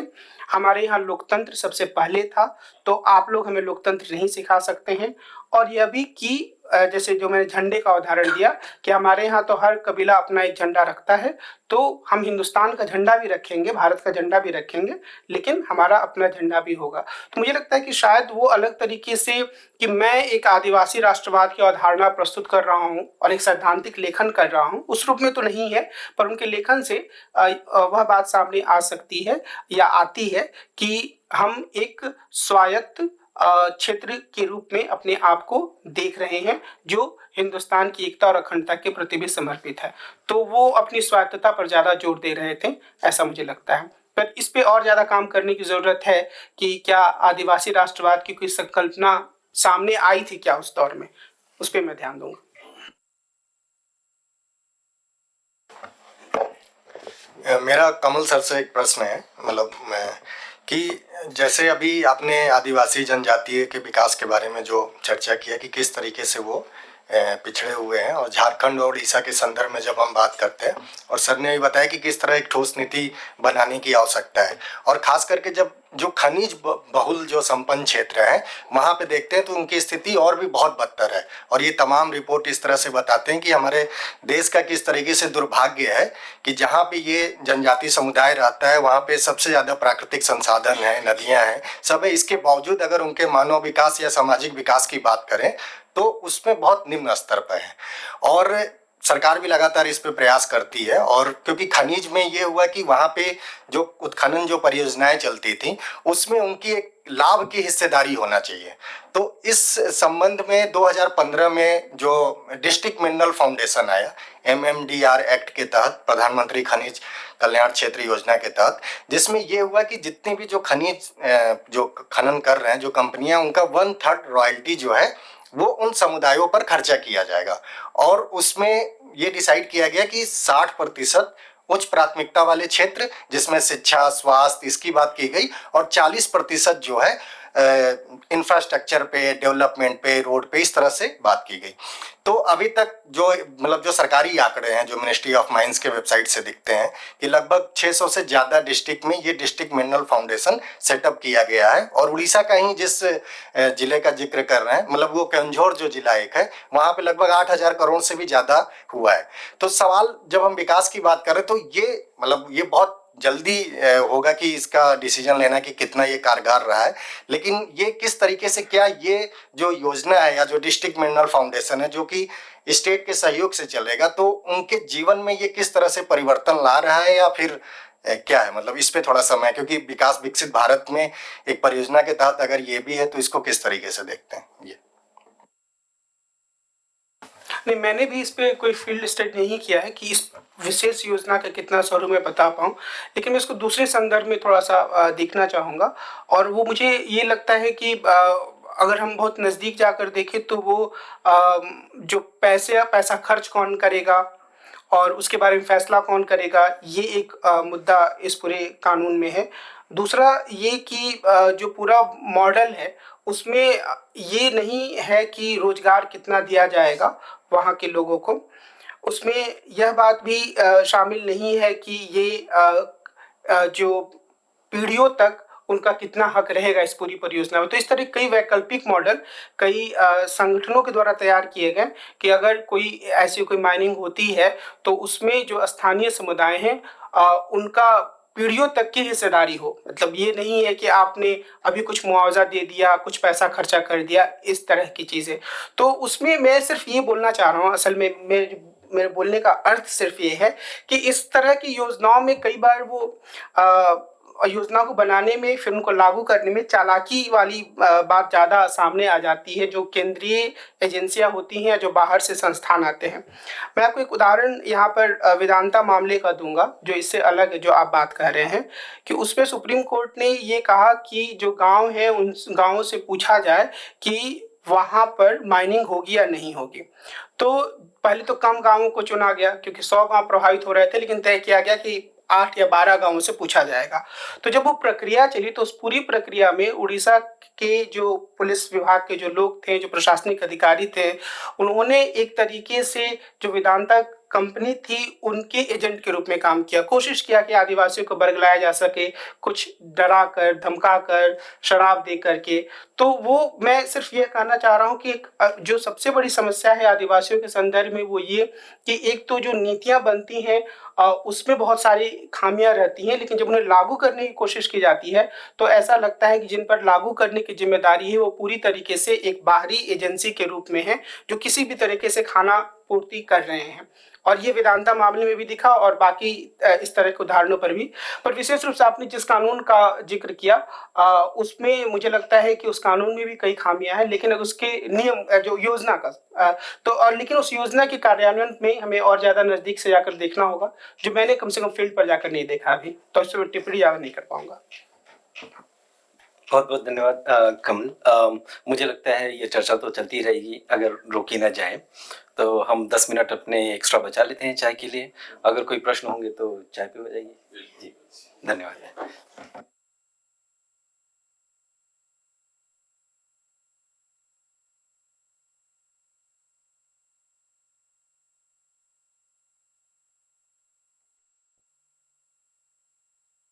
हमारे यहाँ लोकतंत्र सबसे पहले था, तो आप लोग हमें लोकतंत्र नहीं सिखा सकते हैं, और यह भी कि जैसे जो मैंने झंडे का उदाहरण दिया कि हमारे यहाँ तो हर कबीला अपना एक झंडा रखता है, तो हम हिंदुस्तान का झंडा भी रखेंगे, भारत का झंडा भी रखेंगे, लेकिन हमारा अपना झंडा भी होगा। तो मुझे लगता है कि शायद वो अलग तरीके से कि मैं एक आदिवासी राष्ट्रवाद की अवधारणा प्रस्तुत कर रहा हूँ और एक सैद्धांतिक लेखन कर रहा हूँ, उस रूप में तो नहीं है, पर उनके लेखन से वह बात सामने आ सकती है या आती है कि हम एक स्वायत्त क्षेत्र के रूप में अपने आप को देख रहे हैं जो हिंदुस्तान की एकता और अखंडता के प्रति भी समर्पित है। तो वो अपनी स्वायत्तता पर ज़्यादा जोर दे रहे थे, ऐसा मुझे लगता है। पर इस पे और ज़्यादा काम करने की ज़रूरत है कि क्या आदिवासी राष्ट्रवाद की कोई संकल्पना सामने आई थी क्या उस दौर में, उस पर मैं ध्यान दूंगा। मेरा कमल सर से एक प्रश्न है, मतलब कि जैसे अभी आपने आदिवासी जनजातीय के विकास के बारे में जो चर्चा किया कि किस तरीके से वो पिछड़े हुए हैं, और झारखंड और उड़ीसा के संदर्भ में जब हम बात करते हैं, और सर ने भी बताया कि किस तरह एक ठोस नीति बनाने की आवश्यकता है, और खास करके जब जो खनिज बहुल जो संपन्न क्षेत्र है वहाँ पे देखते हैं तो उनकी स्थिति और भी बहुत बदतर है। और ये तमाम रिपोर्ट इस तरह से बताते हैं कि हमारे देश का किस तरीके से दुर्भाग्य है कि जहाँ पे ये जनजातीय समुदाय रहता है वहाँ पे सबसे ज़्यादा प्राकृतिक संसाधन है, नदियाँ हैं, सब है। इसके बावजूद अगर उनके मानव विकास या सामाजिक विकास की बात करें तो उसमें बहुत निम्न स्तर पर है, और सरकार भी लगातार इस पे प्रयास करती है। और क्योंकि खनिज में ये हुआ कि वहाँ पे जो उत्खनन जो परियोजनाएं चलती थी उसमें उनकी एक लाभ की हिस्सेदारी होना चाहिए। तो इस संबंध में 2015 में जो डिस्ट्रिक्ट मिनरल फाउंडेशन आया MMDR एक्ट के तहत, प्रधानमंत्री खनिज कल्याण क्षेत्र योजना के तहत, जिसमें ये हुआ कि जितने भी जो खनिज जो खनन कर रहे हैं जो कंपनियां, उनका 1/3 रॉयल्टी जो है वो उन समुदायों पर खर्चा किया जाएगा। और उसमें ये डिसाइड किया गया कि 60% उच्च प्राथमिकता वाले क्षेत्र जिसमें शिक्षा, स्वास्थ्य, इसकी बात की गई, और 40% जो है इंफ्रास्ट्रक्चर पे, डेवलपमेंट पे, रोड पे, इस तरह से बात की गई। तो अभी तक जो मतलब जो सरकारी आंकड़े हैं जो मिनिस्ट्री ऑफ माइंस के वेबसाइट से दिखते हैं कि लगभग 600 से ज़्यादा डिस्ट्रिक्ट में ये डिस्ट्रिक्ट मिनरल फाउंडेशन सेटअप किया गया है। और उड़ीसा का ही जिस जिले का जिक्र कर रहे हैं, मतलब वो केंझोर जो जिला एक है, वहाँ पे लगभग 8000 करोड़ से भी ज़्यादा हुआ है। तो सवाल जब हम विकास की बात करें तो ये मतलब ये बहुत जल्दी होगा कि इसका डिसीजन लेना कि कितना ये कारगर रहा है, लेकिन ये किस तरीके से, क्या ये जो योजना है या जो डिस्ट्रिक्ट मिनरल फाउंडेशन है जो कि स्टेट के सहयोग से चलेगा, तो उनके जीवन में ये किस तरह से परिवर्तन ला रहा है, या फिर क्या है, मतलब इस पे थोड़ा समय, क्योंकि विकास विकसित भारत में एक परियोजना के तहत अगर ये भी है तो इसको किस तरीके से देखते हैं ये? नहीं, मैंने भी इस पे कोई फील्ड स्टडी नहीं किया है कि इस विशेष योजना का कितना स्वरूप मैं बता पाऊँ, लेकिन मैं इसको दूसरे संदर्भ में थोड़ा सा देखना चाहूँगा। और वो मुझे ये लगता है कि अगर हम बहुत नज़दीक जाकर देखें तो वो जो पैसा खर्च कौन करेगा और उसके बारे में फैसला कौन करेगा, ये एक मुद्दा इस पूरे कानून में है। दूसरा ये कि जो पूरा मॉडल है उसमें ये नहीं है कि रोजगार कितना दिया जाएगा वहाँ के लोगों को, उसमें यह बात भी शामिल नहीं है कि ये जो पीढ़ियों तक उनका कितना हक रहेगा इस पूरी परियोजना में। तो इस तरह कई वैकल्पिक मॉडल कई संगठनों के द्वारा तैयार किए गए कि अगर कोई ऐसी कोई माइनिंग होती है तो उसमें जो स्थानीय समुदाय हैं उनका पीढ़ियों तक की हिस्सेदारी हो। मतलब ये नहीं है कि आपने अभी कुछ मुआवजा दे दिया, कुछ पैसा खर्चा कर दिया, इस तरह की चीज़ें। तो उसमें मैं सिर्फ ये बोलना चाह रहा हूँ, असल में मेरे बोलने का अर्थ सिर्फ ये है कि इस तरह की योजनाओं में कई बार वो योजना को बनाने में, फिर उनको लागू करने में चालाकी वाली बात ज़्यादा सामने आ जाती है जो केंद्रीय एजेंसियां होती हैं, जो बाहर से संस्थान आते हैं। मैं आपको एक उदाहरण यहाँ पर वेदांता मामले का दूंगा जो इससे अलग है, जो आप बात कर रहे हैं कि उसमें सुप्रीम कोर्ट ने ये कहा कि जो गांव है उन गांवों से पूछा जाए कि वहाँ पर माइनिंग होगी या नहीं होगी। तो पहले तो कम गाँवों को चुना गया क्योंकि 100 गाँव प्रभावित हो रहे थे, लेकिन तय किया गया कि 8 या 12 गांवों से पूछा जाएगा। तो जब वो प्रक्रिया चली तो उस पूरी प्रक्रिया में उड़ीसा के जो पुलिस विभाग के जो लोग थे, जो प्रशासनिक अधिकारी थे, उन्होंने एक तरीके से जो वेदांता कंपनी थी उनके एजेंट के रूप में काम किया, कोशिश किया कि आदिवासियों को बरगलाया जा सके, कुछ डरा कर, धमका कर, शराब दे करके। तो वो मैं सिर्फ ये कहना चाह रहा हूँ कि जो सबसे बड़ी समस्या है आदिवासियों के संदर्भ में वो ये कि एक तो जो नीतियाँ बनती हैं उसमें बहुत सारी खामियां रहती हैं, लेकिन जब उन्हें लागू करने की कोशिश की जाती है तो ऐसा लगता है कि जिन पर लागू करने की जिम्मेदारी है वो पूरी तरीके से एक बाहरी एजेंसी के रूप में है जो किसी भी तरीके से खाना पूर्ति कर रहे हैं। और ये वेदांता मामले में भी दिखा और बाकी इस तरह के उदाहरणों पर भी। पर विशेष रूप से आपने जिस कानून का जिक्र किया उसमें मुझे लगता है कि उस कानून में भी कई खामियां हैं, लेकिन उसके नियम जो योजना का तो और लेकिन उस योजना के कार्यान्वयन में हमें और ज़्यादा नज़दीक से जाकर देखना होगा, जो मैंने कम से कम फील्ड पर जाकर नहीं देखा अभी, तो इस पर टिप्पणी ज़्यादा नहीं कर पाऊंगा। बहुत बहुत धन्यवाद कमल। मुझे लगता है ये चर्चा तो चलती रहेगी अगर रोकी ना जाए, तो हम 10 मिनट अपने एक्स्ट्रा बचा लेते हैं चाय के लिए। अगर कोई प्रश्न होंगे तो चाय पे हो जाएगी। जी धन्यवाद।